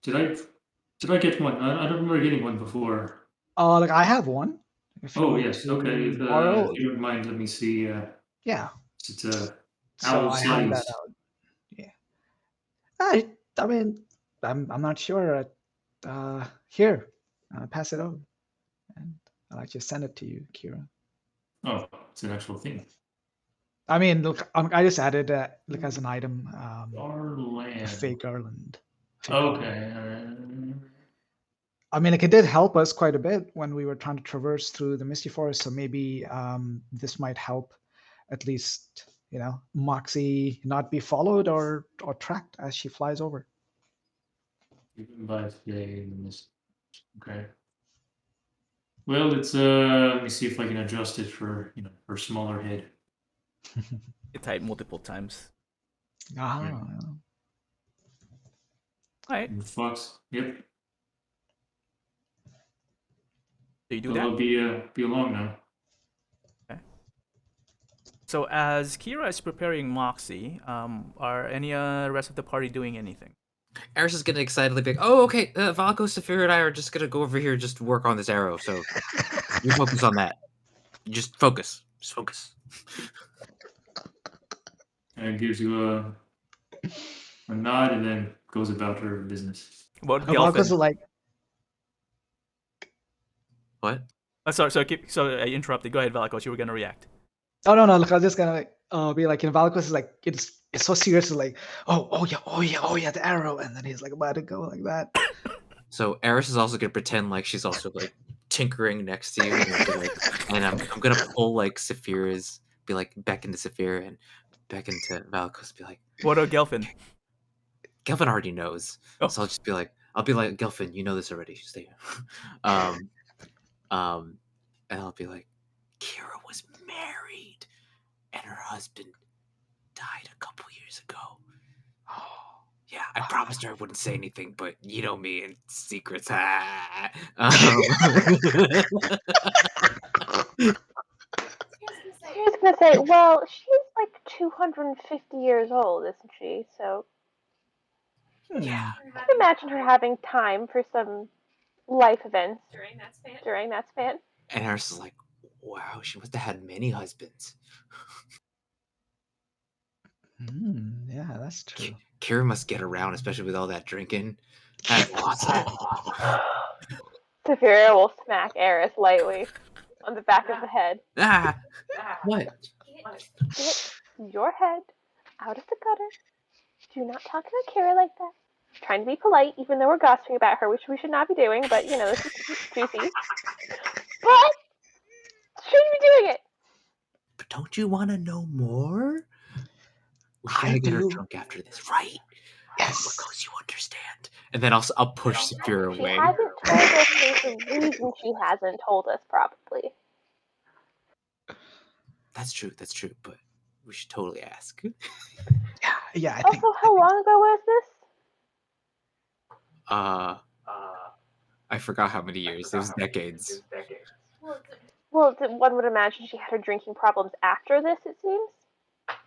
Did I get one? I don't remember getting one before. Like I have one. If you Oh want yes, to okay. If borrow, you don't mind, let me see. yeah. It's So owl I have that size. out. Yeah. I mean, I'm not sure. Here, pass it over, and I'll actually send it to you, Kira. Oh, it's an actual thing. I mean, look, I just added like as an item, Our a land. fake garland. Fake garland. Okay. I mean, like it did help us quite a bit when we were trying to traverse through the Misty Forest. So maybe this might help, at least Moxie not be followed or tracked as she flies over. Even by today, okay. Well, it's let me see if I can adjust it for her smaller head. It typed multiple times. Ah. All right. And Fox. Yep. So you do So that. I'll be along now. So as Kira is preparing Moxie, are any rest of the party doing anything? Eris is gonna excitedly be like, "Oh, okay. Valko, Saphir, and I are just gonna go over here, just work on this arrow. So you focus on that. Just focus. Just focus." And it gives you a nod and then goes about her business. About Valkos is Gelfin. like, What? Sorry, I interrupted. Go ahead, Valakos. You were gonna react. oh no, look, I was just gonna be like, Valkos is like, it's so serious, it's like, oh yeah, the arrow, and then he's like about to go like that. So Eris is also gonna pretend like she's also like tinkering next to you, and I'm gonna pull like Saphira's, be like beckon to Saphir and beckon to Valkos, be like, What about Gelfin? Gelfin already knows, Oh. so I'll be like, Gelfin, you know this already. Stay here. And I'll be like, Kira was married, and her husband died a couple years ago. Yeah, I promised her I wouldn't say anything, but you know me and secrets. I was gonna say, well, she's like 250 years old, isn't she? So Yeah. I can imagine her having time for some life events during that span. And Eris is like, wow, she must have had many husbands. Yeah, that's true. Kira must get around, especially with all that drinking. That's awesome. Saphira will smack Eris lightly on the back of the head. Ah, what? Get your head out of the gutter. Do not talk to Akira like that. Trying to be polite, even though we're gossiping about her, which we should not be doing, but this is juicy. But shouldn't be doing it. But don't you want to know more? We I gotta get her do. drunk after this, right? Yes. Marcos, you understand. And then I'll push Saphira She away. hasn't told us. There's a reason she hasn't told us, probably. That's true. But we should totally ask. Yeah. I think. Also, how long ago was this? I forgot how many years. It was decades. Well, one would imagine she had her drinking problems after this, it seems.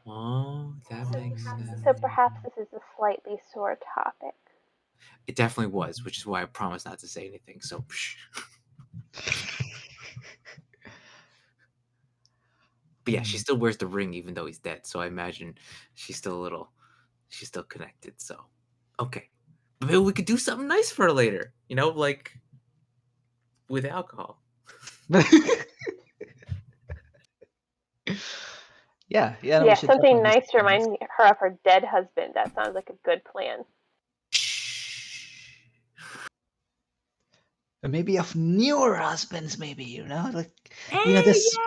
Oh, that makes sense. So perhaps this is a slightly sore topic. It definitely was, which is why I promised not to say anything. So, but yeah, she still wears the ring even though he's dead. So I imagine she's still connected. So, okay, but maybe we could do something nice for her later. Like with alcohol. Yeah. Yeah, something nice to remind her of her dead husband. That sounds like a good plan. Maybe of newer husbands, maybe, like, this,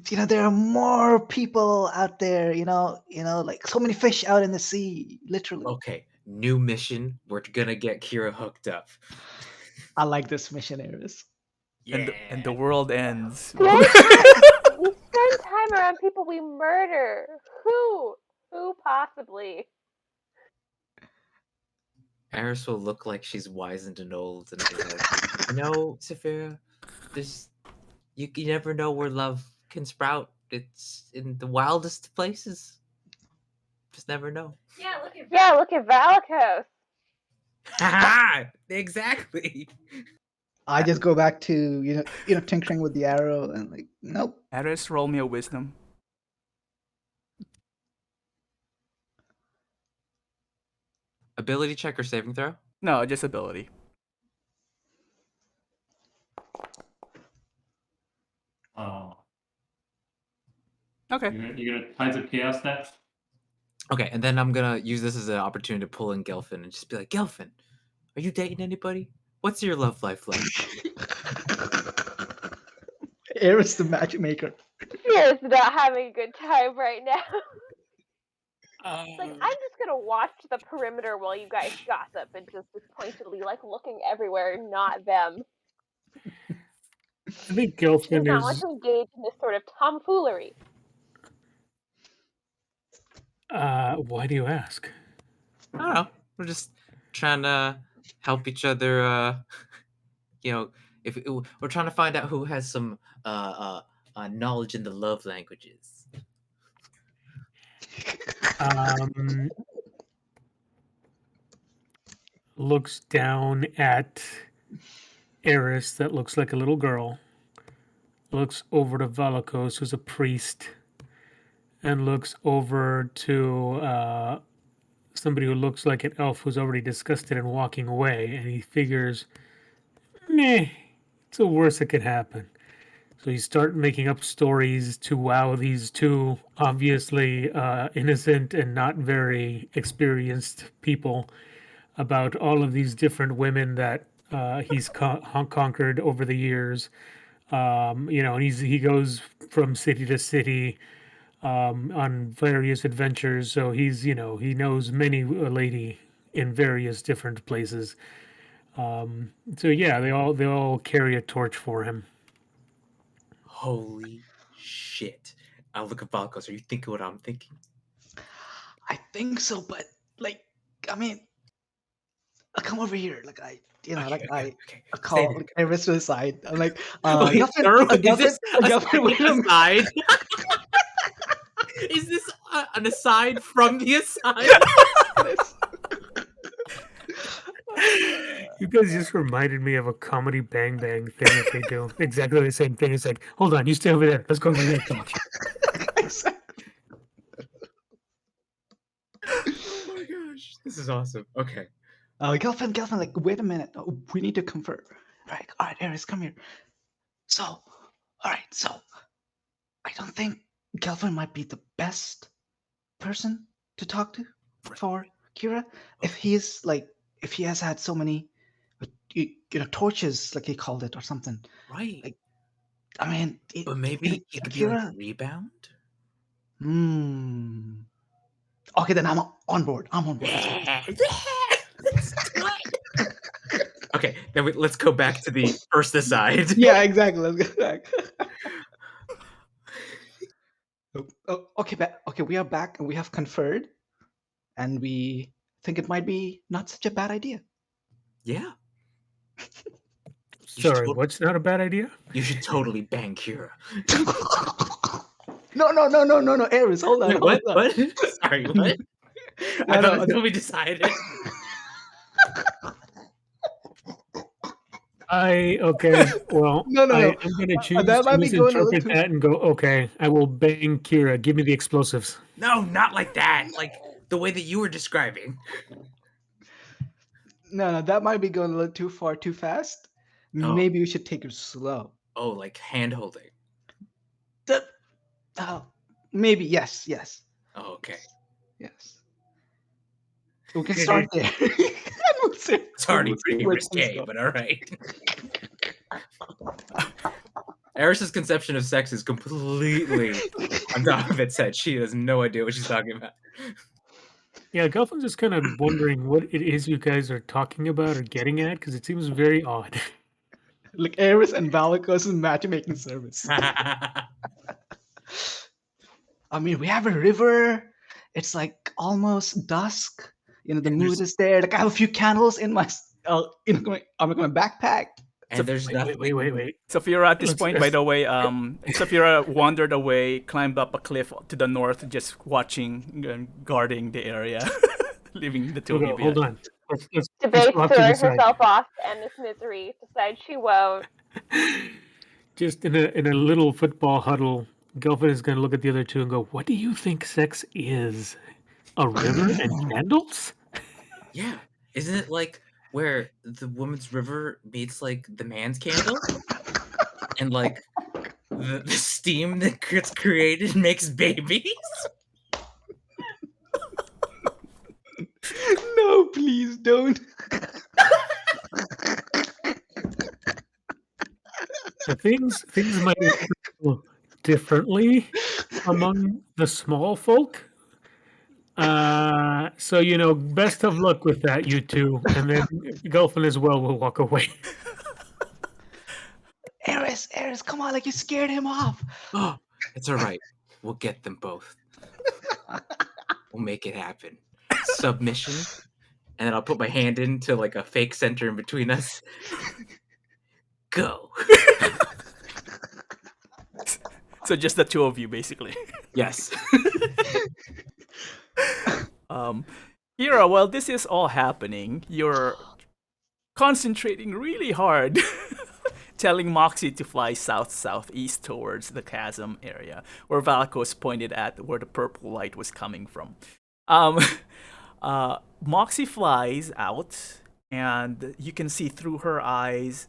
there are more people out there, like so many fish out in the sea, literally. Okay, new mission. We're gonna get Kira hooked up. I like this mission, Eris. And the world ends. We spend time around people we murder. Who possibly? Eris will look like she's wizened and old, and be like, Saphira, you never know where love can sprout. It's in the wildest places. Just never know. Look at Valakos. Exactly. I just go back to tinkering with the arrow and like, nope. Eris, roll me a wisdom. Ability check or saving throw? No, just ability. Oh. Okay. You're gonna Tides of Chaos next? Okay, and then I'm gonna use this as an opportunity to pull in Gelfin and just be like, Gelfin, are you dating anybody? What's your love life like? Eris the matchmaker. Fear's not having a good time right now. Like, I'm just gonna watch the perimeter while you guys gossip and just dispointedly looking everywhere, not them. I think Gelfin does not want to engage in this sort of tomfoolery. Why do you ask? I don't know. We're just trying to help each other. If we're trying to find out who has some knowledge in the love languages. Looks down at Eris, that looks like a little girl. Looks over to Valakos, who's a priest, and looks over to somebody who looks like an elf who's already disgusted and walking away, and he figures, it's the worst that could happen. So you start making up stories to wow these two obviously innocent and not very experienced people about all of these different women that he's conquered over the years. And he goes from city to city on various adventures. So he knows many a lady in various different places. So yeah, they all carry a torch for him. Holy shit! I look at Valkos. Are you thinking what I'm thinking? I think so, but I mean, I'll come over here. I call Eris to the side. I'm like, Gelfin, is this aside? Is this an aside from the aside? You guys just reminded me of a comedy Bang Bang thing that they do. Exactly the same thing. It's like, hold on, you stay over there. Let's go over there. Come on. Exactly. Oh my gosh, this is awesome. Okay. Gelfin, wait a minute. Oh, we need to confer. All right, Eris, come here. So, I don't think Gelfin might be the best person to talk to for Kira. If he has had so many, torches, like he called it, or something. Right. I mean, but maybe he could be like Rebound. Okay, then I'm on board. I'm on board. Okay, then let's go back to the first aside. Yeah, exactly. Let's go back. Okay, okay, we are back and we have conferred, and we think it might be not such a bad idea. Yeah, Sorry, what's not a bad idea? you should totally bang Kira. No, Ares, hold on. Wait, what? hold on. What? Sorry, what? I thought that's what we decided. Okay, well, No. I'm going to choose That to might be going a little misinterpret too. that and go, okay, I will bang Kira. Give me the explosives. No, not like that. Like the way that you were describing. No, that might be going a little too far, too fast. Oh. Maybe we should take it slow. Oh, like hand holding. Maybe, yes. Oh, okay. Yes. We can start there. It's already pretty risque, but all right. Eris's conception of sex is completely on top of its head. She has no idea what she's talking about. Yeah, Gelfin's just kind of wondering what it is you guys are talking about or getting at, because it seems very odd. Like Eris and Valikos' matchmaking service. I mean, we have a river. It's like almost dusk. You know, the mood is there. Like I have a few candles in my, my backpack. And there's nothing. Wait. Saphira at this point, by the way, Saphira wandered away, climbed up a cliff to the north, just watching and guarding the area, leaving the two of you Hold on. Let's Debates go off to throwing the side. herself off to end this misery. Decides she won't. Just in a little football huddle, Gelfin is going to look at the other two and go, "What do you think sex is? A river and candles?" Yeah, isn't it like where the woman's river meets like the man's candle, and like the steam that gets created makes babies? No, please don't. Things might be differently among the small folk. So best of luck with that, you two, and then Gelfin as well will walk away. Eris, come on, like you scared him off. Oh, it's all right. We'll get them both. We'll make it happen. Submission, and then I'll put my hand into like a fake center in between us. Go. So just the two of you, basically. Yes. Kira, while this is all happening, you're concentrating really hard, telling Moxie to fly southeast towards the chasm area, where Valakos pointed at where the purple light was coming from. Moxie flies out, and you can see through her eyes.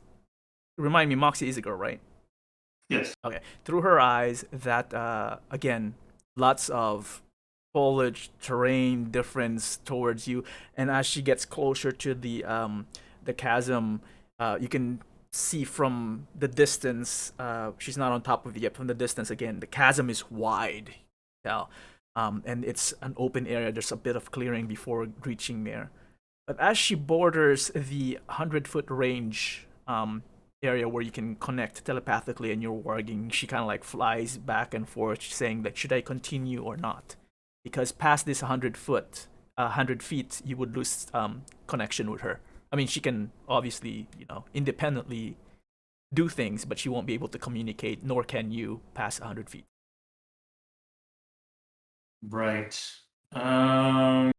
Remind me, Moxie is a girl, right? Yes. Okay. Through her eyes, that again, lots of foliage, terrain difference towards you, and as she gets closer to the chasm, you can see from the distance. She's not on top of it yet. From the distance, again, the chasm is wide, and it's an open area. There's a bit of clearing before reaching there, but as she borders the 100-foot range area where you can connect telepathically and you're warging, she kind of like flies back and forth, saying that should I continue or not? Because past this 100 feet, you would lose connection with her. I mean, she can obviously, independently do things, but she won't be able to communicate, nor can you past 100 feet. Right. Actually,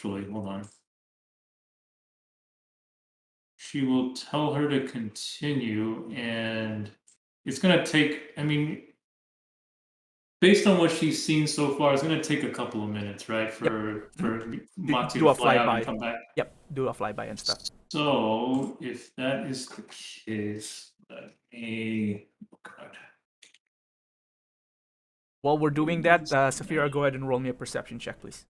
hold on. She will tell her to continue, and it's going to take, based on what she's seen so far, it's going to take a couple of minutes, right? For Moxie to fly out and come back. Yep, do a flyby and stuff. So, if that is the case, let me... Oh, God. While we're doing that, Saphira, go ahead and roll me a perception check, please.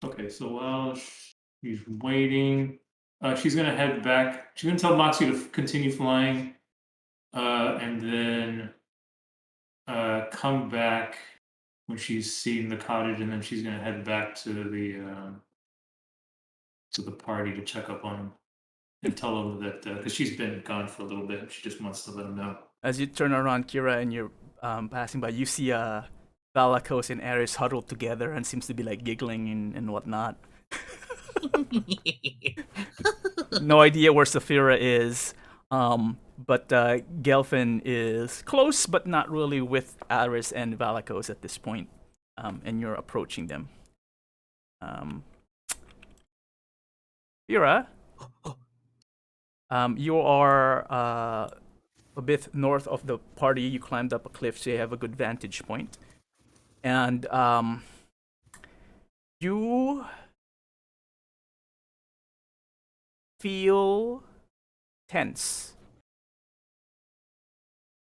Okay, so while she's waiting, She's gonna head back. She's gonna tell Moxie to continue flying, and then come back when she's seen the cottage, and then she's gonna head back to the party to check up on him and tell them that because she's been gone for a little bit, she just wants to let him know. As you turn around, Kira, and you're passing by, you see Valakos and Ares huddled together and seems to be like giggling and whatnot. No idea where Saphira is, but Gelfin is close, but not really with Aris and Valakos at this point, and you're approaching them. Saphira, you are a bit north of the party. You climbed up a cliff, so you have a good vantage point, and you feel tense.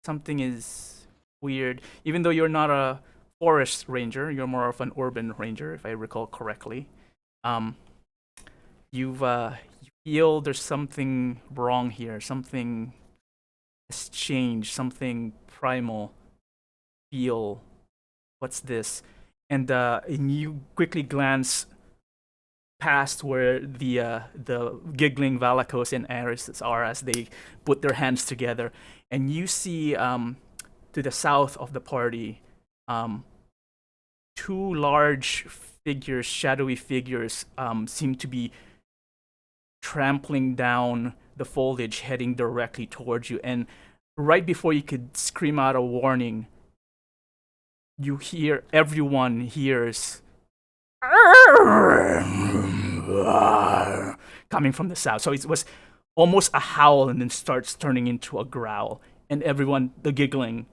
Something is weird. Even though you're not a forest ranger, you're more of an urban ranger, if I recall correctly. You feel there's something wrong here. Something has changed. Something primal. Feel, what's this? And you quickly glance past where the giggling Valakos and Aris are as they put their hands together, and you see to the south of the party two large figures, shadowy figures, seem to be trampling down the foliage, heading directly towards you. And right before you could scream out a warning, everyone hears coming from the south. So it was almost a howl and then starts turning into a growl. And everyone, the giggling,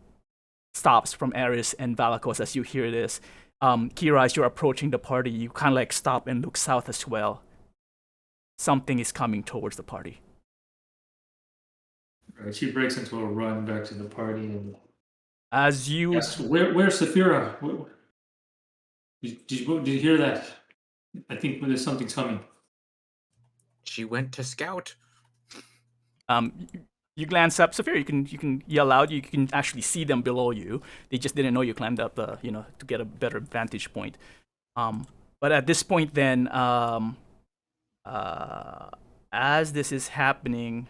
stops from Aris and Valakos as you hear this. Kira, as you're approaching the party, you kind of like stop and look south as well. Something is coming towards the party. Right, she breaks into a run back to the party and as you asks, "Where's Saphira? Did you hear that? I think there's something coming." She went to scout. you glance up, Saphira. You can yell out. You can actually see them below you. They just didn't know you climbed up, to get a better vantage point. But at this point, then, as this is happening,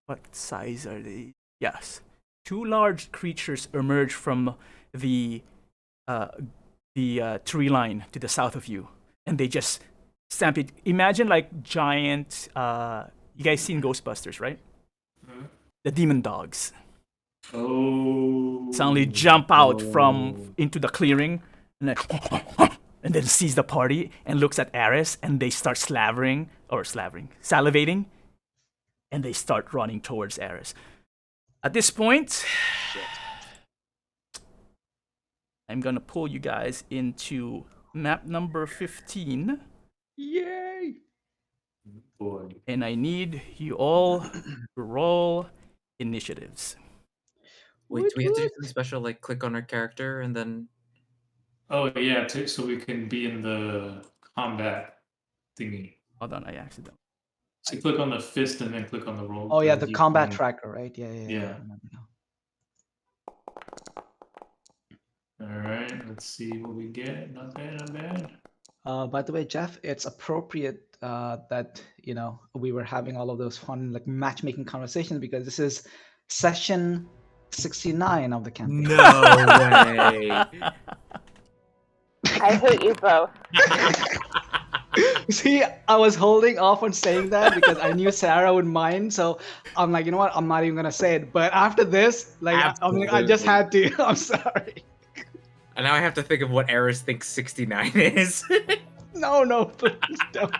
what size are they? Yes, two large creatures emerge from the tree line to the south of you, and they just stampede. Imagine like giant. You guys seen Ghostbusters, right? Hmm? The demon dogs Oh. suddenly jump out from into the clearing, and then sees the party and looks at Aris, and they start salivating, and they start running towards Aris. At this point, I'm gonna pull you guys into map number 15. Yay! Boy. And I need you all to roll initiatives. Wait, do we have to do something special, like click on our character and then? Oh yeah, so we can be in the combat thingy. Hold on, I accidentally. So click on the fist and then click on the roll. Oh yeah, the combat D20. tracker, right? Yeah. Yeah. I remember now. All right, let's see what we get. Not bad, not bad. By the way, Jeff, it's appropriate that we were having all of those fun like matchmaking conversations because this is session 69 of the campaign. No way. I hate you both. See, I was holding off on saying that because I knew Sarah would mind. So I'm like, you know what? I'm not even gonna say it. But after this, like, I just had to. I'm sorry. And now I have to think of what Eris thinks 69 is. No, please don't.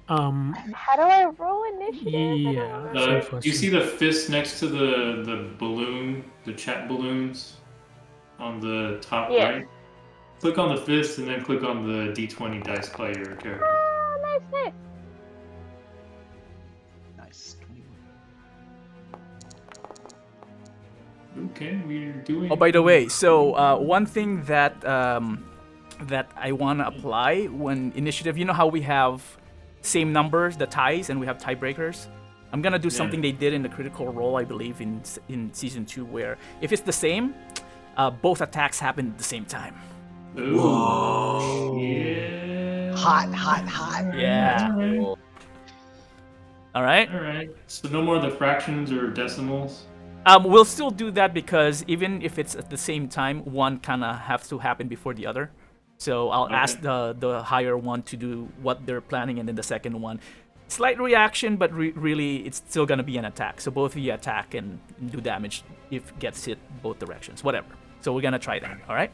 How do I roll initiative? Yeah. Do you see the fist next to the balloon, the chat balloons on the top Yeah. right? Click on the fist and then click on the D20 dice by your character. Oh, nice. Nice. 21. Okay, we're doing. Oh, by the way, so one thing that that I want to apply when initiative, you know how we have same numbers, the ties, and we have tiebreakers. I'm gonna do something they did in the Critical Role, I believe, in season 2, where if it's the same, both attacks happen at the same time. Ooh. Whoa. Yeah. Hot. Yeah. Cool. All right. All right. So no more of the fractions or decimals. We'll still do that because even if it's at the same time, one kind of has to happen before the other. So I'll ask the higher one to do what they're planning, and then the second one, slight reaction, but really it's still gonna be an attack. So both of you attack and do damage if it gets hit both directions, whatever. So we're gonna try that. All right.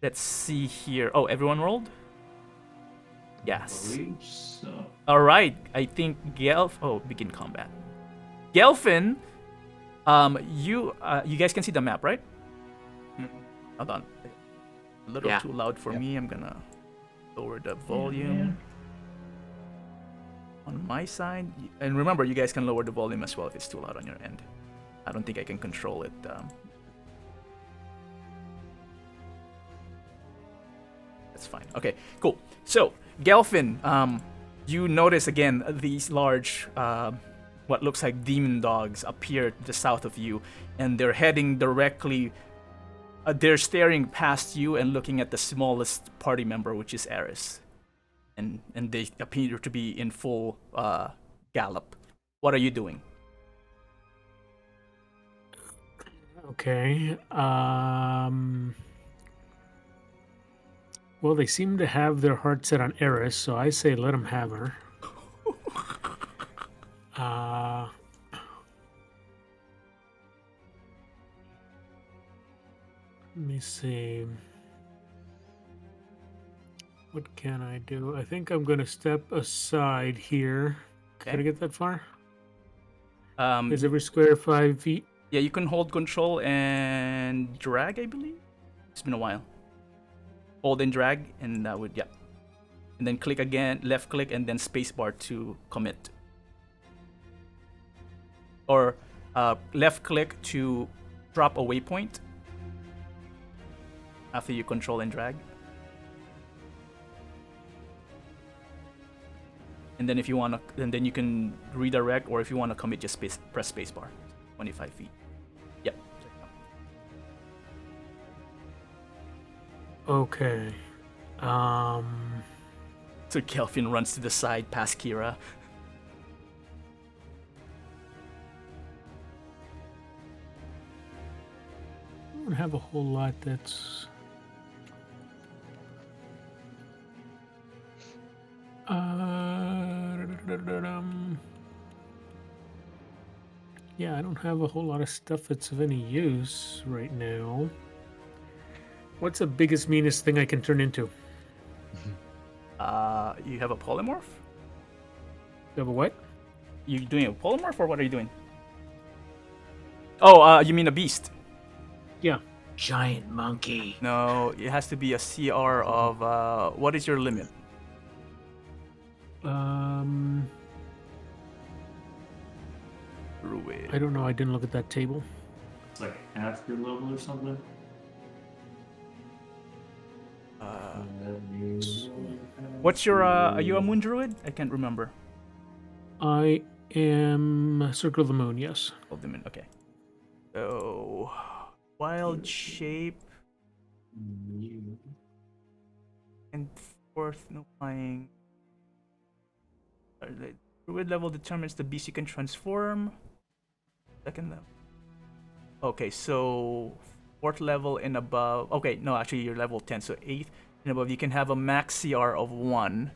Let's see here. Oh, everyone rolled? Yes. I believe so. All right. I think begin combat. Gelfin, you guys can see the map, right? Hold on. A little too loud for me. I'm gonna lower the volume on my side. And remember, you guys can lower the volume as well if it's too loud on your end. I don't think I can control it. That's fine. Okay, cool. So, Gelfin, you notice again these large, what looks like demon dogs appear to the south of you, and they're heading directly. They're staring past you and looking at the smallest party member, which is Eris, and they appear to be in full gallop. What are you doing? Okay. Well, they seem to have their heart set on Eris, so I say let them have her. Let me see. What can I do? I think I'm going to step aside here. Can I get that far? Is every square 5 feet? Yeah, you can hold control and drag, I believe. It's been a while. Hold and drag, and that would, and then click again, left click, and then spacebar to commit. Or left click to drop a waypoint after you control and drag. And then if you want to, and then you can redirect, or if you want to commit, just press spacebar. 25 feet. Yep. Okay. So Kelvin runs to the side past Kira. I don't have a whole lot that's... Yeah, I don't have a whole lot of stuff that's of any use right now. What's the biggest, meanest thing I can turn into? You have a polymorph? You have a what? You doing a polymorph, or what are you doing? Oh, you mean a beast? Yeah. Giant monkey. No, it has to be a CR of, what is your limit? Druid. I don't know. I didn't look at that table. It's like half your level or something. What's your, are you a moon druid? I can't remember. I am Circle of the Moon, yes. Oh, the moon, okay. So, wild shape. And fourth, no flying. The druid level determines the beast you can transform. Second level. Okay, so fourth level and above. Okay, no, actually you're level 10, so 8th and above. You can have a max CR of 1.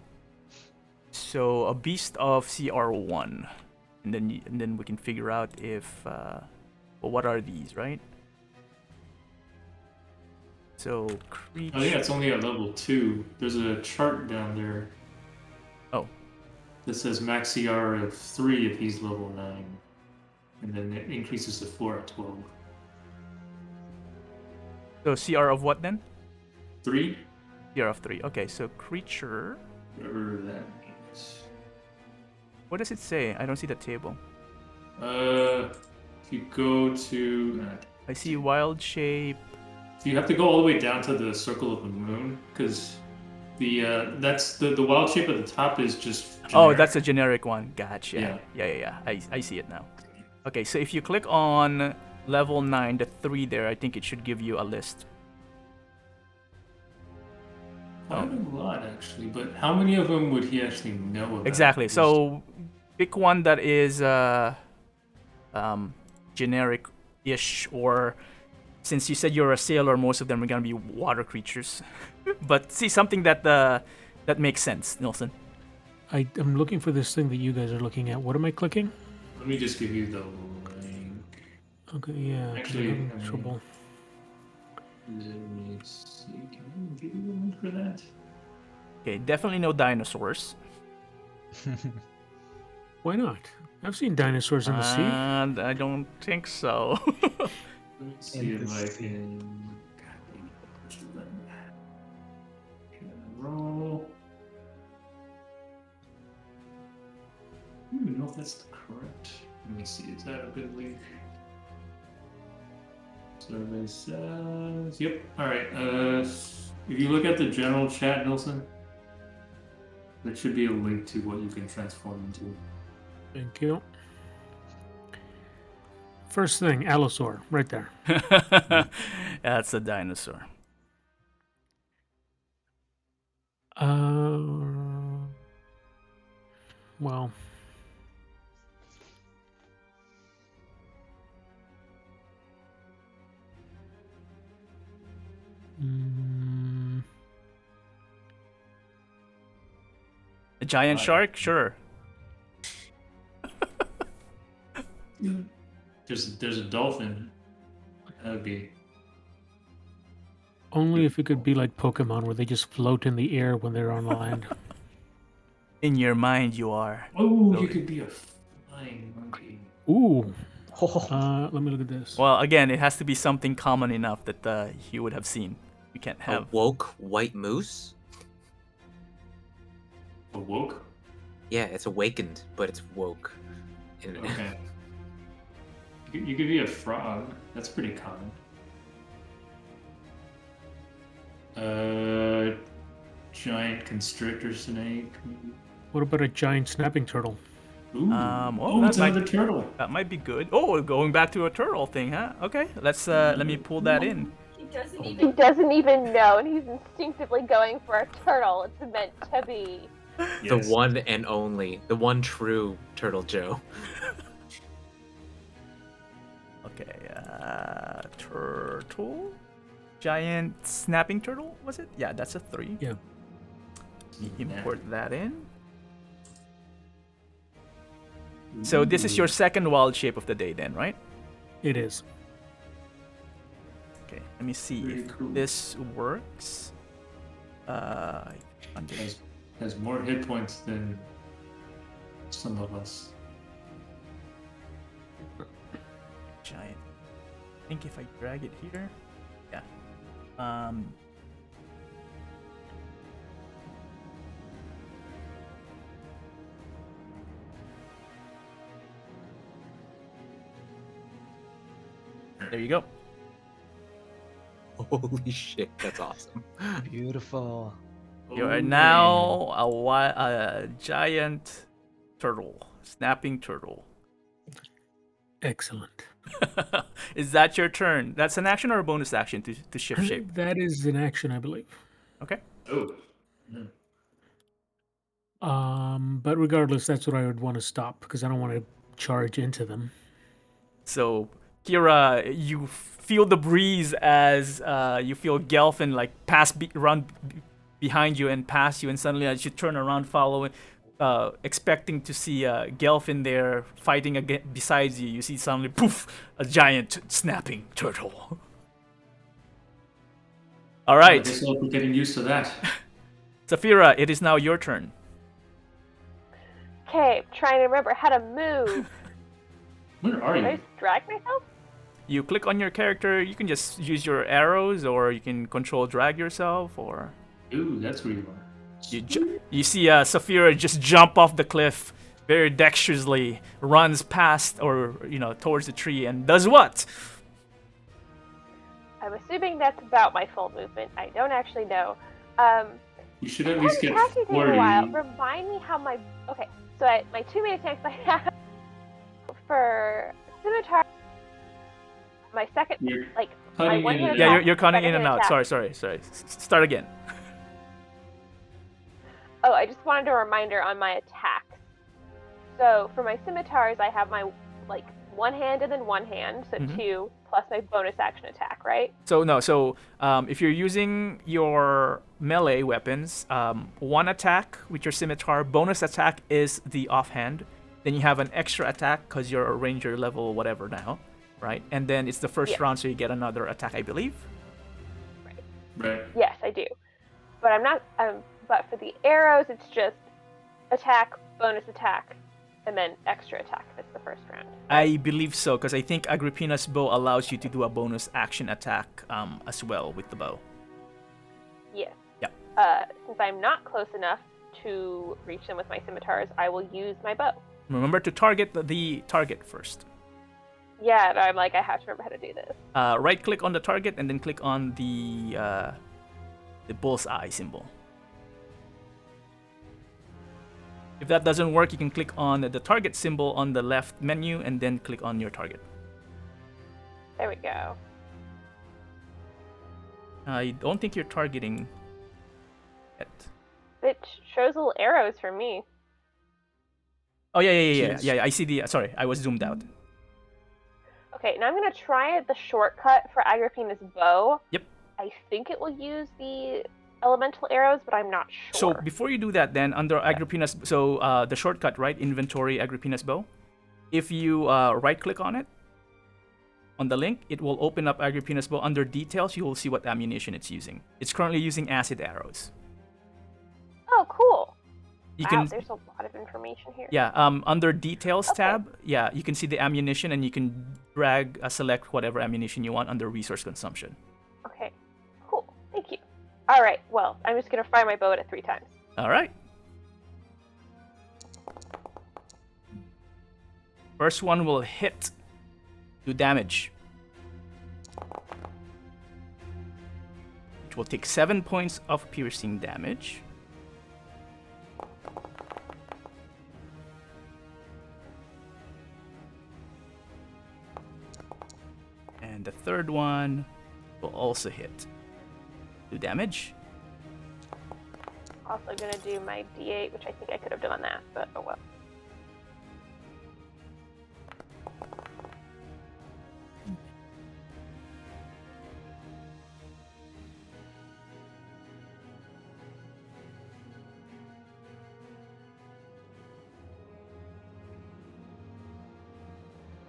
So a beast of CR 1, and then we can figure out if. Well, what are these, right? So creature. Oh yeah, it's only at level 2. There's a chart down there. Oh. That says max CR of 3 if he's level 9. And then it increases to 4 at 12. So CR of what then? 3? CR of 3. Okay, so creature. Whatever that means. What does it say? I don't see the table. If you go to... I see wild shape. You have to go all the way down to the Circle of the Moon, because That's the wild shape at the top is just generic. Oh, that's a generic one. Gotcha. Yeah. Yeah. I see it now. Okay, so if you click on level 9, the 3 there, I think it should give you a list. Quite a lot, actually. But how many of them would he actually know about? Exactly. So pick one that is generic-ish, or since you said you're a sailor, most of them are gonna be water creatures. But see something that that makes sense, Nilsson. I'm looking for this thing that you guys are looking at. What am I clicking? Let me just give you the link. Okay, yeah. Actually, I'm having trouble. Let me see. Can I give you a link for that? Okay, definitely no dinosaurs. Why not? I've seen dinosaurs in the sea. And I don't think so. Let me see In if the I sea. can. Roll. I don't even know if that's correct. Let me see. Is that a good link? Survey says. Yep. All right. If you look at the general chat, Nilsson, there should be a link to what you can transform into. Thank you. First thing, Allosaur, right there. That's a dinosaur. Well. A giant shark? Sure. There's a dolphin. That would be. Only if it could be like Pokemon, where they just float in the air when they're on land. In your mind, you are. Oh, you floating. could be a flying monkey. Ooh. Oh, Let me look at this. Well, again, it has to be something common enough that you would have seen. We can't A have. woke white moose? Awoke? Yeah, it's awakened, but it's woke. Okay. You could be a frog. That's pretty common. Giant constrictor snake. What about a giant snapping turtle? Ooh. Oh, It's another turtle. That might be good. Oh, going back to a turtle thing, huh? Okay, let me pull that in. He doesn't even know, and he's instinctively going for a turtle. It's meant to be. The one and only, the one true Turtle Joe. Okay, turtle, giant snapping turtle, was it? Yeah, that's a 3. Yeah. Import that in. So this is your second wild shape of the day, then, right? It is. Okay, let me see Very if cool. this works. Has more hit points than some of us. Giant. I think if I drag it here, yeah. There you go. Holy shit, that's awesome. beautiful. You are now a giant turtle, snapping turtle. Excellent. Is that your turn? That's an action or a bonus action to shift shape? That is an action, I believe. Okay. Oh. But regardless, that's what I would want to stop because I don't want to charge into them. So, Kira, you feel the breeze as you feel Gelfin like run behind you and pass you, and suddenly as you turn around, following, expecting to see Gelfin there fighting again besides you, you see suddenly poof, a giant snapping turtle. All right, I guess I'll be getting used to that. Saphira, it is now your turn. Okay, trying to remember how to move. Where are Can I you? just drag myself? You click on your character. You can just use your arrows, or you can control drag yourself, or Ooh, that's where you are. you see Saphira just jump off the cliff very dexterously, runs past or towards the tree, and does what? I'm assuming that's about my full movement. I don't actually know. You should at I least haven't get talked to you in a while. 40. Remind me how my my two main attacks I have for Scimitar. My second, You're like my cutting in one-handed and Yeah, attack. you're cutting in second-hand and out. attack. Sorry. Start again. Oh, I just wanted a reminder on my attacks. So for my scimitars, I have my like one hand and then one hand, so Mhm. 2 plus my bonus action attack, right? So no, if you're using your melee weapons, one attack with your scimitar, bonus attack is the offhand. Then you have an extra attack because you're a ranger level whatever now, right? And then it's the first Yeah. round, so you get another attack, I believe. Right. Yes, I do. But I'm not. But for the arrows, it's just attack, bonus attack, and then extra attack if it's the first round. I believe so, because I think Agrippina's bow allows you to do a bonus action attack as well with the bow. Yes. Yeah. Since I'm not close enough to reach them with my scimitars, I will use my bow. Remember to target the target first. Yeah, and I'm like, I have to remember how to do this. Right click on the target and then click on the bullseye symbol. If that doesn't work, you can click on the target symbol on the left menu and then click on your target. There we go. I don't think you're targeting yet. It shows little arrows for me. Oh yeah. Cheers. I see the. Sorry, I was zoomed out. Okay, now I'm gonna try the shortcut for Agrippina's bow. Yep. I think it will use the elemental arrows, but I'm not So sure. before you do that, then under Agrippina's, the shortcut, right? Inventory Agrippina's bow. If you right click on it, on the link, it will open up Agrippina's bow. Under details, you will see what ammunition it's using. It's currently using acid arrows. Oh, cool. You Wow, can, there's a lot of information here. yeah, under details Okay. tab, yeah, you can see the ammunition and you can drag, select whatever ammunition you want under resource consumption. Okay, cool. Thank you. All right, well, I'm just gonna fire my bow at it 3 times. All right. First one will hit. Do damage. Which will take 7 points of piercing damage. And the third one will also hit. Do damage. Also gonna do my D8, which I think I could have done on that, but oh well.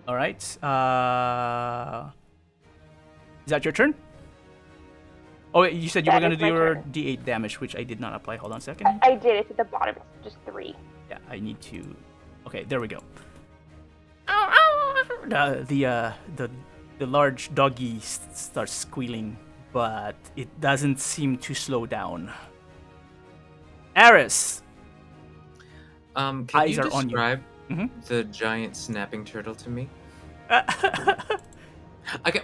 All right. Is that your turn? Oh, wait, you said you were That going to is do my your turn. D8 damage, which I did not apply. Hold on a second. I did. It's at the bottom. It's just 3. Yeah, I need to. Okay, there we go. The large doggy starts squealing, but it doesn't seem to slow down. Aris. Can Eyes you are on you. describe Mhm. the giant snapping turtle to me?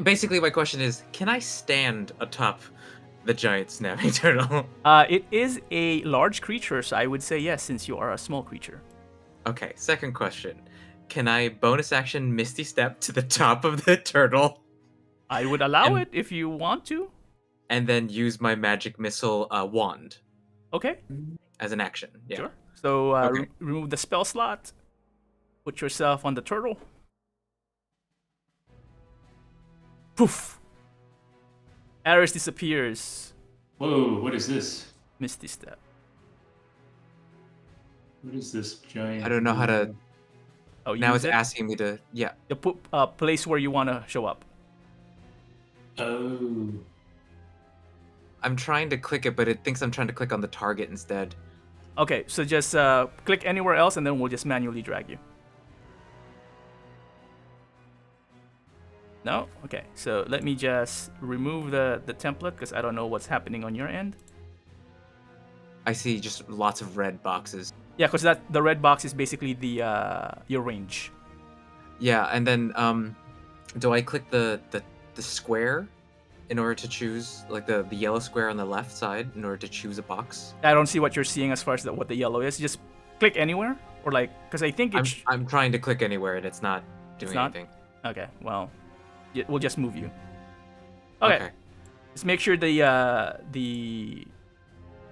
Basically, my question is, can I stand atop the giant snapping turtle? It is a large creature, so I would say yes, since you are a small creature. Okay, second question. Can I bonus action Misty Step to the top of the turtle I would allow And- it if you want to. and then use my magic missile wand Okay, as an action? Yeah. sure. So Okay. remove the spell slot. Put yourself on the turtle. Poof. Aris disappears. Whoa, what is this? Misty Step. What is this giant? I don't know how to. Oh, Now use it's it? asking me to. Yeah. You put place where you want to show up. Oh. I'm trying to click it, but it thinks I'm trying to click on the target instead. Okay, so just click anywhere else, and then we'll just manually drag you. No? Okay, so let me just remove the template, because I don't know what's happening on your end. I see just lots of red boxes. Yeah, because the red box is basically the your range. Yeah, and then do I click the square in order to choose like the yellow square on the left side in order to choose a box? I don't see what you're seeing as far as what the yellow is. Just click anywhere, or like, because I think it's. I'm trying to click anywhere and it's not doing anything. Okay, well, we'll just move you. Okay. Just make sure the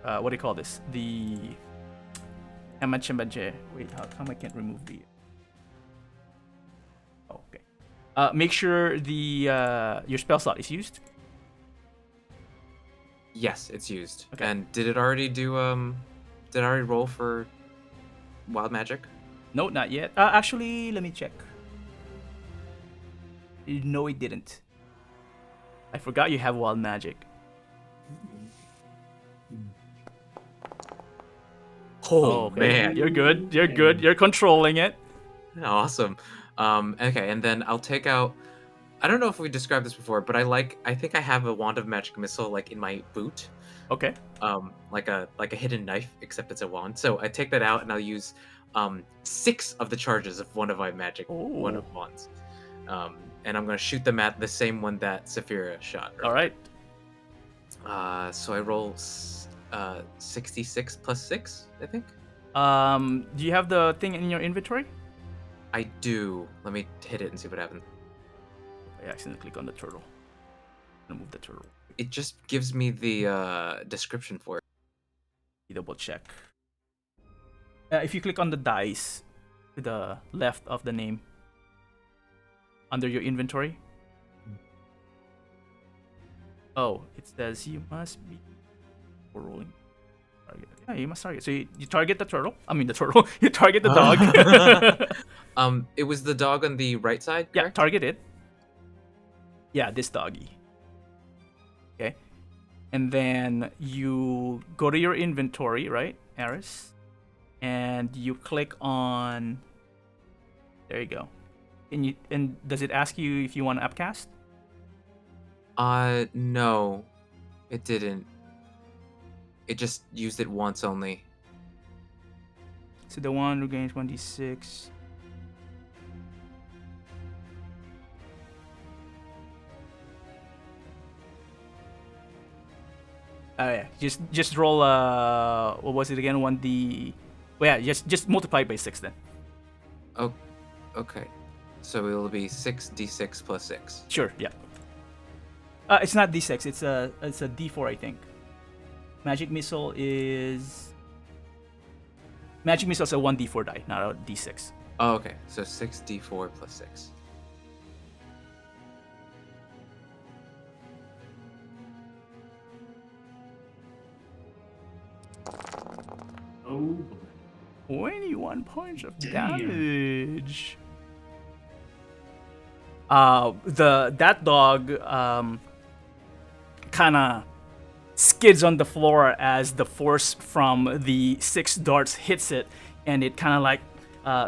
what do you call this? The wait, how come I can't remove the? Oh, okay. Make sure the your spell slot is used. Yes, it's used. Okay. And did it already do did I already roll for wild magic? No, not yet. Actually, let me check. No, it didn't. I forgot you have wild magic. Oh, okay. man. You're good. You're good. You're controlling it. Awesome. Okay, and then I'll take out. I don't know if we described this before, but I think I have a wand of magic missile like in my boot. Okay. Like a hidden knife, except it's a wand. So I take that out and I'll use 6 of the charges of one of my magic one of wands. And I'm gonna shoot them at the same one that Saphira shot. All right. So I roll 66 plus 6, I think. Do you have the thing in your inventory? I do. Let me hit it and see what happens. I accidentally click on the turtle. Remove the turtle. It just gives me the description for it. You double check. If you click on the dice to the left of the name under your inventory. Oh, it says you must be rolling. Target. Yeah, you must target. So you target the turtle. I mean the turtle. You target the dog. It was the dog on the right side, correct? Yeah, target it. Yeah, this doggy. Okay. And then you go to your inventory, right, Aris? And you click on. There you go. And does it ask you if you want to upcast? No, it didn't. It just used it once only. So the one regains 1d6. Oh yeah, just roll. What was it again? 1d. Well, yeah, just multiply by 6 then. Oh, okay. So it'll be 6d6 plus 6. Sure. Yeah. It's not d6. It's a d4, I think. Magic missile is a 1d4 die, not a d6. Oh, okay. So 6d4 plus 6. Oh, 21 points of Damn. damage. That dog kind of skids on the floor as the force from the 6 darts hits it, and it kind of like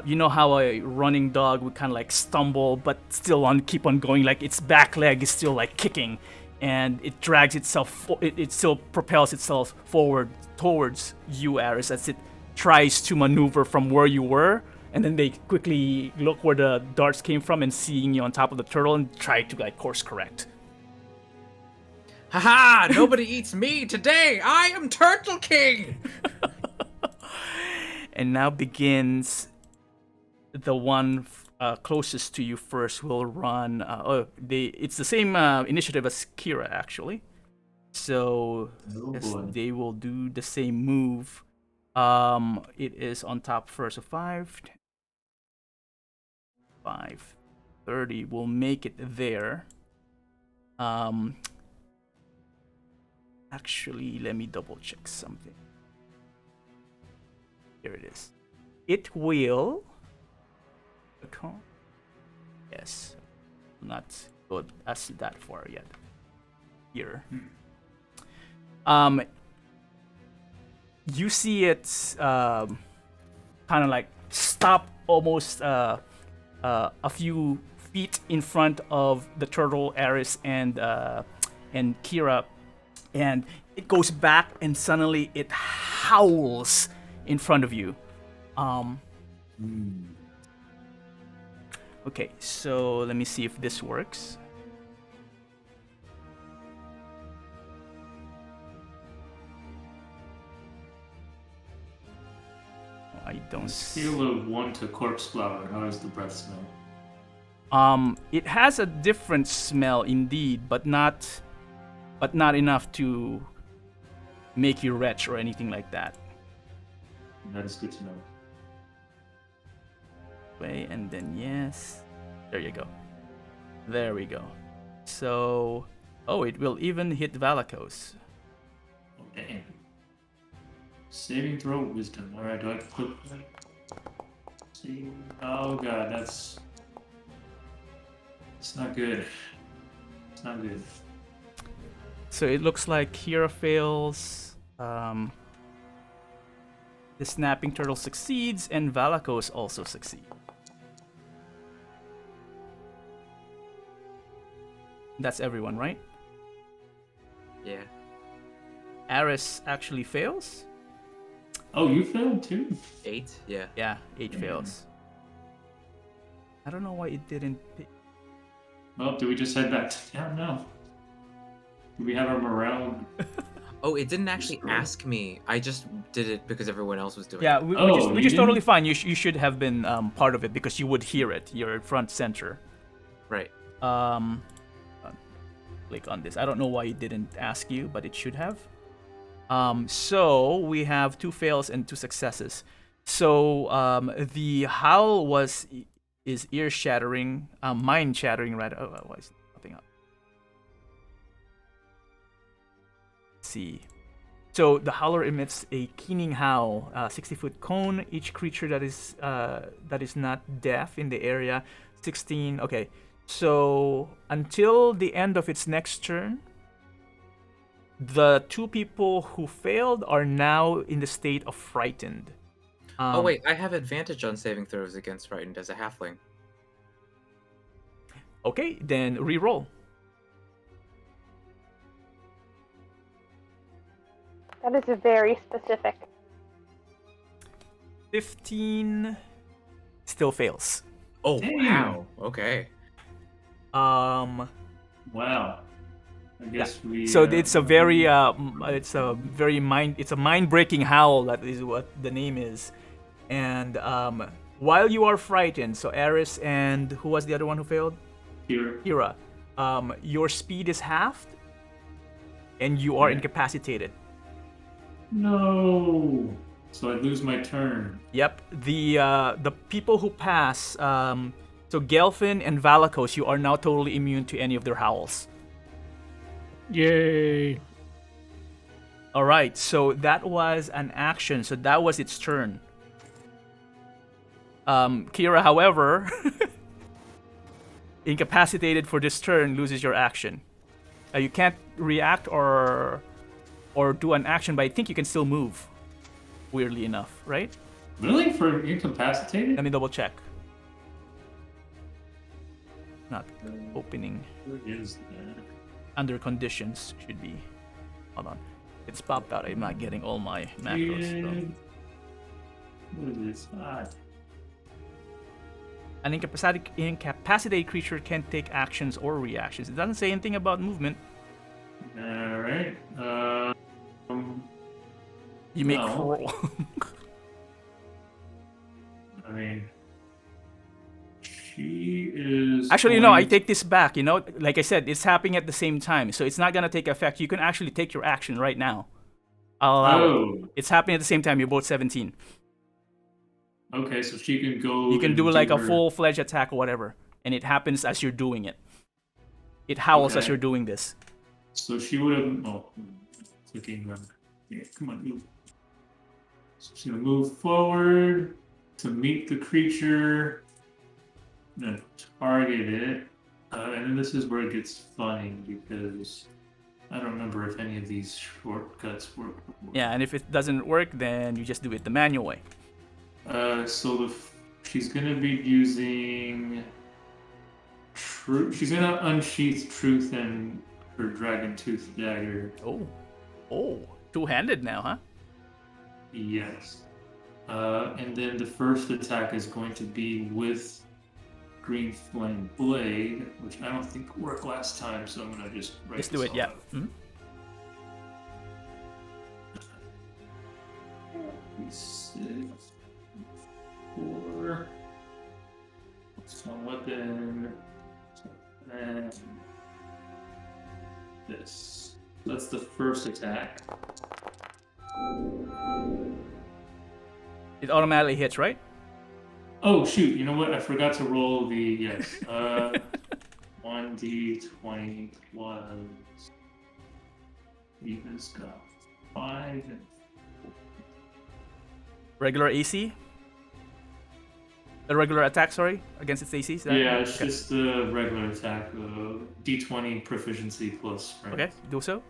you know how a running dog would kind of like stumble but still keep on going, like its back leg is still like kicking, and it drags itself it still propels itself forward towards you, Aris, as it tries to maneuver from where you were, and then they quickly look where the darts came from and seeing you on top of the turtle and try to like course correct. Haha! Nobody eats me today! I am Turtle King! And now begins the one closest to you first will run. It's the same initiative as Kira, actually. So yes, they will do the same move. It is on top first of 5. 5. 30 will make it there. Actually, let me double check something. Here it is. It will. Yes, not go as that far yet. Here. You see it kind of like stop almost a few feet in front of the turtle, Aris, and Kira, and it goes back and suddenly it howls in front of you. Okay, so let me see if this works. don't. On a scale of 1 to corpse flower, how does the breath smell? It has a different smell indeed, but not enough to make you retch or anything like that. That is good to know. Way and then yes. There you go. There we go. So, it will even hit Valakos. Oh, damn. Saving throw wisdom. Alright, do I click that? See? Oh god, it's not good. It's not good. So it looks like Kira fails. The snapping turtle succeeds, and Valakos also succeeds. That's everyone, right? Yeah. Aris actually fails. Oh, you failed too? 8? Yeah. Yeah, 8 fails. I don't know why it didn't pick. Well, do we just head back to town now? Do we have our morale? Oh, it didn't actually ask me. I just did it because everyone else was doing Yeah, it. which is totally fine. You should have been part of it because you would hear it. You're front center. Right. Click on this. I don't know why it didn't ask you, but it should have. So we have 2 fails and 2 successes. So the howl is ear shattering, mind shattering, right? Oh, why is nothing up? Let's see. So the howler emits a keening howl, 60-foot cone. Each creature that is not deaf in the area, 16. Okay. So until the end of its next turn, the 2 people who failed are now in the state of frightened. Oh wait, I have advantage on saving throws against frightened as a halfling. Okay, then re-roll. That is very specific. 15 still fails. Oh Damn. wow. Okay. Um Wow. I guess we. So it's a very mind-breaking howl. That is what the name is. And while you are frightened, so Eris and who was the other one who failed? Kira. Your speed is halved, and you are incapacitated. No. So I lose my turn. Yep. The people who pass, so Gelfin and Valakos, you are now totally immune to any of their howls. Yay! All right, so that was an action. So that was its turn. Kira, however, incapacitated for this turn, loses your action. You can't react or do an action, but I think you can still move. Weirdly enough, right? Really? For incapacitated? Let me double check. Not opening. Where is that? Under conditions should be. Hold on. It's popped out. I'm not getting all my macros. So. What is this? An incapacitated creature can take actions or reactions. It doesn't say anything about movement. Alright. You make no. roll. I mean, she is. Actually, no, I take this back. Like I said, it's happening at the same time, so it's not gonna take effect. You can actually take your action right now. I'll allow it. It's happening at the same time. You're both 17. Okay, so she can go. You can do like a full-fledged attack or whatever, and it happens as you're doing it. It howls as you're doing this. So she would have. Oh, clicking around. Yeah, come on, move. So she's gonna move forward to meet the creature. Then target it, and then this is where it gets funny because I don't remember if any of these shortcuts work before. Yeah, and if it doesn't work, then you just do it the manual way. So she's gonna be using She's gonna unsheath Truth and her dragon tooth dagger. Oh, two-handed now, huh? Yes. And then the first attack is going to be with Green Flame Blade, which I don't think worked last time, so I'm gonna just write Just do it, yeah. Mm-hmm. 6, this. That's the first attack. It automatically hits, right? Oh shoot! You know what? I forgot to roll the yes. 1d20 plus. Eva's got 5 and Regular AC? The regular attack, sorry, against its AC? Is that yeah, right? it's Okay. just the regular attack. D20 proficiency plus strength. Okay, do so.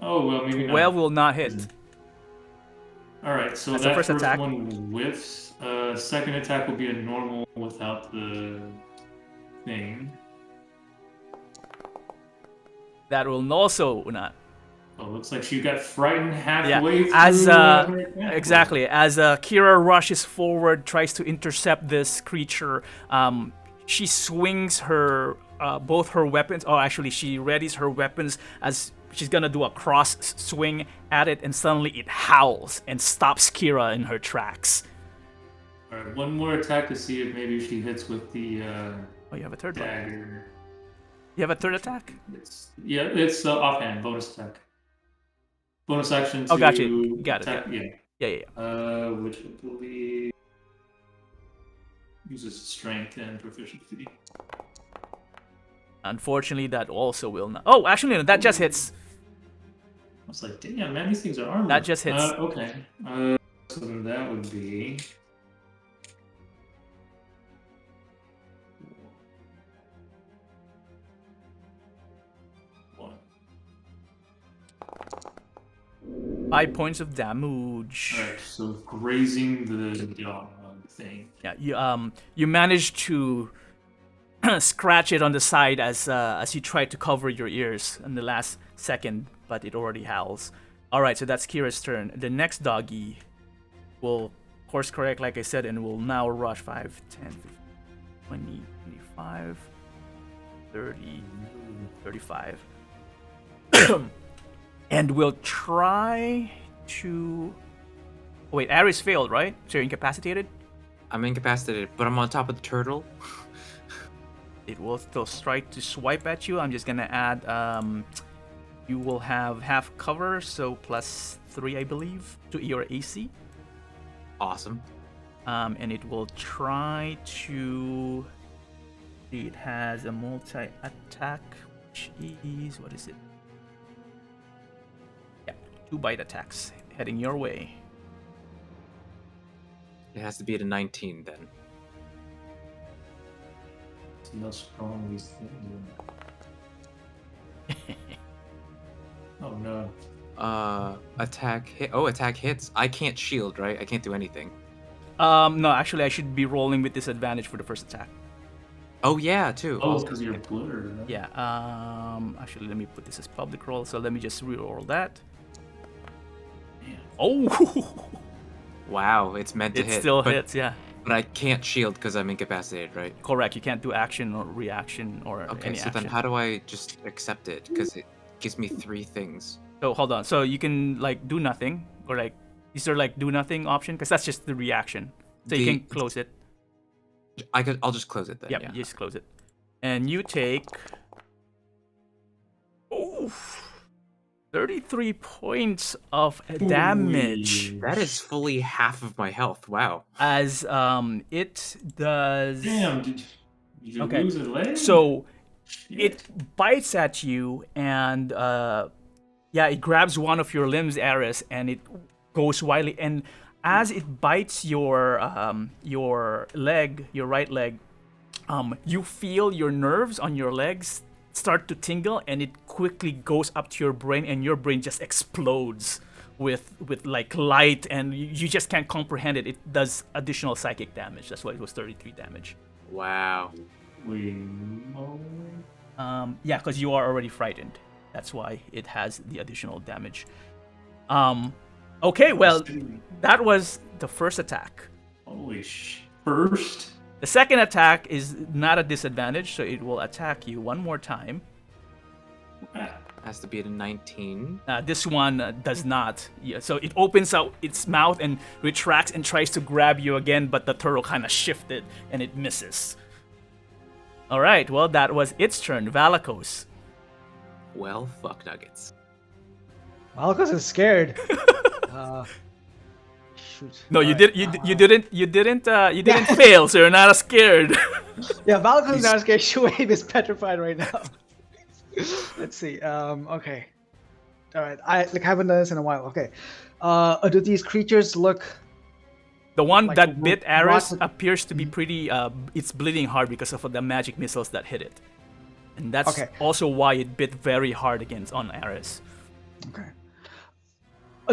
Oh well, maybe 12 not. will not hit. All right, so That's the that first first attack. one whiffs. Second attack will be a normal without the thing. That will also not. Oh, looks like she got frightened Yeah, halfway through. as her attack. exactly as Kira rushes forward, tries to intercept this creature. She swings her both her weapons. Oh, actually, she readies her weapons as she's gonna do a cross swing at it, and suddenly it howls and stops Kira in her tracks. All right, one more attack to see if maybe she hits with the Oh, you have a third one. dagger. You have a third attack? It's offhand bonus attack. Bonus action to Oh, gotcha. Got it, attack. got Yeah. Yeah. Which I believe uses strength and proficiency. Unfortunately, that also will not. Oh, actually, no, that just hits. I was like, damn, man, these things are armored. That just hits. Okay. So then that would be. One. 5 points of damage. Alright, so grazing the dog thing. Yeah, you manage to scratch it on the side as you try to cover your ears in the last second, but it already howls. All right, so that's Kira's turn. The next doggy will course correct, like I said, and will now rush 5, 10, 15, 20, 25, 30, 35. And will try to... Wait, Ares failed, right? So you're incapacitated? I'm incapacitated, but I'm on top of the turtle. It will still strike to swipe at you. I'm just gonna add, you will have half cover, so +3, I believe, to your AC. Awesome. And it will try to... It has a multi-attack, which is... What is it? Yeah, 2 bite attacks heading your way. It has to be at a 19 then. See how strong these things are. Oh no. Attack hit. Oh, attack hits. I can't shield, right? I can't do anything. No, actually, I should be rolling with disadvantage for the first attack. Oh yeah, too. Oh, it's because you're blurred. Right? Yeah, actually, let me put this as public roll, so let me just re-roll that. Man. Oh! Wow, it's meant to It hit. still but, hits, yeah. But I can't shield because I'm incapacitated, right? Correct, you can't do action or reaction or Okay, any so action. then how do I just accept it? Because it gives me 3 things. So hold on, so you can like do nothing, or like, is there like do nothing option? Because that's just the reaction. So you can close it. I'll just close it then. Yep, Yeah. you just close it. And you take... Oh, 33 points of damage. Ooh. That is fully half of my health. Wow. As it does... Damn, did you Okay, lose a leg? So Shit. it bites at you, and yeah, it grabs one of your limbs, Aris, and it goes wildly. And as it bites your leg, your right leg, you feel your nerves on your legs start to tingle, and it quickly goes up to your brain, and your brain just explodes with like light, and you just can't comprehend it. It does additional psychic damage. That's why it was 33 damage. Wow. Yeah, because you are already frightened. That's why it has the additional damage. Okay, well, that was the first attack. Holy first? The second attack is not a disadvantage, so it will attack you one more time. Has to be at a 19. This one does not. Yeah, so it opens out its mouth and retracts and tries to grab you again, but the turtle kind of shifted and it misses. All right, well, that was its turn. Valakos. Well, fuck nuggets. Malchus is scared. Shoot. No, you Alright, did. You didn't fail, so you're not scared. Yeah, Malchus is not scared. Shuaib is petrified right now. Let's see. Okay. All right. I haven't done this in a while. Okay. Do these creatures look? The one Like that bit Aris rotten- appears to be pretty. It's bleeding hard because of the magic missiles that hit it, and that's Okay. also why it bit very hard on Aris. Okay.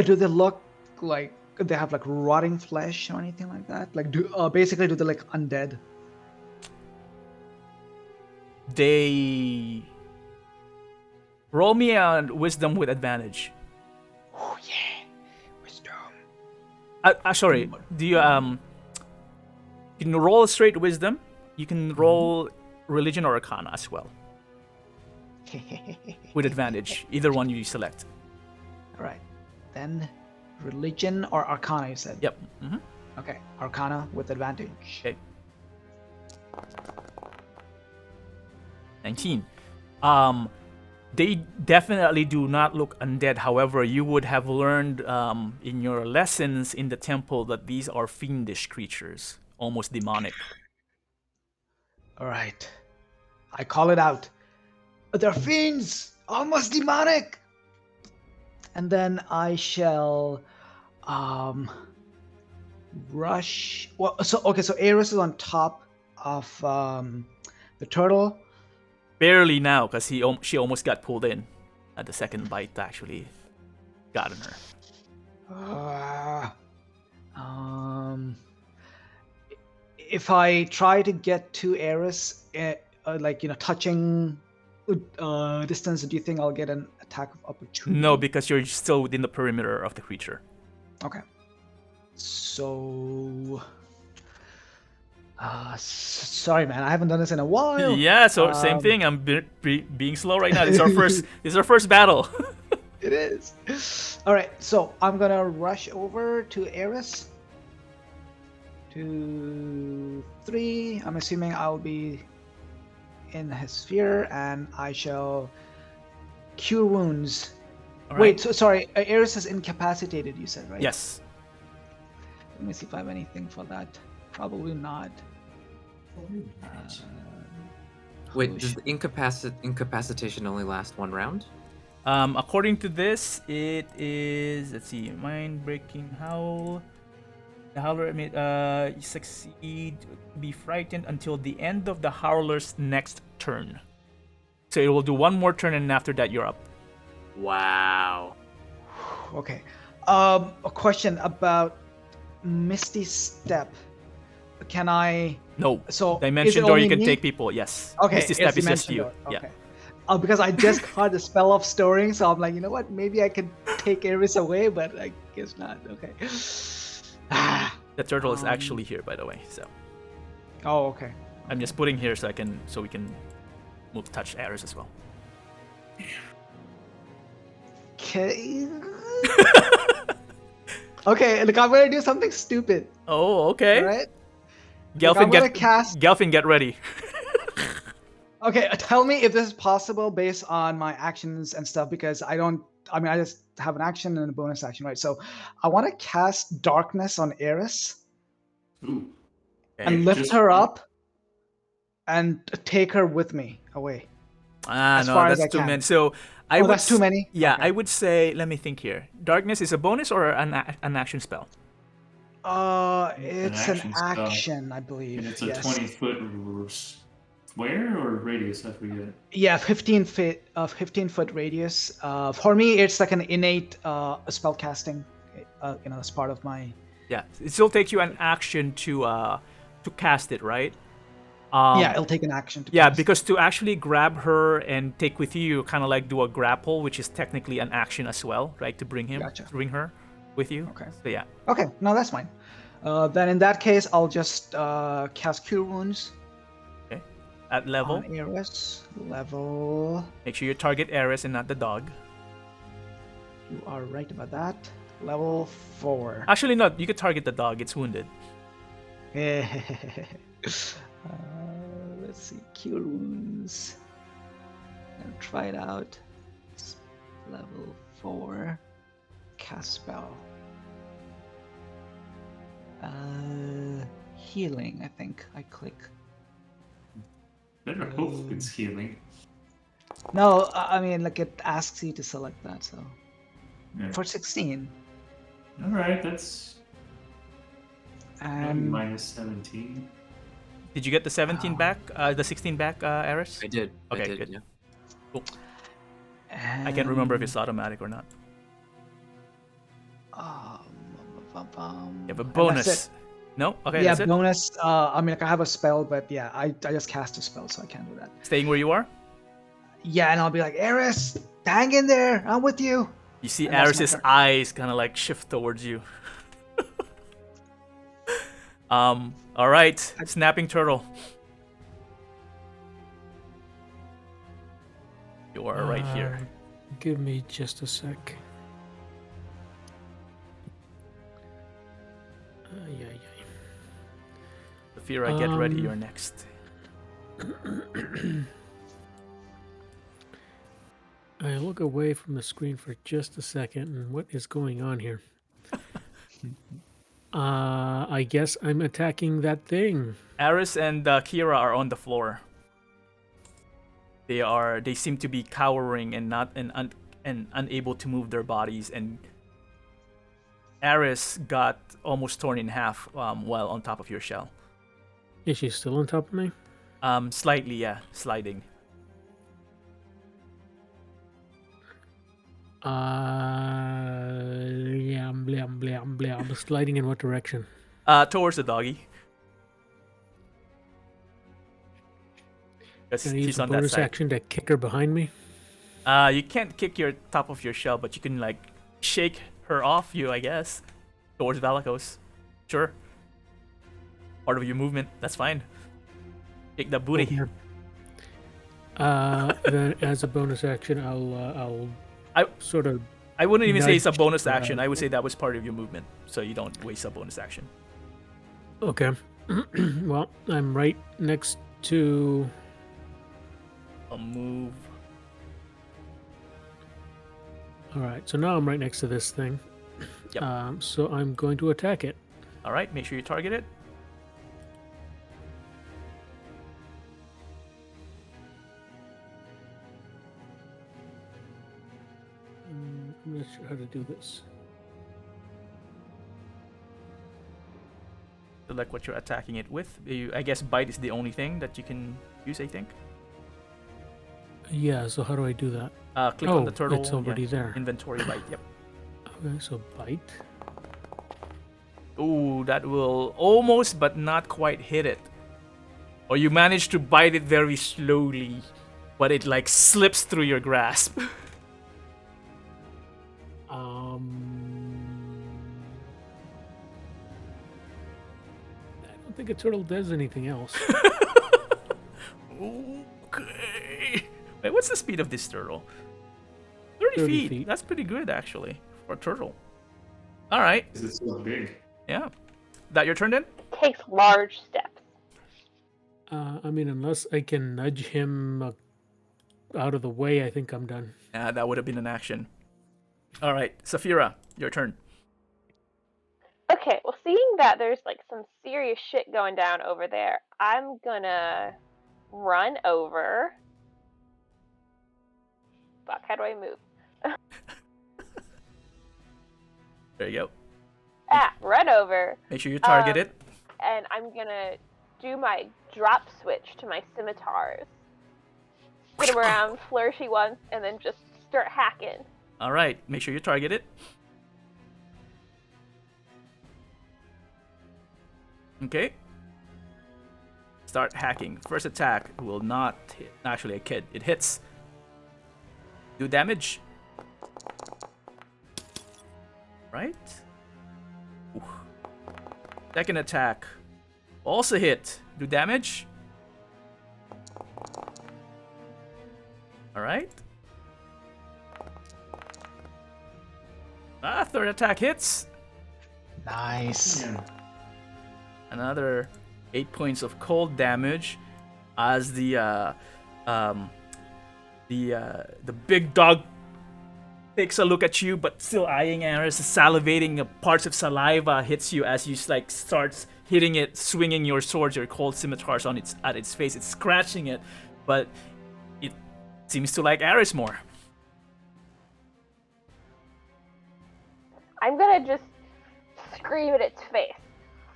Do they look like they have like rotting flesh or anything like that? Like, basically do they look undead? They roll me a wisdom with advantage. Oh yeah, wisdom. Sorry. Do you You can roll a straight wisdom. You can roll religion or arcana as well with advantage. Either one you select. All right. Then religion or arcana, you said? Yep. Mm-hmm. Okay. Arcana with advantage. Okay. 19. They definitely do not look undead. However, you would have learned in your lessons in the temple that these are fiendish creatures, almost demonic. All right. I call it out. They're fiends, almost demonic. And then I shall rush. Well, so Ares is on top of the turtle. Barely now, because she almost got pulled in at the second bite actually gotten her. If I try to get to Ares, touching distance, do you think I'll get an attack of opportunity? No, because you're still within the perimeter of the creature. Okay. So, sorry, man. I haven't done this in a while. Yeah, so same thing. I'm being slow right now. This is our first battle. It is. All right, so I'm gonna rush over to Ares. 2, 3. I'm assuming I'll be in his sphere, and I shall cure wounds. All Wait, right. so sorry. Ares is incapacitated. You said, right? Yes. Let me see if I have anything for that. Probably not. Wait, does the incapacitation only last one round? According to this, it is. Let's see. Mind breaking howl. The howler you succeed to be frightened until the end of the howler's next turn. So it will do one more turn, and after that, you're up. Wow. Okay. A question about Misty Step. Can I? No. So Dimension is it door, you only can me? take people. Yes. Okay. Misty it's Step is just Dimension you. Door. Yeah. Okay. Because I just caught the spell of storing, so I'm like, you know what? Maybe I could take Ares away, but I guess not. Okay. The turtle is actually here, by the way. So Oh, okay. I'm just putting here so we can move touch Ares as well. Okay. Okay, look, I'm gonna do something stupid. Oh, okay. All right. Gelfin, I'm gonna get ready. Okay, tell me if this is possible based on my actions and stuff, because I just have an action and a bonus action, right? So I want to cast Darkness on Ares Ooh. and lift her up and take her with me away. As No, far as that's I too can. many. So That's too many? Yeah, Okay. I would say. Let me think here. Darkness is a bonus or an action spell? It's an action spell. action, I believe. And it's a yes. 20-foot square or radius, I forget. Yeah, 15-foot radius. For me, it's like an innate spell casting. As part of my. Yeah, it still takes you an action to cast it, right? Yeah, it'll take an action to. Yeah, cast. because to actually grab her and take with you kind of like do a grapple, which is technically an action as well, right? To bring bring her with you. Okay. So yeah. Okay, no, that's fine. Then in that case, I'll just cast Cure Wounds. Okay. At level, On Ares. Level. make sure you target Ares and not the dog. You are right about that. Level 4. Actually, no. You could target the dog. It's wounded. Let's see. Cure Wounds. I'll try it out. Level 4. Cast spell. Healing, I think. I click. Better hope it's healing. No, I mean, like it asks you to select that, so. Yeah. For 16. Alright, that's And minus 17. Did you get the 17 back? The 16 back, Eris? I did. Okay, I did, good. yeah. Cool. I can't remember if and- it's automatic or not. You have a and that's bonus. it. No? Okay, Yeah, that's it. bonus. I mean, like I have a spell, but yeah, I just cast a spell, so I can't do that. Staying where you are? Yeah, and I'll be like, Eris, hang in there. I'm with you. You see And that's my Eris's turn. eyes kind of like shift towards you. All right, snapping turtle. You are right here. Give me just a sec. Yeah. Saphira, get ready. You're next. I look away from the screen for just a second, and what is going on here? I guess I'm attacking that thing. Eris and Kira are on the floor. They seem to be cowering and unable to move their bodies, and Eris got almost torn in half while on top of your shell. Is she still on top of me? Slightly, yeah, sliding. Blam. Sliding in what direction? Towards the doggy. Can I He's use a on that bonus side. action to kick her behind me? You can't kick your top of your shell, but you can like shake her off you, I guess, towards Valakos. Sure. Part of your movement. That's fine. Kick the booty. Okay. Then as a bonus action, I'll sort of. I wouldn't even say it's a nudge, bonus action. I would say that was part of your movement, so you don't waste a bonus action. Okay. Well, I'm right next to. I'll move. All right. So now I'm right next to this thing. Yep. So I'm going to attack it. All right. Make sure you target it. I'm not sure how to do this. Select what you're attacking it with. I guess bite is the only thing that you can use, I think. Yeah. So how do I do that? Click on the turtle. It's already yeah. there. Inventory bite. Yep. Okay. So bite. Ooh, that will almost but not quite hit it. Or you manage to bite it very slowly, but it like slips through your grasp. I don't think a turtle does anything else. Okay. Wait, what's the speed of this turtle? 30 feet. That's pretty good, actually, for a turtle. All right. Is it so big? Yeah. That your turn then? Takes large steps. I mean, unless I can nudge him out of the way, I think I'm done. Yeah, that would have been an action. All right, Saphira, your turn. Okay, well, seeing that there's like some serious shit going down over there, I'm gonna run over. Fuck, how do I move? There you go. Run over. Make sure you target it. And I'm gonna do my drop switch to my scimitars. Spin them around, flourishy once, and then just start hacking. All right, make sure you target it. Okay. Start hacking. First attack will not hit. Actually, it hits. Do damage. Right? Ooh. Second attack. Also hit. Do damage. Alright. Third attack hits. Nice. Yeah. Another 8 points of cold damage as the big dog takes a look at you, but still eyeing Aris, salivating. Parts of saliva hits you as you like starts hitting it, swinging your swords, your cold scimitars at its face. It's scratching it, but it seems to like Aris more. I'm gonna just scream at its face.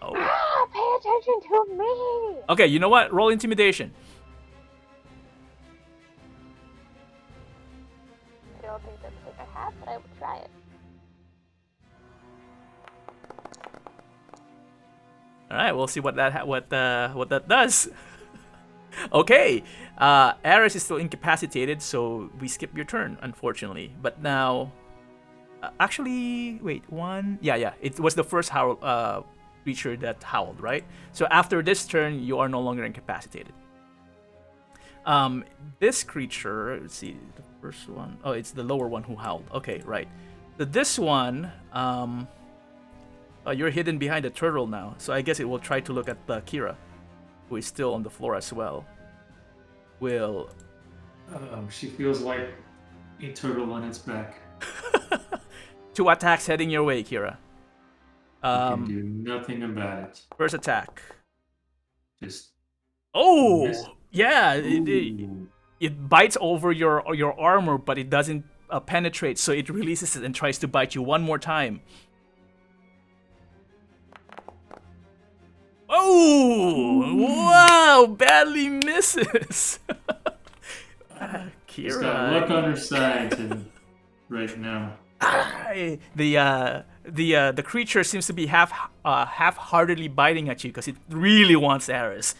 Oh. Pay attention to me! Okay, you know what? Roll intimidation. I don't think that's what I have, but I will try it. All right, we'll see what that does. Okay, Aris is still incapacitated, so we skip your turn, unfortunately. But now, actually, wait, one. Yeah, it was the first creature that howled, right? So after this turn, you are no longer incapacitated. This creature, let's see, the first one. Oh, it's the lower one who howled. Okay, right. So this one, you're hidden behind a turtle now. So I guess it will try to look at Kira, who is still on the floor as well. Will. She feels like a turtle on its back. 2 attacks heading your way, Kira. You can do nothing about it. First attack. Just. Oh, miss. Yeah. It bites over your armor, but it doesn't penetrate. So it releases it and tries to bite you one more time. Oh, wow! Badly misses. She's Kira. got luck on her side right now. The creature seems to be half-heartedly biting at you because it really wants Aris.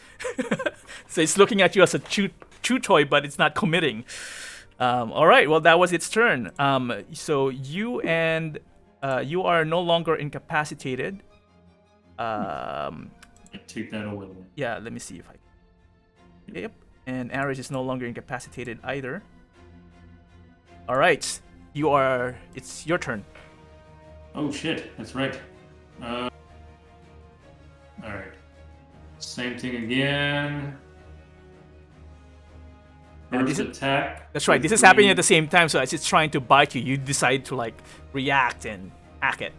So it's looking at you as a chew toy, but it's not committing. All right, well that was its turn. So you are no longer incapacitated. Take that away. Yeah, let me see if I. Yep, and Aris is no longer incapacitated either. All right. It's your turn. Oh shit, that's right. Alright. Same thing again. First attack. That's right, this is happening at the same time, so as it's trying to bite you, you decide to like react and hack it.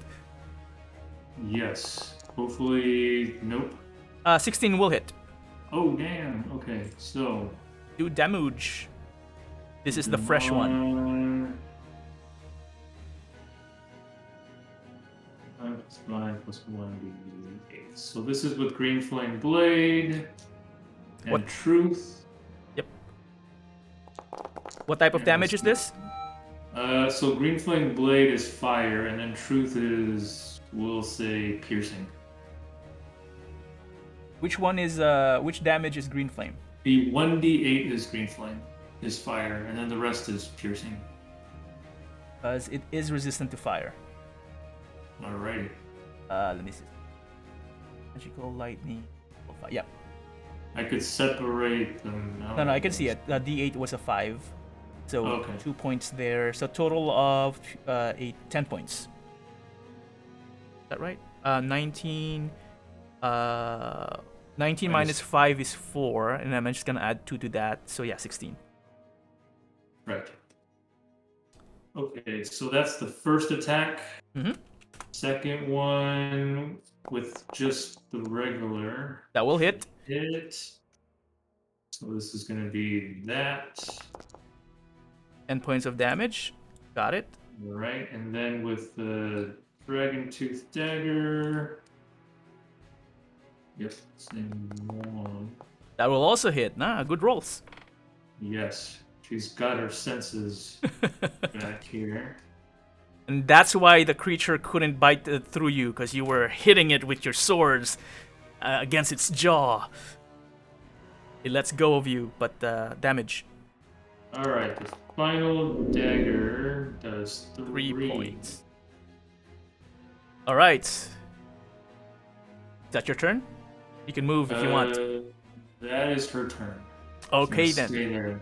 Yes. Hopefully, nope. 16 will hit. Oh damn, okay, so. 2 damage. This is the fresh one. 5 plus 1d8. So this is with Green Flame Blade and What? Truth. Yep. What type of damage is this? So Green Flame Blade is fire, and then Truth is, we'll say, piercing. Which damage is Green Flame? The 1d8 is Green Flame, is fire, and then the rest is piercing. Because it is resistant to fire. Alrighty. Let me see. Magical lightning. Yeah. I could separate them. No, I can see it. D8 was a 5. So Okay. 2 points there. So total of 10 points. Is that right? 19. 19 minus 5 is 4, and I'm just gonna add 2 to that. So yeah, 16. Right. Okay, so that's the first attack. Mm-hmm. Second one with just the regular That will hit. hit. So this is going to be that. 10 points of damage. Got it. All right, and then with the Dragon Tooth Dagger. Yep, same one. That will also hit. Nah, good rolls. Yes, she's got her senses back here. And that's why the creature couldn't bite through you, because you were hitting it with your swords against its jaw. It lets go of you, but damage. Alright, the final dagger does 3 points. Alright. Is that your turn? You can move if you want. That is her turn. Okay She's then. Stay there.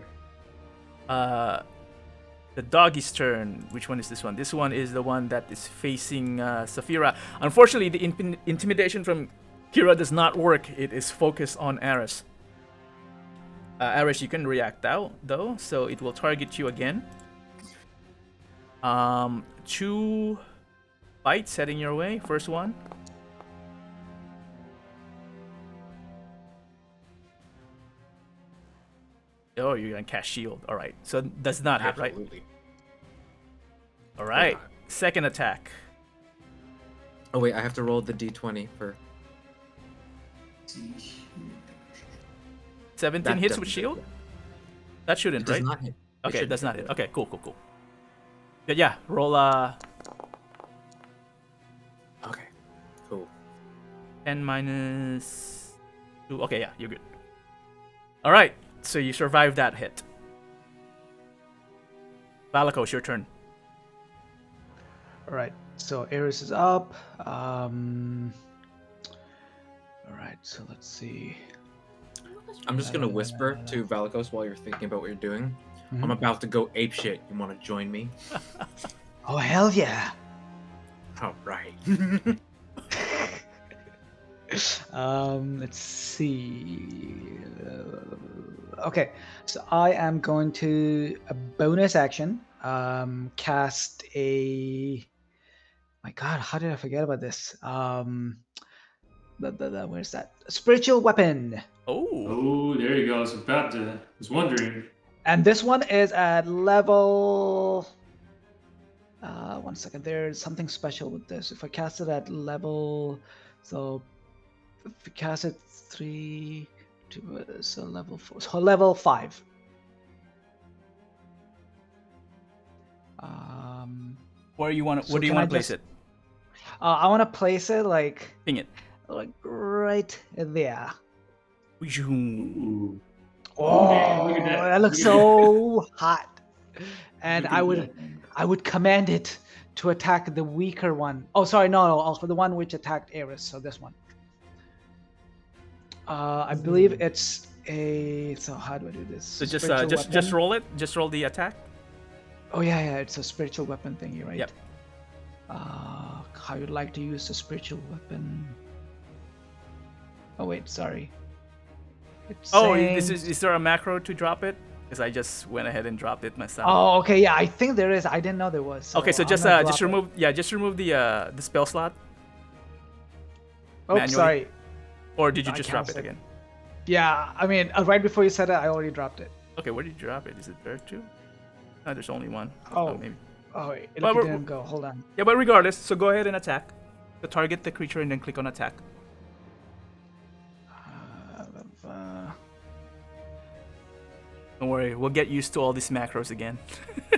The doggy's turn. Which one is this one? This one is the one that is facing Saphira. Unfortunately, the intimidation from Kira does not work. It is focused on Aris. Aris, you can react though, so it will target you again. 2 bites heading your way. First one. Oh, you're gonna cast shield. All right, so does not hit, right? Absolutely. All right. not. Second attack. Oh wait, I have to roll the d20 for. 17 That hits with doesn't shield. hit. That shouldn't, It does right? not hit. Okay, it shouldn't does not hit. hit. Okay, cool. But yeah, roll Okay. Cool. 10 minus 2. Okay, yeah, you're good. All right, so you survived that hit. Valakos, your turn. All right. So Eris is up. All right. So let's see. I'm just gonna whisper to Valakos while you're thinking about what you're doing. Mhm. I'm about to go ape shit. You want to join me? Oh hell yeah! All right. Let's see. Okay, so I am going to a bonus action. Cast a. My God, how did I forget about this? Where's that? Spiritual weapon. Oh, Oh, there you go. I was wondering. And this one is at level. 1 second. There's something special with this. If I cast it at level, so if we cast it 3, 2, so level 4, so level 5. where do you want So to can I place just- it? I want to place it like Ping it. right there. Zoom. Ooh. Oh, man, look at that. that looks Look so hot. And Look I at would that. I would command it to attack the weaker one. Oh, sorry, no, the one which attacked Eris. So this one. I believe it's a. So how do I do this? So just Spiritual just weapon? roll it. Just roll the attack. Oh yeah, it's a spiritual weapon thingy, right? Yep. How you'd like to use the spiritual weapon? Oh wait, sorry. It's Oh, saying- is there a macro to drop it? Because I just went ahead and dropped it myself. Oh, okay, yeah, I think there is. I didn't know there was. Okay, so I'm just gonna just drop it. remove just remove the spell slot, Oh, manually. sorry. or did you I just drop it canceled. again? Yeah, I mean, right before you said it, I already dropped it. Okay, where did you drop it? Is it there too? No, there's only one. Oh. maybe. Oh wait, it Well, we're- didn't go. Hold on. Yeah, but regardless, so go ahead and attack. So target the creature and then click on attack. Don't worry, we'll get used to all these macros again.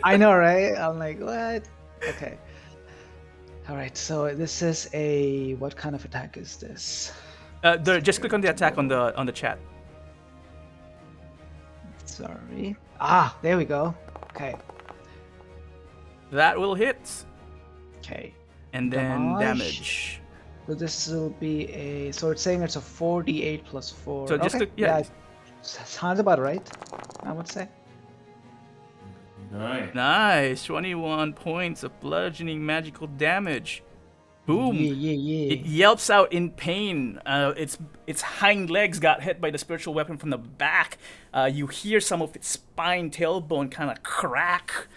I know, right? I'm like, what? Okay. All right. So this is a. What kind of attack is this? Just click on the attack on the chat. Sorry. Ah, there we go. Okay. That will hit, Okay. and then Damage. damage. So this will be a. So it's saying it's a 4d8 plus 4. So just okay. click- yeah. Sounds about right. I would say. Nice. Nice, 21 points of bludgeoning magical damage. Boom. Yeah. It yelps out in pain. Its hind legs got hit by the spiritual weapon from the back. You hear some of its spine, tailbone kind of crack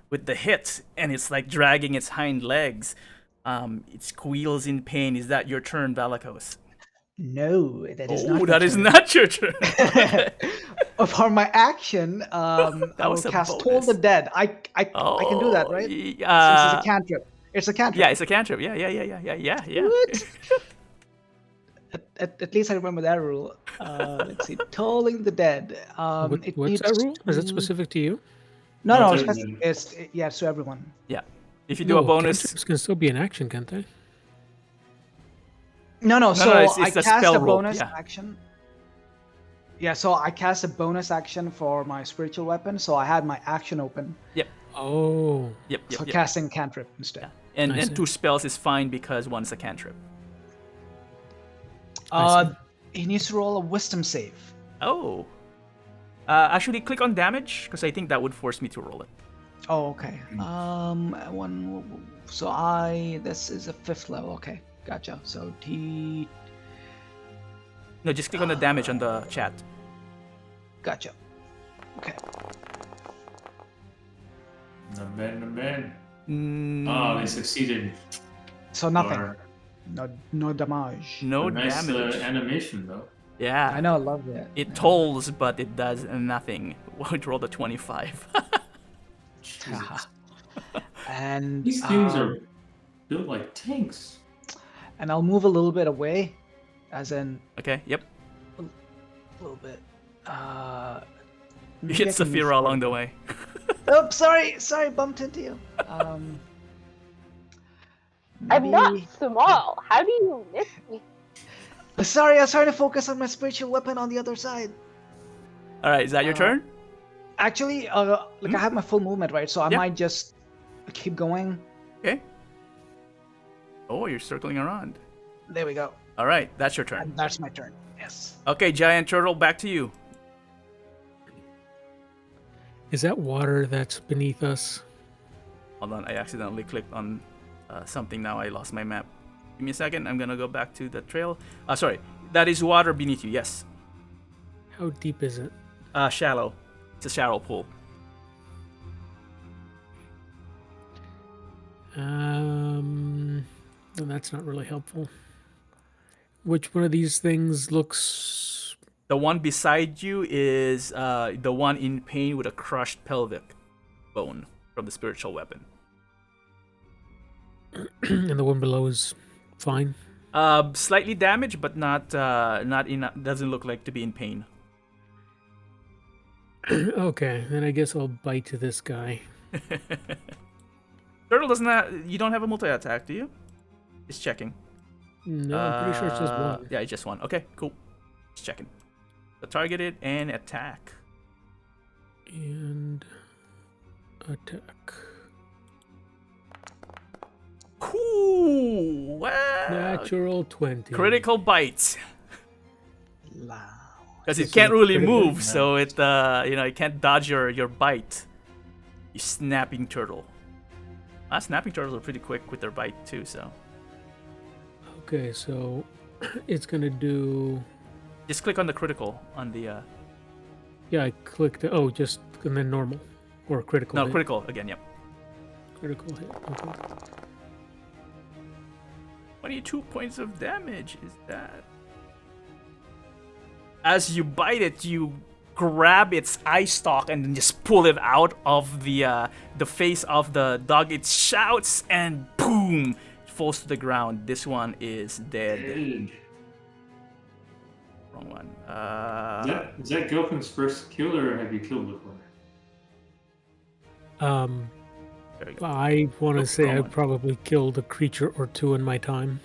with the hit, and it's like dragging its hind legs. It squeals in pain. Is that your turn, Valakos? No, that is not. Oh, my that is turn. not your turn. For my action, I will was a cast Toll bonus. the Dead. I can do that, right? Since it's a cantrip. It's a cantrip. Yeah, it's a cantrip. Yeah. What? At least I remember that rule. Let's see. Tolling the Dead. It What's needs that rule? Is it to- specific to you? No, No, it's, it's spec- everyone. it's to everyone. Yeah. If you do a bonus, Cantrips can still be an action, can't they? No. So it's I a cast spell a roll, bonus yeah. action. Yeah, so I cast a bonus action for my spiritual weapon. So I had my action open Oh, yep. for casting cantrip instead. And I see. 2 spells is fine because one's a cantrip. He needs to roll a wisdom save. Oh. Actually, click on damage because I think that would force me to roll it. Oh, okay. One. So this is a 5th level. Okay, gotcha. So T. No, just click on the damage on the chat. Gotcha. Okay. Not bad, not bad. Mm, Oh, they succeeded. So nothing. Or No damage. no a nice damage. animation though. Yeah. I know, I love it. It tolls, but it does nothing. It rolled a 25. Jesus. And These things are built like tanks. and I'll move a little bit away, as in Okay, yep. a little bit. You maybe hit I can move Saphira along forward. the way. Oh, sorry, bumped into you. I'm not maybe- small. How do you miss me? Sorry, I was trying to focus on my spiritual weapon on the other side. All right, is that your turn? Actually, like I have my full movement, right? So I Yeah. might just keep going. Okay. Oh, you're circling around. There we go. All right, that's your turn. And that's my turn. Yes. Okay, Giant Turtle, back to you. Is that water that's beneath us? Hold on, I accidentally clicked on something. Now I lost my map. Give me a second. I'm gonna go back to the trail. Sorry, that is water beneath you. Yes. How deep is it? Shallow. It's a shallow pool. No, that's not really helpful. Which one of these things looks? The one beside you is the one in pain with a crushed pelvic bone from the spiritual weapon. And the one below is fine. Slightly damaged, but not doesn't look like to be in pain. Okay, then I guess I'll bite to this guy. Turtle doesn't have. You don't have a multi attack, do you? Just checking. No, I'm pretty sure it's just one. Yeah, it's just one. Okay, cool. Just checking. So target it and attack. And attack. Cool. Wow. Natural 20. Critical bite. Loud. Because it This is can't a really critical move, so it it can't dodge your bite. You snapping turtle. Snapping turtles are pretty quick with their bite too, so Okay, so it's gonna do. just click on the critical on the Yeah, I clicked. Oh, just and then normal or critical. no hit. critical again. Yep. Critical hit. Okay. 22 points of damage is that. As you bite it, you grab its eye stalk and then just pull it out of the face of the dog. It shouts and boom, it falls to the ground. This one is dead. Dead. Wrong one. Is that Gilpin's first kill, or have you killed before? There we go. I want Oh, to say wrong I one. probably killed a creature or two in my time.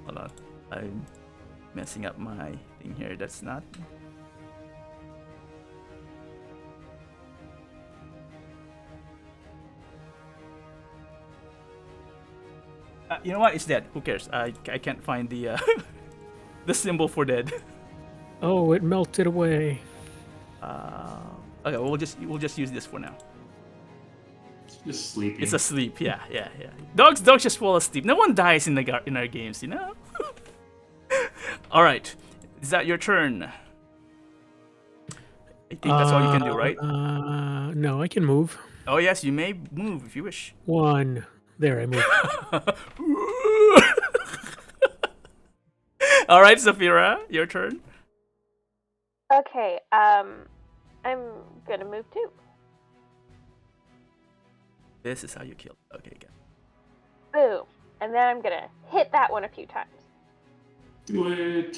Hold on. I'm messing up my thing here. That's not. You know what? It's dead. Who cares? I can't find the the symbol for dead. Oh, it melted away. Okay, we'll just use this for now. It's just sleeping. It's asleep. Yeah. Dogs just fall asleep. No one dies in our games, you know. All right, is that your turn? I think that's all you can do, right? No, I can move. Oh yes, you may move if you wish. One. There, I moved. All right, Saphira, your turn. Okay, I'm gonna move too. This is how you kill. Okay, good. Boom. And then I'm gonna hit that one a few times. Do it.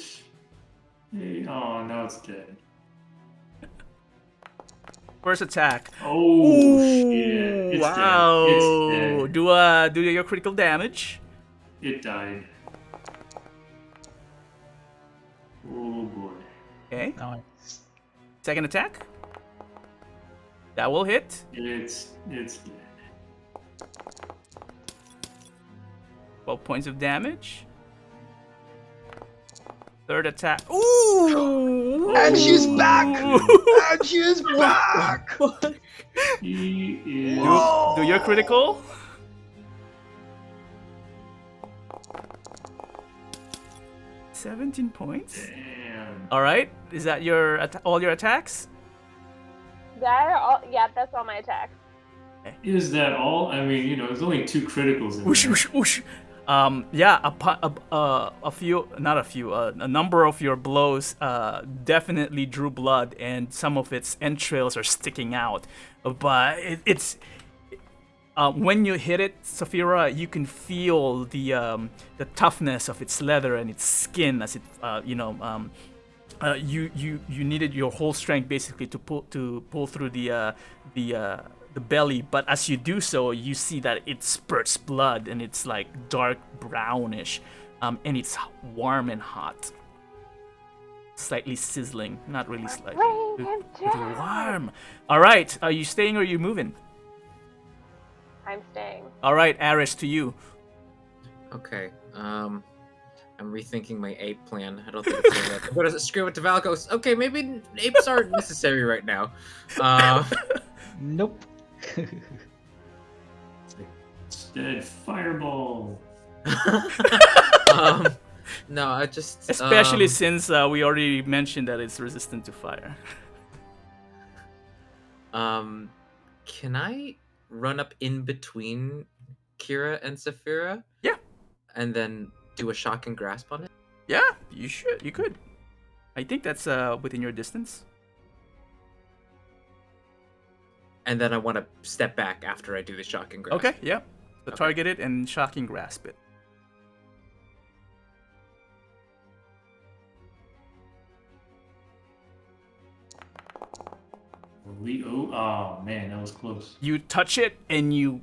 Hey, oh, now it's dead. First attack. Oh shit! It's Wow. dead. It's dead. Do your critical damage. It died. Oh boy. Okay. Nice. Second attack. That will hit. It's dead. 12 points of damage. Third attack. Ooh! And she's back! And she's back! He is. Do your critical. $17 points. Damn. All right. Is that all your attacks? Yeah, that's all my attacks. Is that all? I mean, you know, there's only 2 criticals in Whoosh, there. whoosh, whoosh. Yeah, a few, not a few, a number of your blows definitely drew blood, and some of its entrails are sticking out. But it's when you hit it, Saphira, you can feel the toughness of its leather and its skin as it, you needed your whole strength basically to pull through the belly, but as you do so, you see that it spurts blood and it's like dark brownish, and it's warm and hot, slightly sizzling, not really slightly. It's warm. All right, are you staying or are you moving? I'm staying. All right, Aris, to you. Okay. I'm rethinking my ape plan. I don't think it's gonna work. What does it screw it to Valkos? Okay, maybe apes aren't necessary right now. Nope. Instead, fireball. No, I just Especially since we already mentioned that it's resistant to fire. Can I run up in between Kira and Saphira? Yeah. And then do a shocking grasp on it? Yeah, you should. You could. I think that's within your distance. And then I want to step back after I do the shocking grasp. Okay, yeah. So Okay. target it and shocking grasp it. Oh man, that was close. You touch it and you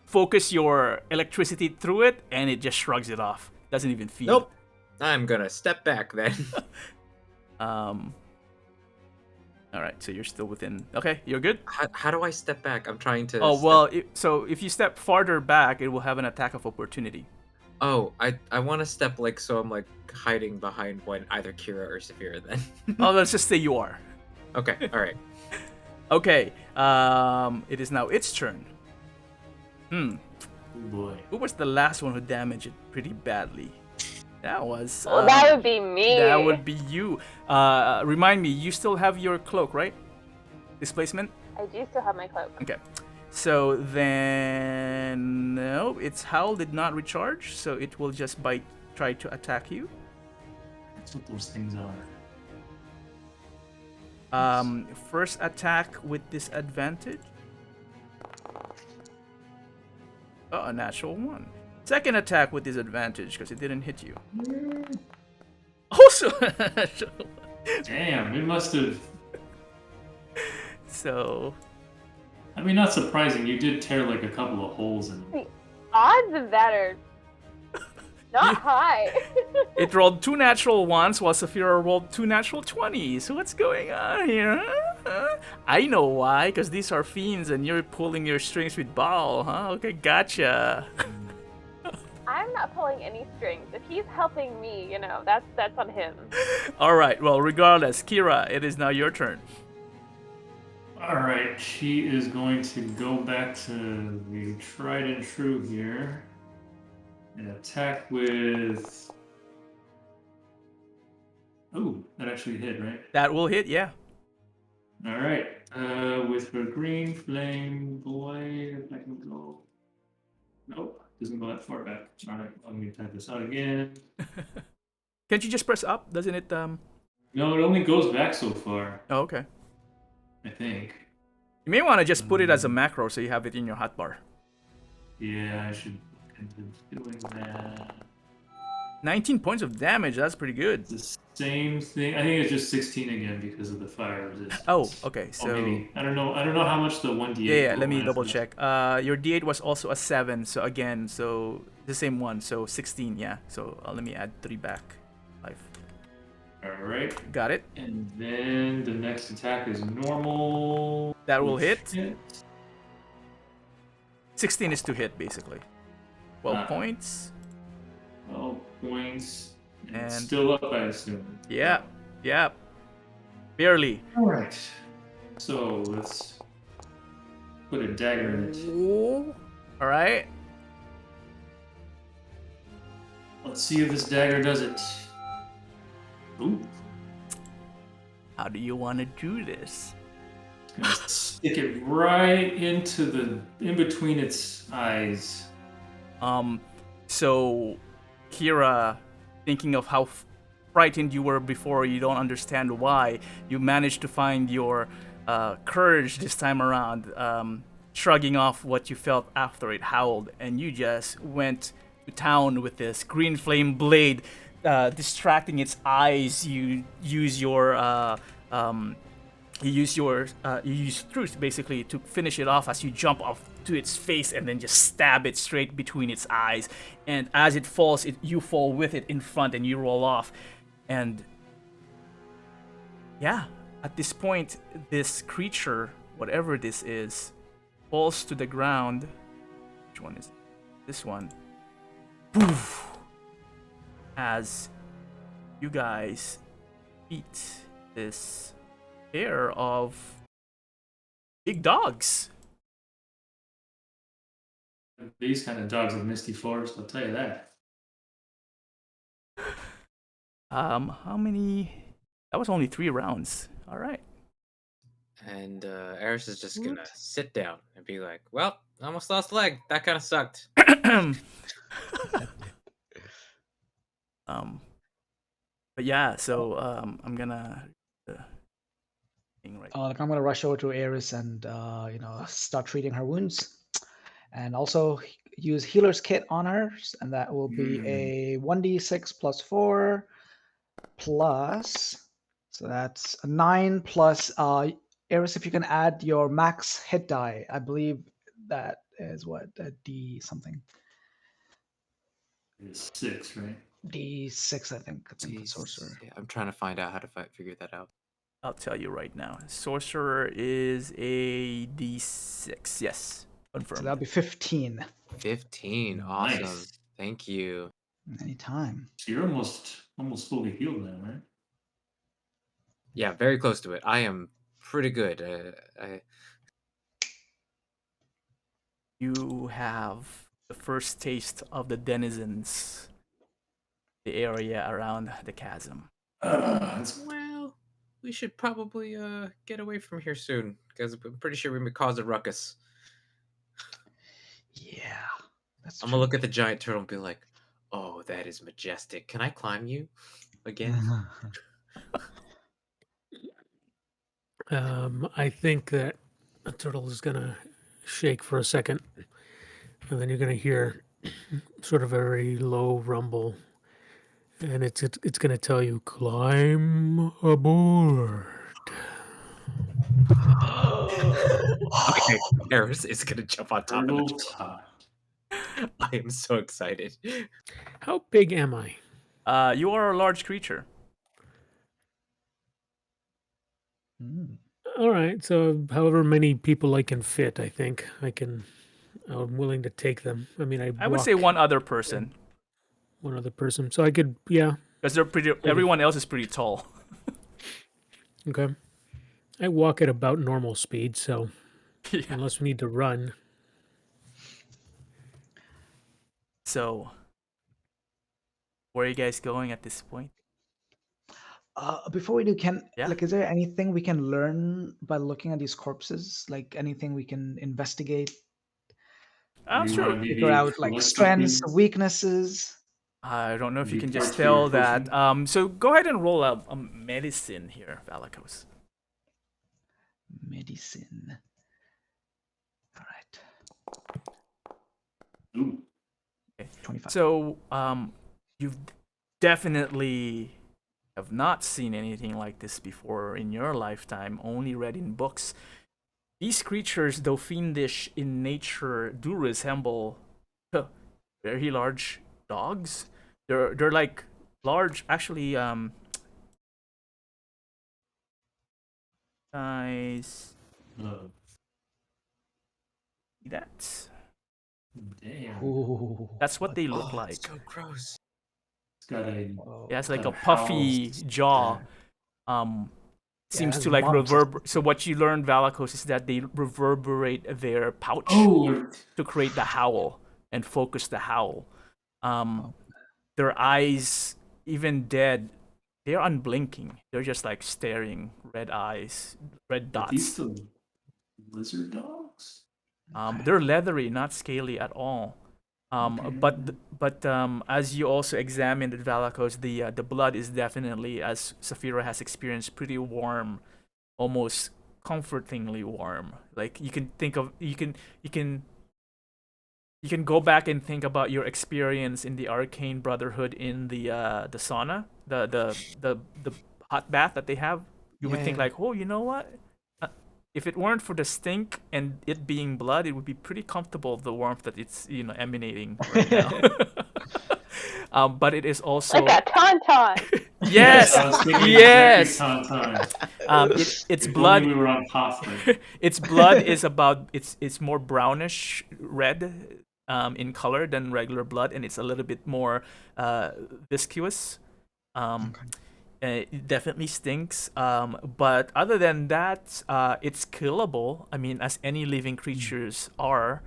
focus your electricity through it, and it just shrugs it off. Doesn't even feel. Nope. I'm gonna step back then. All right, so you're still within. Okay, you're good. How do I step back? I'm trying to. Oh well, so if you step farther back, it will have an attack of opportunity. Oh, I want to step like so. I'm like hiding behind either Kira or Saphira then. Oh, let's just say you are. Okay. All right. Okay. It is now its turn. Oh boy. Who was the last one who damaged it pretty badly? That was. Well, that would be me. That would be you. Remind me, you still have your cloak, right? Displacement? I do still have my cloak. Okay. So then, no, its howl did not recharge, so it will just try to attack you. That's what those things are. First attack with disadvantage. Oh, a natural one. Second attack with disadvantage because it didn't hit you. Also, a natural one. Damn, it must have. So. I mean, not surprising. You did tear like a couple of holes in them. The odds of that are not high. It rolled 2 natural ones while Saphira rolled 2 natural 20s. So what's going on here? Huh? I know why, because these are fiends and you're pulling your strings with Baal, huh? Okay, gotcha. I'm not pulling any strings. If he's helping me, that's on him. Alright, well, regardless, Kira, it is now your turn. Alright, she is going to go back to the tried and true here and attack with. Oh, that actually hit, right? That will hit, yeah. Alright, with her green flame blade, if I can go. Nope, doesn't go that far back. Alright, let me type this out again. Can't you just press up? Doesn't it, No, it only goes back so far, Oh, okay. I think. You may want to just put it as a macro so you have it in your hotbar. Yeah, I should continue doing that. 19 points of damage, that's pretty good. It's the same thing. I think it's just 16 again because of the fire resistance. Oh, okay, so... maybe. I don't know how much the 1d8 Yeah, let me was. double check. Your d8 was also a 7, so again, so the same one, so 16, yeah. So let me add 3 back. 5. Alright. Got it. And then the next attack is normal. That will hit. Hit. 16 is to hit, basically. 12 points. 12 points. And And- it's still up, I assume. Yeah, yeah. Barely. Alright. So let's put a dagger in it. Ooh. All right. Let's see if this dagger does it. Ooh. How do you want to do this? Gonna stick it right into in between its eyes. So Kira, thinking of how frightened you were before, you don't understand why. You managed to find your courage this time around, shrugging off what you felt after it howled, and you just went to town with this green flame blade, distracting its eyes. You use your you use truth basically to finish it off as you jump off to its face and then just stab it straight between its eyes. And as it falls, you fall with it in front and you roll off. And yeah, at this point, this creature, whatever this is, falls to the ground. Which one is this one? Poof! As you guys eat this pair of big dogs. These kind of dogs of Misty Forest, I'll tell you that. How many? That was only 3 rounds. All right. And Eris is just gonna sit down and be like, "Well, I almost lost a leg. That kind of sucked." But yeah, so I'm gonna thing right. Like I'm gonna rush over to Eris and start treating her wounds, and also use healer's kit on her, and that will be a 1d6 plus 4 plus, so that's a 9 plus Eris, if you can add your max hit die, I believe that is what, a d something. It's 6, right? D6, I think for Jeez. sorcerer. Yeah, I'm trying to find out how to figure that out. I'll tell you right now. Sorcerer is a d6. Yes, confirmed. So that'll be 15. 15. Awesome. Nice. Thank you. Anytime. So you're almost fully healed now, right? Yeah, very close to it. I am pretty good. You have the first taste of the denizens, the area around the chasm. Well, we should probably get away from here soon, because I'm pretty sure we may cause a ruckus. Yeah, that's I'm gonna look at the giant turtle and be like, "Oh, that is majestic. Can I climb you again?" I think that a turtle is gonna shake for a second, and then you're gonna hear sort of a very low rumble, and it's gonna tell you, "Climb aboard." Okay, Eris is gonna jump on top of the Turtle turtle. time. I am so excited. How big am I? You are a large creature. All right, so however many people I can fit, I think I'm willing to take them. I mean, I would say one other person, one other person, so I could, yeah. because they're pretty. Everyone else is pretty tall. Okay. I walk at about normal speed, so Yeah. unless we need to run. So, where are you guys going at this point? Before we do, Yeah. is there anything we can learn by looking at these corpses? Like anything we can investigate, Sure. figure out like strengths, weaknesses? I don't know if you can just parts for your tell that. So go ahead and roll a medicine here, Valakos. Medicine. All right. Ooh. Okay. 25. So you've definitely have not seen anything like this before in your lifetime, only read in books. These creatures, though fiendish in nature, do resemble very large dogs. They're like large, actually. Guys, see that? Damn. Ooh, That's what they look like. So gross. It's got a Yeah, it's like got a a puffy house. jaw. Yeah, Seems it to has like marks. reverberate. So what you learned, Valakos, is that they reverberate their pouch Oh, to create the howl and focus the howl. Their eyes, even dead, they're unblinking. They're just like staring, red eyes, red are these dots. lizard dogs. They're leathery, not scaly at all. But as you also examined at Valakos, the blood is definitely, as Saphira has experienced, pretty warm, almost comfortingly warm. Like you can think of you can go back and think about your experience in the Arcane Brotherhood in the sauna, the hot bath that they have. You would think Yeah. like, oh, you know what? If it weren't for the stink and it being blood, it would be pretty comfortable, the warmth that it's emanating right now. But it is also Like a tauntaun. yes, I was thinking yes. exactly time. Its If blood. only we were on pasta. Its blood is about it's more brownish red in color than regular blood, and it's a little bit more viscous. It definitely stinks. But other than that, it's killable. I mean, as any living creatures are.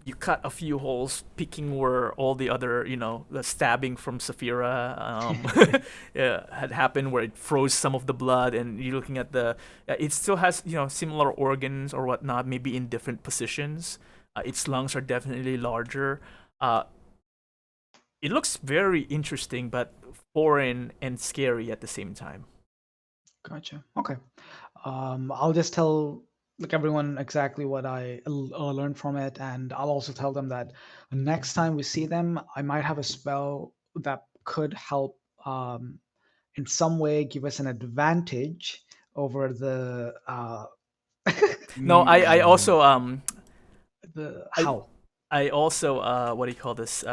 You cut a few holes, picking where all the other, the stabbing from Saphira had happened, where it froze some of the blood, and you're looking at it still has, similar organs or whatnot, maybe in different positions. Its lungs are definitely larger. It looks very interesting, but foreign and scary at the same time. Gotcha. Okay. I'll just tell everyone exactly what I learned from it, and I'll also tell them that next time we see them, I might have a spell that could help in some way give us an advantage over the No, I also the I, how. I also what do you call this?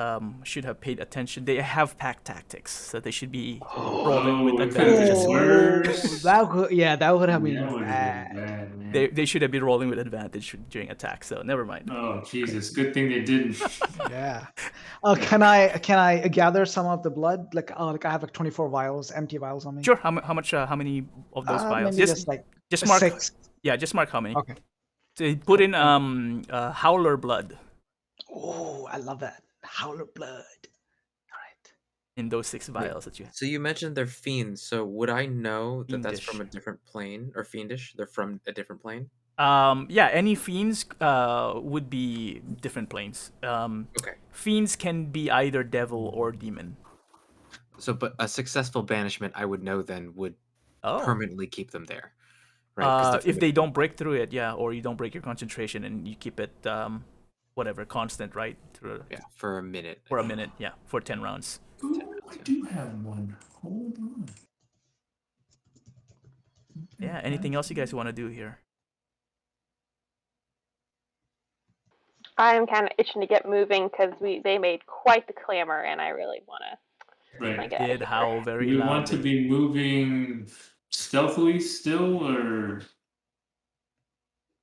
Should have paid attention. They have pack tactics, so they should be rolling with Oh, advantage as it's well. worse. That would, yeah, that would have been That would have bad. been bad, man. They should have been rolling with advantage during attack. So never mind. Oh Jesus! Good thing they didn't. Yeah. Can I gather some of the blood? Like I have like 24 vials, empty vials on me. Sure. How much? How many of those vials? Maybe just like just mark. 6. Yeah, just mark how many. Okay. So you put in howler blood Oh, I love that. Howler blood. All right. in those 6 vials that you have. So you mentioned they're fiends. So would I know that that's from a Fiendish. different plane or fiendish? They're from a different plane. Yeah, any fiends would be different planes. Okay. Fiends can be either devil or demon. So, but a successful banishment, I would know then would permanently keep them there, right? 'Cause they're from If a- they don't break through it, yeah, or you don't break your concentration and you keep it whatever constant, right? yeah, for a minute. For a minute, yeah, for 10 rounds. Ooh, I do have one. Hold on. Yeah. Anything else you guys want to do here? I'm kind of itching to get moving because they made quite the clamor, and I really want to. Right. get out of Did here. howl Do very we loudly. want to be moving stealthily still, or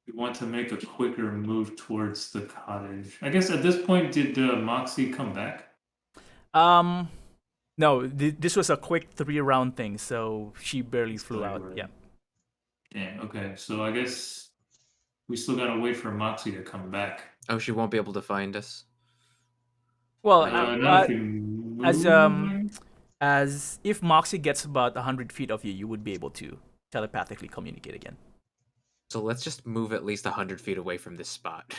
we want to make a quicker move towards the cottage? I guess at this point, did Moxie come back? No, this was a quick 3-round thing, so she barely flew out. Right. Yeah. Yeah. Okay. So I guess we still gotta wait for Moxie to come back. Oh, she won't be able to find us. Well, Not if you move. as if Moxie gets about 100 feet of you, you would be able to telepathically communicate again. So let's just move at least 100 feet away from this spot.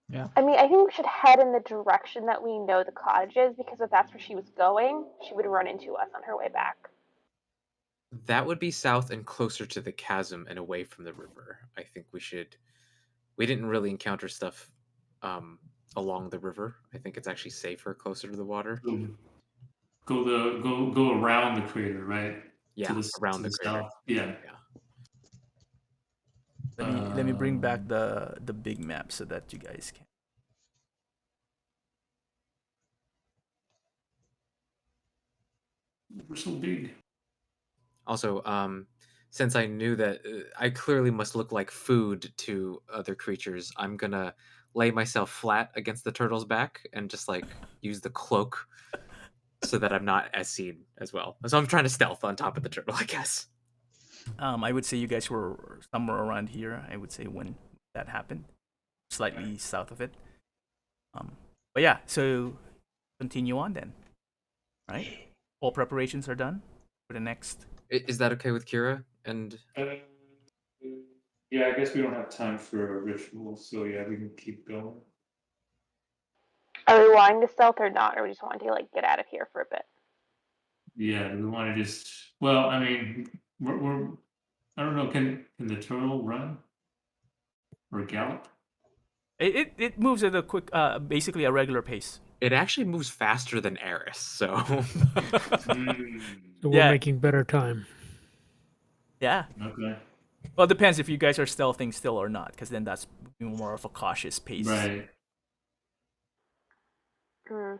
Yeah. I mean, I think we should head in the direction that we know the cottage is, because if that's where she was going, she would run into us on her way back. That would be south and closer to the chasm and away from the river. I think we should. We didn't really encounter stuff along the river. I think it's actually safer closer to the water. Go around the crater, right? Yeah, around the crater. south. Yeah. Let me bring back the big map so that you guys can. We're so big. Also, since I knew that I clearly must look like food to other creatures, I'm gonna lay myself flat against the turtle's back and just like use the cloak so that I'm not as seen as well. So I'm trying to stealth on top of the turtle, I guess. I would say you guys were somewhere around here. I would say when that happened, slightly south of it. But yeah, so continue on then. Right? All preparations are done for the next. Is that okay with Kira? And Yeah, I guess we don't have time for a ritual, so yeah, we can keep going. Are we wanting to stealth or not, or we just want to like get out of here for a bit? Yeah, we want to just. Well, I mean, we're I don't know. Can the turtle run or gallop? It moves at a quick, basically a regular pace. it actually moves faster than Eris, so So we're Yeah. making better time. Yeah. Okay. Well, it depends if you guys are stealthing still or not, because then that's more of a cautious pace. Right. Hmm.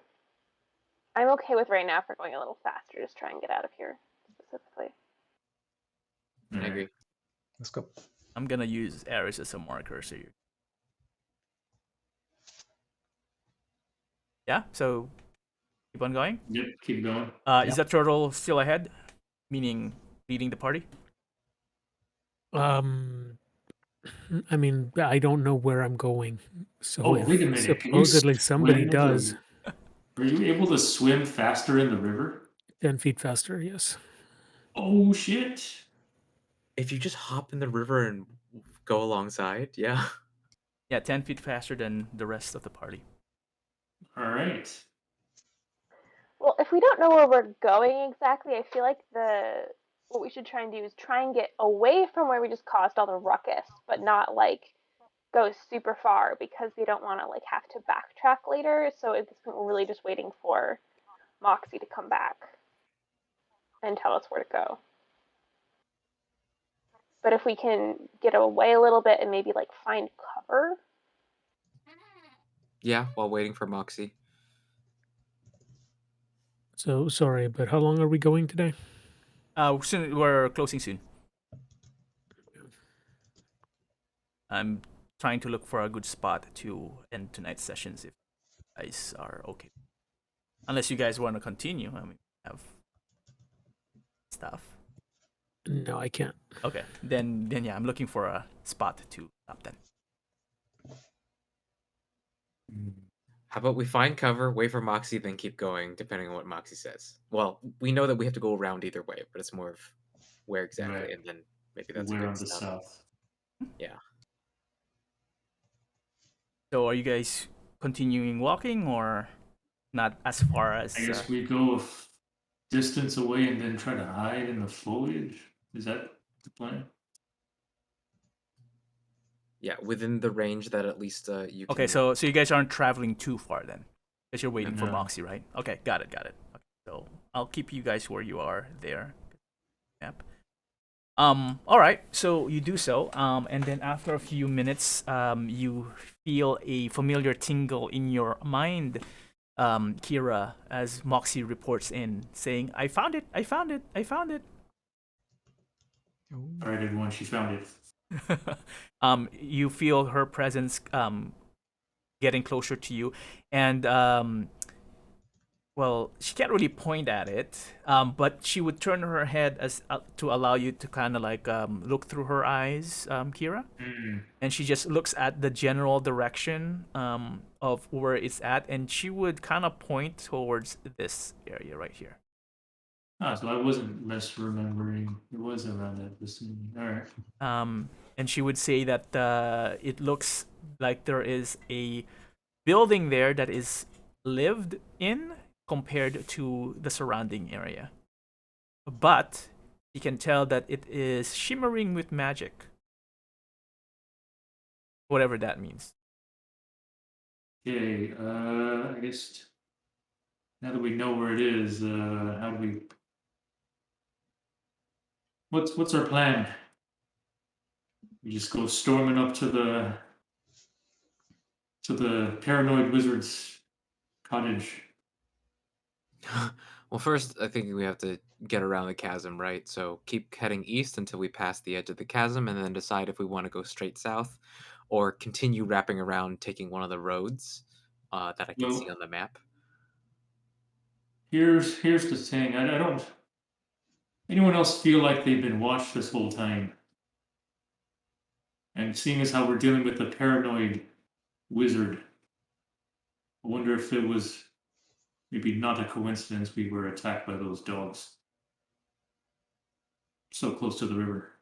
I'm okay with right now if we're going a little faster. Just try and get out of here specifically. I agree. Let's go. I'm gonna use Ares as a marker, so you. Yeah. So keep on going. Yep. Keep going. Is that turtle still ahead? Meaning leading the party? I mean, I don't know where I'm going. So Oh, if wait a minute. Can you supposedly somebody swim does, Are you able to swim faster in the river? 10 feet faster, yes. Oh shit! If you just hop in the river and go alongside, yeah. Yeah, 10 feet faster than the rest of the party. All right. Well, if we don't know where we're going exactly, I feel like what we should try and do is try and get away from where we just caused all the ruckus, but not like go super far because we don't want to like have to backtrack later. So at this point, we're really just waiting for Moxie to come back and tell us where to go. But if we can get away a little bit and maybe like find cover. Yeah, while waiting for Moxie. So sorry, but how long are we going today? Soon we're closing soon. I'm trying to look for a good spot to end tonight's sessions if you guys are okay. Unless you guys want to continue. I mean, have stuff. No, I can't. Okay, then yeah, I'm looking for a spot to stop then. How about we find cover, wait for Moxie, then keep going, depending on what Moxie says. Well, we know that we have to go around either way, but it's more of where exactly, Right. and then maybe that's We're a on good the stop. south. Yeah. So are you guys continuing walking or not as far as? I guess we go a distance away and then try to hide in the foliage. Is that the plan? Yeah, within the range that at least you can. Okay, so you guys aren't traveling too far then, because you're waiting for No. Moxie, right? Okay, got it. Okay, so I'll keep you guys where you are there. Yep. All right, so you do so, and then after a few minutes, you feel a familiar tingle in your mind, Kira, as Moxie reports in, saying, "I found it! I found it! I found it!" All right, everyone. She found it. You feel her presence getting closer to you, and well, she can't really point at it, but she would turn her head as to allow you to kind of like look through her eyes, Kira, and she just looks at the general direction of where it's at, and she would kind of point towards this area right here. Ah, so I wasn't misremembering. It was around that vicinity. All right. And she would say that it looks like there is a building there that is lived in compared to the surrounding area. But you can tell that it is shimmering with magic. Whatever that means. Okay. I guess now that we know where it is, how do we? What's our plan? We just go storming up to the paranoid wizard's cottage. Well, first, I think we have to get around the chasm, right? So keep heading east until we pass the edge of the chasm, and then decide if we want to go straight south or continue wrapping around, taking one of the roads that I can see Well, on the map. here's the thing. I don't. Anyone else feel like they've been watched this whole time? And seeing as how we're dealing with a paranoid wizard, I wonder if it was maybe not a coincidence we were attacked by those dogs so close to the river.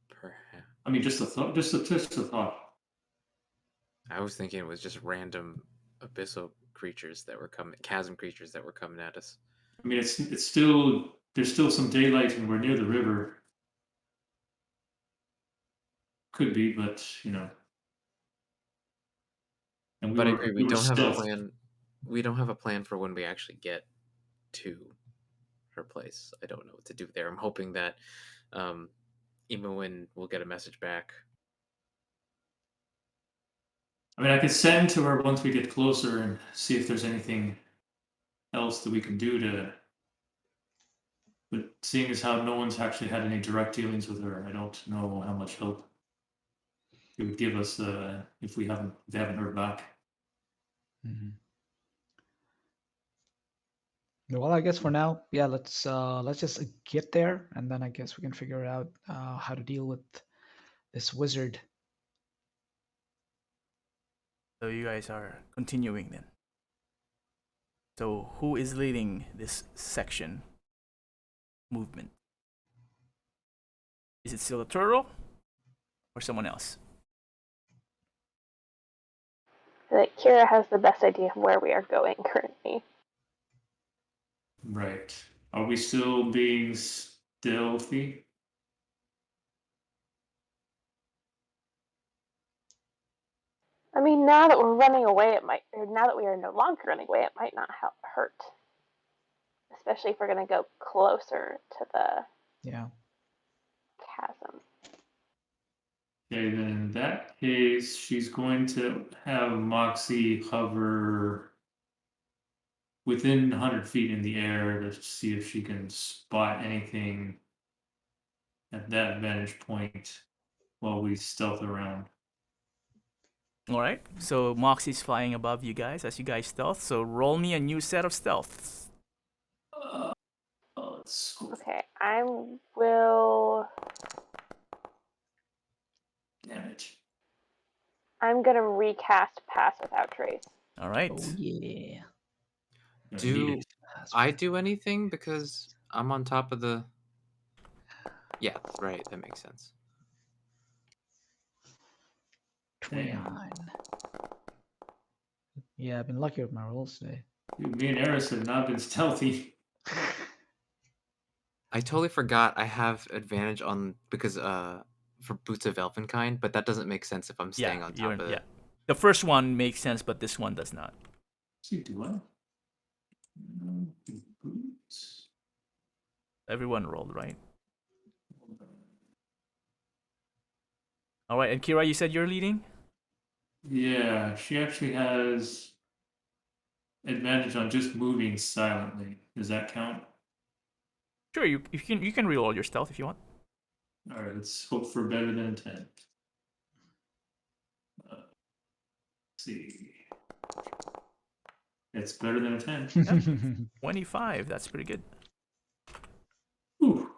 Perhaps. I mean, just a thought. Just a thought. I was thinking it was just random abyssal creatures that were coming, chasm creatures that were coming at us. I mean, it's still there's still some daylight and we're near the river. Could be, but you know. And But I agree, we were don't have a stealthed. plan. We don't have a plan for when we actually get to her place. I don't know what to do there. I'm hoping that Imoen will get a message back. I mean, I could send to her once we get closer and see if there's anything else that we can do to. But seeing as how no one's actually had any direct dealings with her, I don't know how much help it would give us if they haven't heard back. Well, I guess for now, yeah, let's just get there, and then I guess we can figure out how to deal with this wizard. So you guys are continuing then. So who is leading this section movement? Is it still a turtle or someone else? I feel like Kira has the best idea of where we are going currently. Right. Are we still being stealthy? I mean, now that we're running away, now that we are no longer running away, it might not hurt. Especially if we're going to go closer to the chasm. Okay, then in that case, she's going to have Moxie hover within 100 feet in the air to see if she can spot anything at that vantage point while we stealth around. All right. So Moxie's flying above you guys as you guys stealth. So roll me a new set of stealth. Let's go. Okay, I will. Damage. I'm gonna recast Pass Without Trace. All right. Oh yeah. Do I do anything because I'm on top of the? Yeah, right. That makes sense. 29. Yeah, I've been lucky with my rolls today. Dude, me and Eris have not been stealthy. I totally forgot I have advantage on because for Boots of Elvenkind, but that doesn't make sense if I'm staying on top of it. Yeah. The first one makes sense, but this one does not. See, do I? Boots. Everyone rolled, right? All right, and Kira, you said you're leading? Yeah, she actually has advantage on just moving silently. Does that count? Sure, you can reroll your stealth if you want. All right, let's hope for better than a 10. Let's see. It's better than a 10. 25, that's pretty good. Ooh.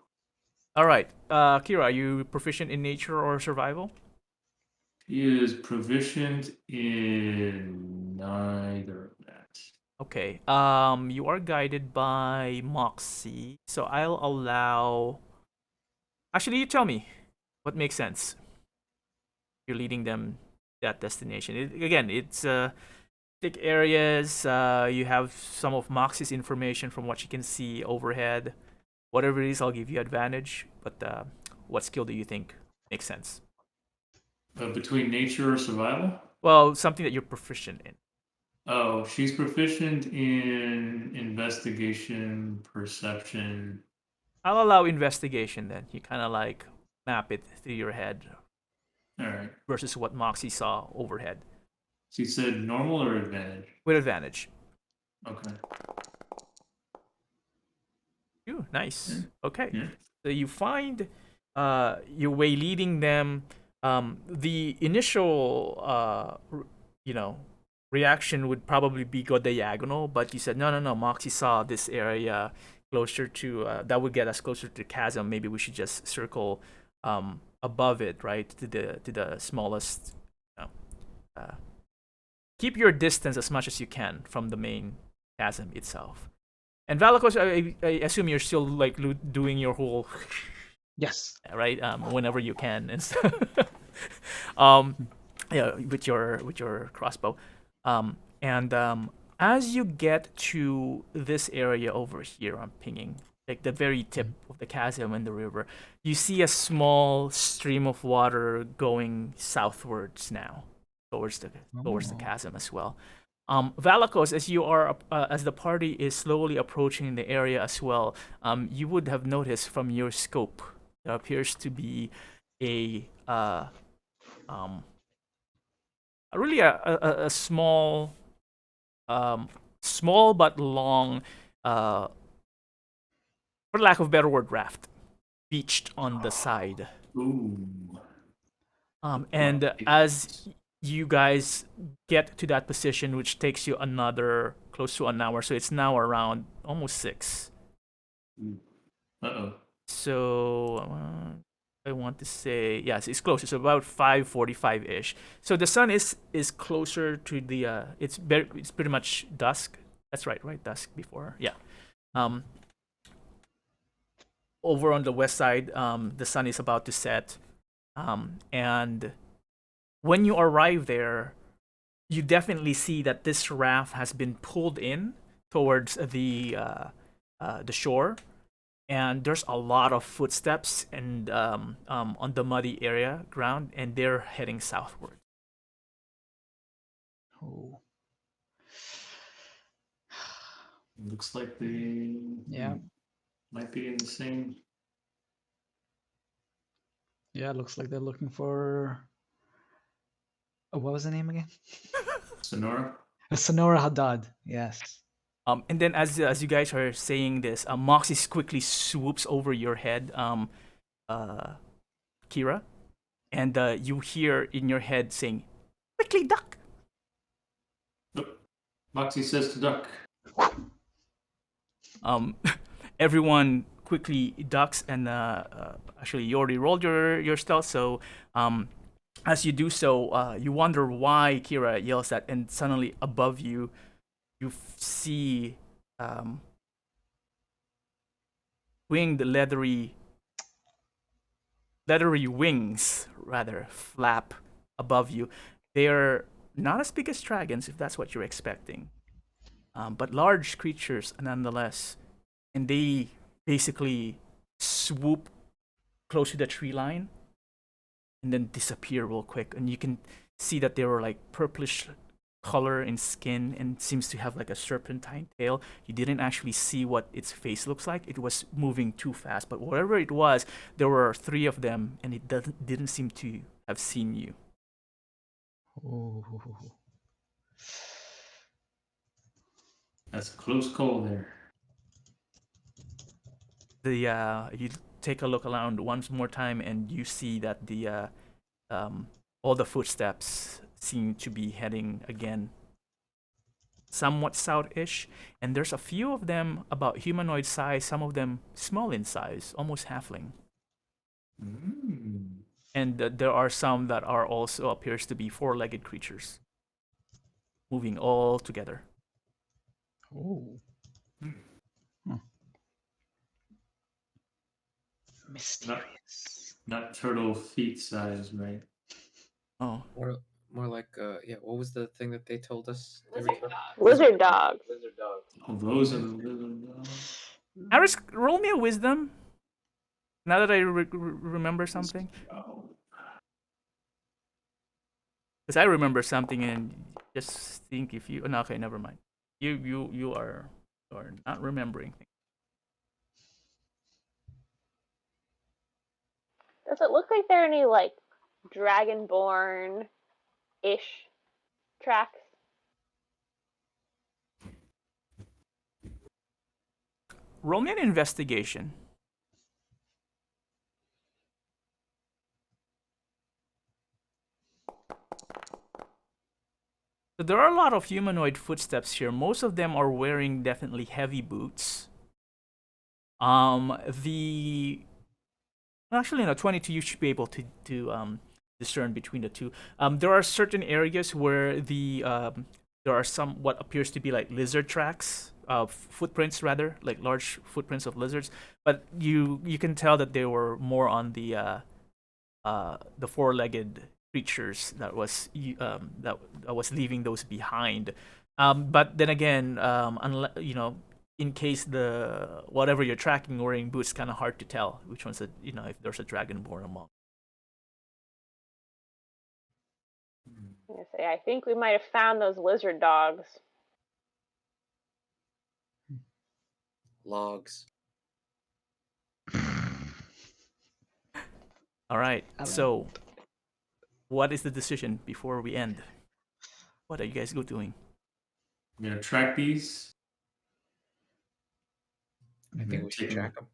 All right, Kira, are you proficient in nature or survival? He is proficient in neither of that. Okay. You are guided by Moxie, so I'll allow. Actually, you tell me what makes sense. You're leading them that destination. It's thick areas. You have some of Moxie's information from what you can see overhead. Whatever it is, I'll give you advantage. But what skill do you think makes sense? Between nature or survival? Well, something that you're proficient in. Oh, she's proficient in investigation, perception. I'll allow investigation then. You kind of like map it through your head. All right. Versus what Moxie saw overhead. So you said normal or advantage? With advantage. Okay. Ooh, nice. Yeah. Okay. Yeah. So you find your way leading them. The initial, reaction would probably be go diagonal, but you said no. Moxie saw this area closer to that would get us closer to the chasm. Maybe we should just circle above it, right, to the smallest. Keep your distance as much as you can from the main chasm itself. And Valakos, I assume you're still like doing your whole Yes. right? Whenever you can, and so, yeah, with your crossbow, and as you get to this area over here, I'm pinging like the very tip of the chasm in the river. You see a small stream of water going southwards now, towards the Oh. chasm as well. Valakos, as you are as the party is slowly approaching the area as well, you would have noticed from your scope there appears to be a really a small small but long for lack of a better word raft beached on the side. Ooh. And as you guys get to that position, which takes you another close to an hour, so it's now around almost 6. Uh-oh. So I want to say yes, it's closer. So about 5:45 ish. So the sun is closer to the. It's pretty much dusk. That's right, dusk before. Yeah. Over on the west side, the sun is about to set, and when you arrive there, you definitely see that this raft has been pulled in towards the shore, and there's a lot of footsteps and on the muddy area ground, and they're heading southward. Oh. Looks like they Yeah. might be in the same. Yeah, it looks like they're looking for. Oh, what was the name again? Sonora. Sanura Hadad. Yes. And then as you guys are saying this, Moxie quickly swoops over your head, Kira, and you hear in your head saying, "Quickly, duck!" Moxie says to duck. Everyone quickly ducks, and actually you already rolled your stealth, so as you do so, you wonder why Kira yells that, and suddenly above you, you see winged leathery wings rather flap above you. They're not as big as dragons, if that's what you're expecting, but large creatures nonetheless. And they basically swoop close to the tree line and then disappear real quick. And you can see that they were like purplish color in skin and seems to have like a serpentine tail. You didn't actually see what its face looks like. It was moving too fast. But whatever it was, there were 3 of them, and it didn't seem to have seen you. Oh. That's a close call there. You take a look around once more time, and you see that the all the footsteps seem to be heading again somewhat south-ish, and there's a few of them about humanoid size, some of them small in size, almost halfling. And there are some that are also appears to be 4-legged creatures moving all together. Oh. Mysterious. Not turtle feet size, right? Oh, More like what was the thing that they told us? Lizard dog. Oh, those are the lizard dogs. Aris, roll me a wisdom. Now that I remember something, because I remember something and just think if you. No, okay, never mind. You are not remembering things. Does it look like there are any like dragonborn ish tracks? Roll me an investigation. So there are a lot of humanoid footsteps here. Most of them are wearing definitely heavy boots. Actually, no, 22 you should be able to discern between the two. There are certain areas where there are some what appears to be like lizard tracks footprints rather, like large footprints of lizards. But you can tell that they were more on the four-legged creatures that was that was leaving those behind. But then again, in case the whatever you're tracking wearing boots, kind of hard to tell which one's if there's a dragonborn among. I'm gonna say I think we might have found those lizard dogs. Logs. All right. I don't So, what is the decision before we end? What are you guys doing? We're gonna track these. I think we should track them.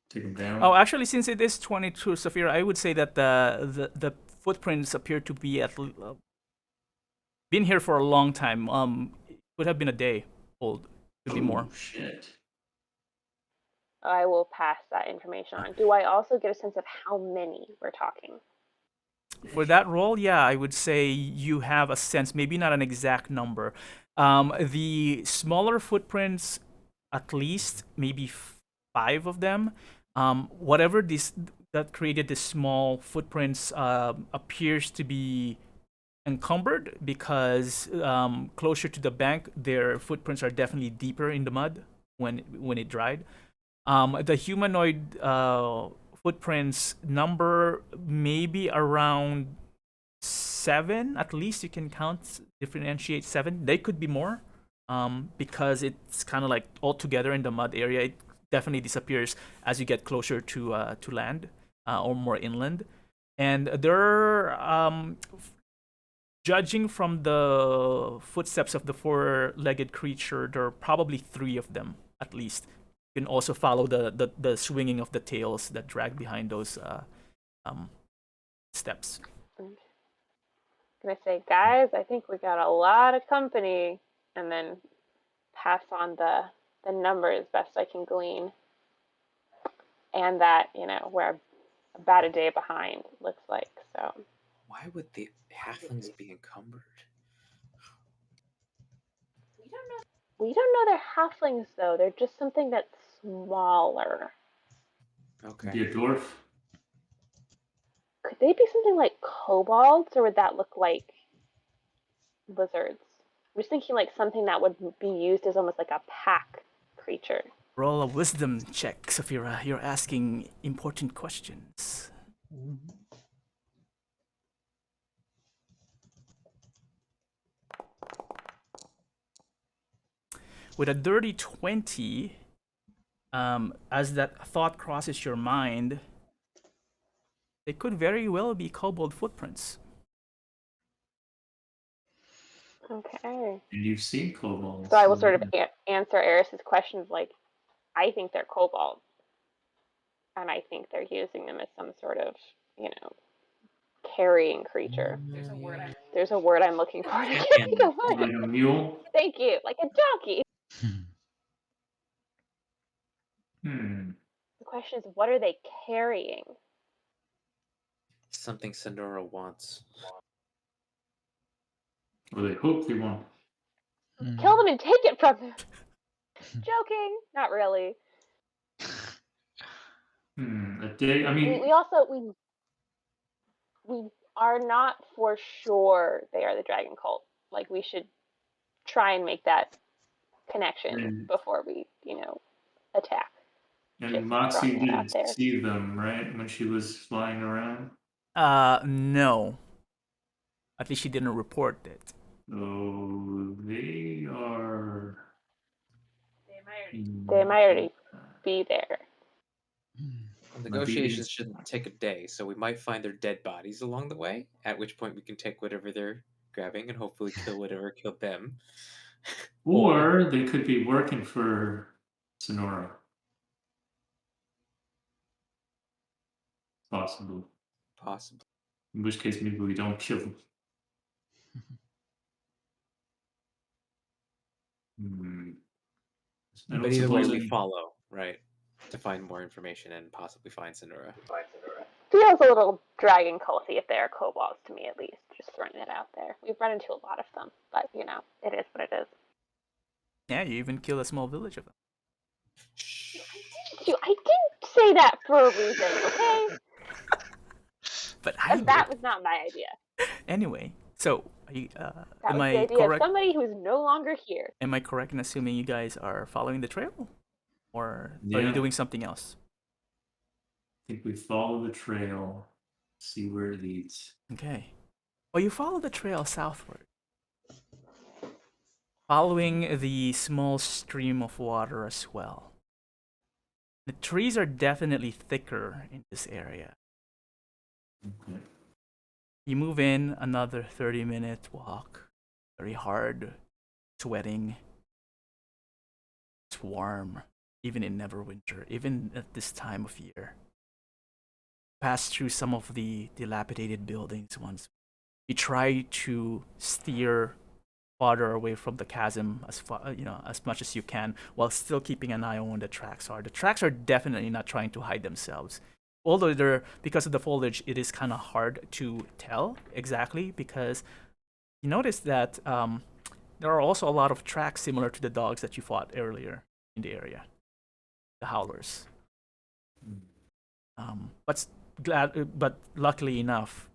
Take them down. Oh, actually, since it is 22, Safira, I would say that the footprints appear to be been here for a long time. It would have been a day old. Could be more. Shit. I will pass that information on. Do I also get a sense of how many we're talking? For that role, yeah, I would say you have a sense, maybe not an exact number. The smaller footprints, at least maybe 5 of them. Whatever that created the small footprints appears to be encumbered because closer to the bank, their footprints are definitely deeper in the mud when it dried. The humanoid footprints number maybe around 7, at least you can differentiate 7. They could be more because it's kind of like all together in the mud area. It definitely disappears as you get closer to land or more inland. And they're judging from the footsteps of the four-legged creature, there are probably 3 of them at least. You can also follow the swinging of the tails that drag behind those steps. I'm gonna say, guys, I think we got a lot of company, and then pass on the numbers best I can glean, and that we're about a day behind. Looks like so. Why would the halflings be encumbered? We don't know they're halflings though. They're just something that's smaller. Okay. Be a dwarf. Could they be something like kobolds, or would that look like lizards? I'm just thinking like something that would be used as almost like a pack creature. Roll a wisdom check, Safira. You're asking important questions. With a dirty 20, as that thought crosses your mind, they could very well be kobold footprints. Okay. And you've seen kobolds. So I will sort of answer Eris's questions like, I think they're kobolds. And I think they're using them as some sort of, carrying creature. There's a word I'm looking for. Like a mule. Thank you. Like a donkey. The question is, what are they carrying? Something Sanura wants. Or they hope they won't. Kill them and take it from them. Joking. Not really. A day. I mean, we also we are not for sure they are the dragon cult. Like, we should try and make that connection before we, attack. and Moxie didn't see them, right, when she was flying around? No. At least she didn't report it. Oh, they are. They might already be there. Negotiations shouldn't take a day, so we might find their dead bodies along the way, at which point we can take whatever they're grabbing and hopefully kill whatever killed them. Or they could be working for Sanura. Possible. In which case, maybe we don't kill them. But either way, we follow, right? To find more information and possibly find Sanura. Feels a little dragon culty if they are kobolds to me, at least. Just throwing it out there. We've run into a lot of them, but it is what it is. Yeah, you even killed a small village of them. I didn't say that for a reason, okay? But I And that did. was not my idea. Anyway, so That am was the I idea of correct? somebody who's no longer here. Am I correct in assuming you guys are following the trail, or are you Yeah. doing something else? I think we follow the trail, see where it leads. Okay. Well, you follow the trail southward, following the small stream of water as well. The trees are definitely thicker in this area. Okay. You move in another 30-minute walk. Very hard, sweating. It's warm, even in Neverwinter, even at this time of year. Pass through some of the dilapidated buildings once. You try to steer farther away from the chasm as much as you can, while still keeping an eye on where the tracks are. The tracks are definitely not trying to hide themselves. Although because of the foliage, it is kind of hard to tell exactly, because you notice that there are also a lot of tracks similar to the dogs that you fought earlier in the area, the howlers. But luckily enough,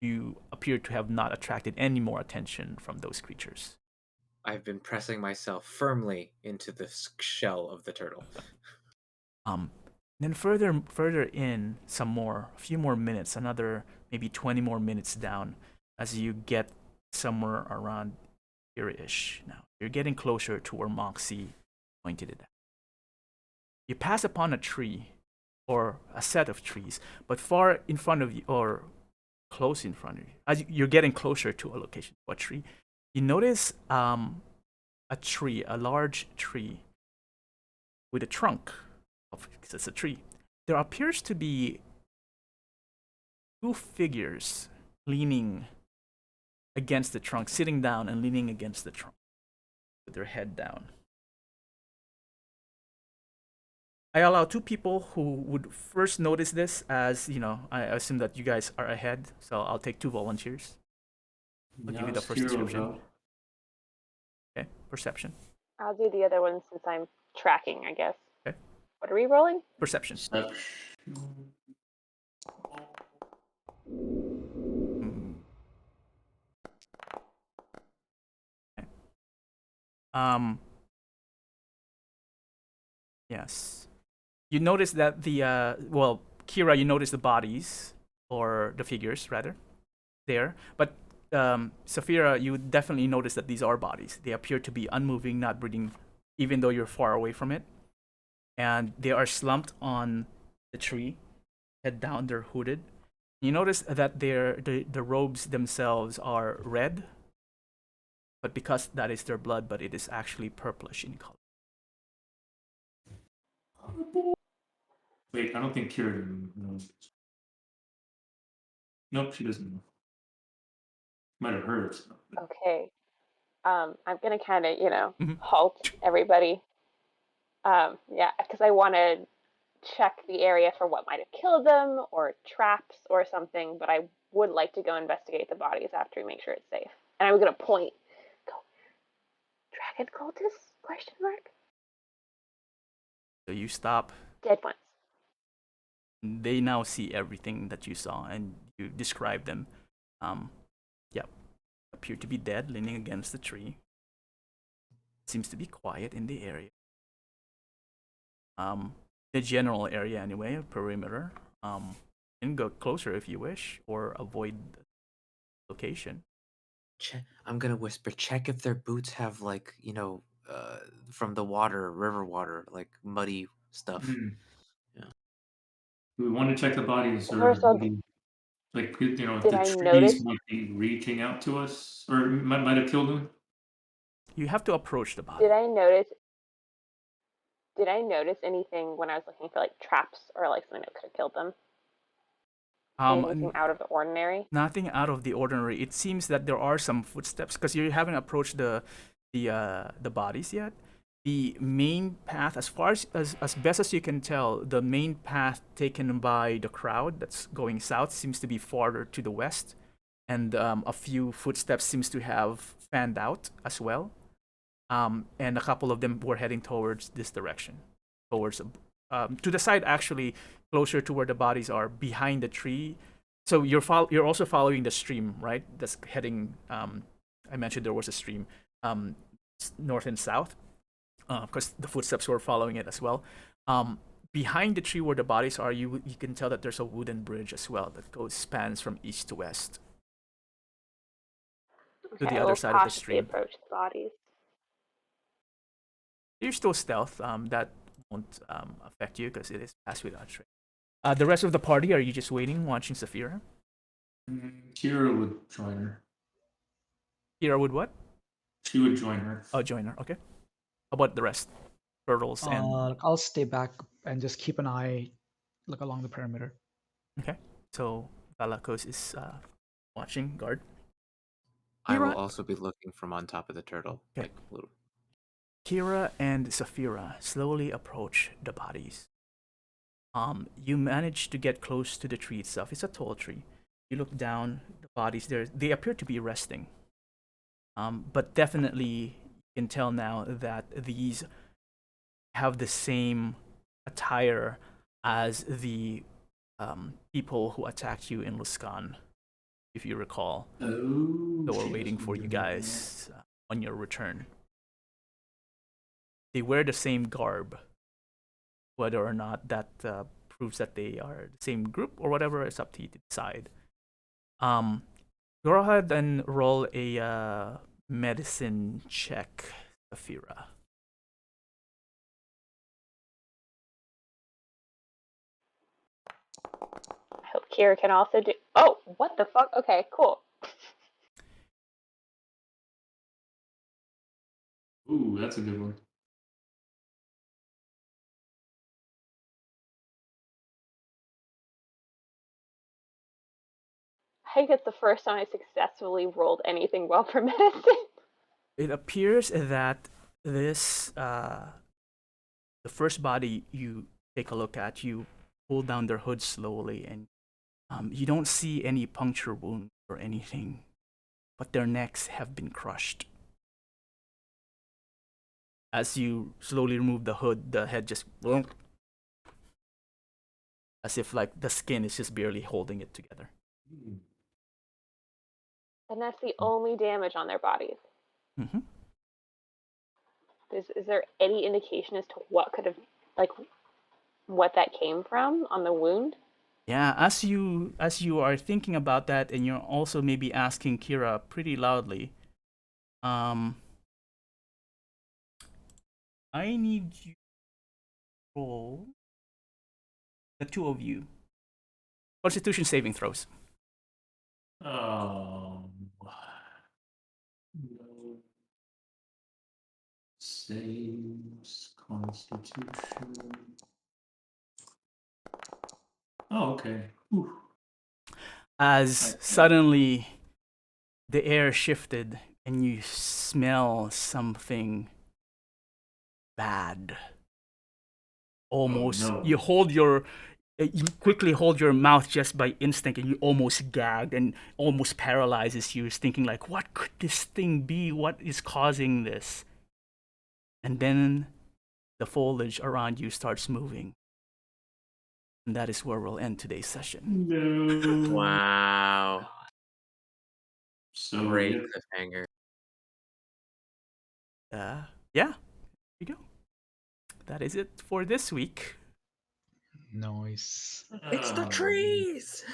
you appear to have not attracted any more attention from those creatures. I've been pressing myself firmly into the shell of the turtle. Then further in, a few more minutes, another maybe 20 more minutes down, as you get somewhere around here-ish. Now you're getting closer to where Moxie pointed it at. You pass upon a tree, or a set of trees, but far in front of you, or close in front of you, as you're getting closer to a location, a tree, you notice a large tree with a trunk. Because it's a tree. There appears to be two figures leaning against the trunk, sitting down and leaning against the trunk with their head down. I allow two people who would first notice this, as I assume that you guys are ahead, so I'll take two volunteers. I'll give you the first description. Okay, perception. I'll do the other one since I'm tracking, I guess. Okay. What are we rolling? Perception. Okay. Yes. You notice that Kira, you notice the bodies, or the figures rather, there. But Saphira, you definitely notice that these are bodies. They appear to be unmoving, not breathing, even though you're far away from it. And they are slumped on the tree, head down, they're hooded. You notice that the robes themselves are red, but because that is their blood, but it is actually purplish in color. Wait, I don't think Kira knows. Nope, she doesn't know. Might have heard. Okay. I'm gonna kind of, Mhm. halt everybody. Yeah, because I want to check the area for what might have killed them, or traps or something, but I would like to go investigate the bodies after we make sure it's safe. And I was gonna point. Go. Dragon cultists? Question mark. So you stop. Dead ones. They now see everything that you saw, and you describe them. Yep, appear to be dead, leaning against the tree. Seems to be quiet in the area. The general area anyway, perimeter. You can go closer if you wish, or avoid the location. I'm gonna whisper. Check if their boots have from the water, river water, like muddy stuff. Yeah. We want to check the bodies, or First, like did the I trees notice? might be reaching out to us, or might have killed them. You have to approach the body. Did I notice? Did I notice anything when I was looking for like traps or like something that could have killed them? Anything seem out of the ordinary? Nothing out of the ordinary. It seems that there are some footsteps, because you haven't approached the bodies yet. The main path, as far as best as you can tell, the main path taken by the crowd that's going south seems to be farther to the west, and a few footsteps seems to have fanned out as well. and a couple of them were heading towards this direction, towards to the side, actually closer to where the bodies are, behind the tree. So you're also following the stream, right? That's heading. I mentioned there was a stream, north and south, because the footsteps were following it as well. Behind the tree where the bodies are, you can tell that there's a wooden bridge as well that spans from east to west to the other we'll side of the cautiously stream. approach the bodies. You're still stealth. That won't affect you because it is pass without trace. The rest of the party, are you just waiting, watching Saphira? Kira would join her. Kira would what? She would join her. Oh, join her. Okay. How about the rest? Turtles and... I'll stay back and just keep an eye along the perimeter. Okay. So Valakos is watching, guard. I will Kira- also be looking from on top of the turtle. Okay. Like, little. Kira and Saphira slowly approach the bodies. You manage to get close to the tree itself. It's a tall tree. You look down, the bodies there, they appear to be resting. But definitely you can tell now that these have the same attire as the people who attacked you in Luskan, if you recall. Oh. They were waiting for you guys on your return. They wear the same garb. Whether or not that proves that they are the same group or whatever, it's up to you to decide. Go ahead and roll a medicine check, Saphira. I hope Kira can also do. Oh, what the fuck? Okay, cool. Ooh, that's a good one. I think it's the first time I successfully rolled anything well for medicine. It appears that this, the first body you take a look at, you pull down their hood slowly, and you don't see any puncture wound or anything, but their necks have been crushed. As you slowly remove the hood, the head just, as if like the skin is just barely holding it together. And that's the only damage on their bodies. Mm-hmm. Is there any indication as to what could have, like, what that came from on the wound? Yeah, as you are thinking about that, and you're also maybe asking Kira pretty loudly, I need you to roll, the two of you, Constitution saving throws. No. Saves Constitution. Oh, okay. Ooh. As suddenly the air shifted and you smell something bad. Almost, Oh, no. you quickly hold your mouth just by instinct, and you almost gagged and almost paralyzes you, thinking like, what could this thing be? What is causing this? And then the foliage around you starts moving. And that is where we'll end today's session. No. Wow. So Great yeah. cliffhanger. Yeah, here you go. That is it for this week. Nice. It's the trees!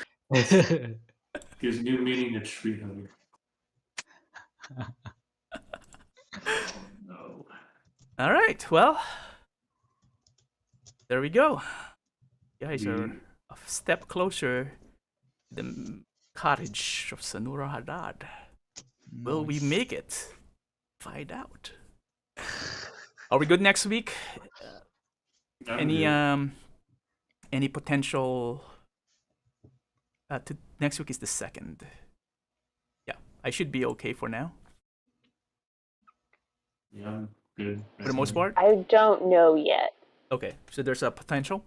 Gives new meaning to tree hugger. No. All right, well, there we go. You guys are a step closer to the cottage of Sanura Hadad. Will we make it? Find out. Are we good next week? Any potential? Next week is the 2nd. Yeah, I should be okay for now. Yeah, I'm good. For the most part. I don't know yet. Okay, so there's a potential.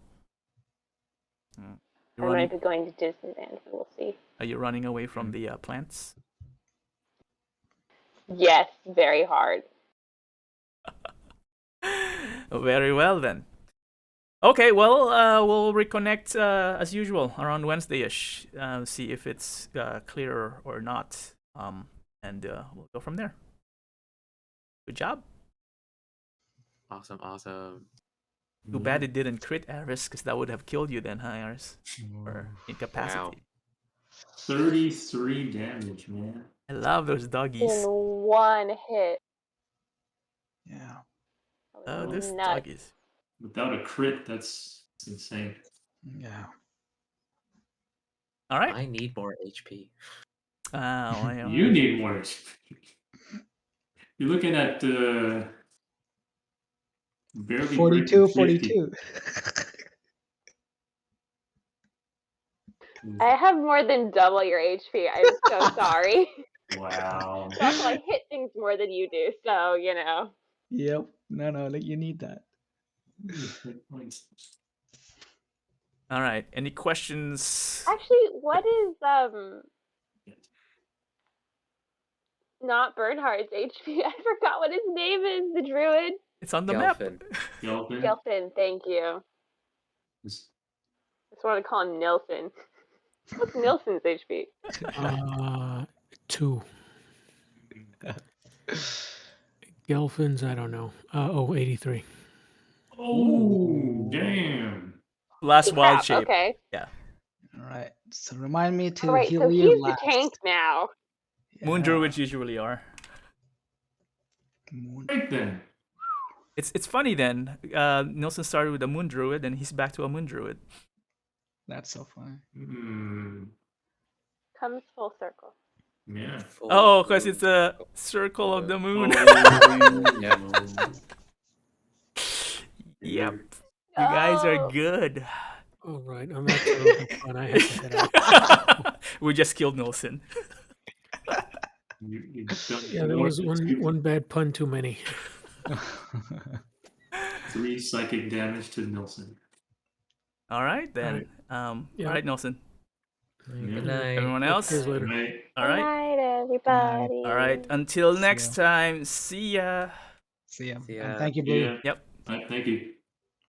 I might be going to Disneyland, but we'll see. Are you running away from the plants? Yes, very hard. Very well then. Okay, well, we'll reconnect as usual around Wednesday-ish. See if it's clear or not. And we'll go from there. Good job. Awesome, awesome. Too bad it didn't crit Aris, because that would have killed you then, huh, Aris? Or incapacity. 33 damage, man. I love those doggies. In one hit. Yeah. Oh, those Nuts. doggies. Without a crit, that's insane. Yeah. All right. I need more HP. You need more HP. You're looking at barely 42, breaking 50. 42. I have more than double your HP. I'm so sorry. Wow. Also, I hit things more than you do, so you know. Yep. No, like you need that. All right. Any questions? Actually, what is not Bernhard's HP? I forgot what his name is. The druid. It's on the Gelfin. map. Gelfin. Thank you. Just want to call him Nilsson. What's Nilsson's HP? 2. Gelfin's, I don't know. 83. Oh, damn. Last Holy wild crap, shape. Okay. Yeah. All right. So remind me to All right, heal so you he's last. the tank now. Moon druids usually are. Right then. It's funny then. Nilsson started with a moon druid, and he's back to a moon druid. That's so funny. Comes full circle. Yeah. Oh, because it's a circle of the moon. Yeah. Yep. You guys are Oh. good. All right, on that terrible fun, I have to head out. We just killed Nilsson. Yeah, there was one bad pun too many. 3 psychic damage to Nilsson. All right then. All right, Nilsson. Good night. Everyone else? Cheers later. All right. Good night, everybody. All right. Until See next ya. time. See ya. See ya. See ya. And thank you, Blue. Yep. Thank you.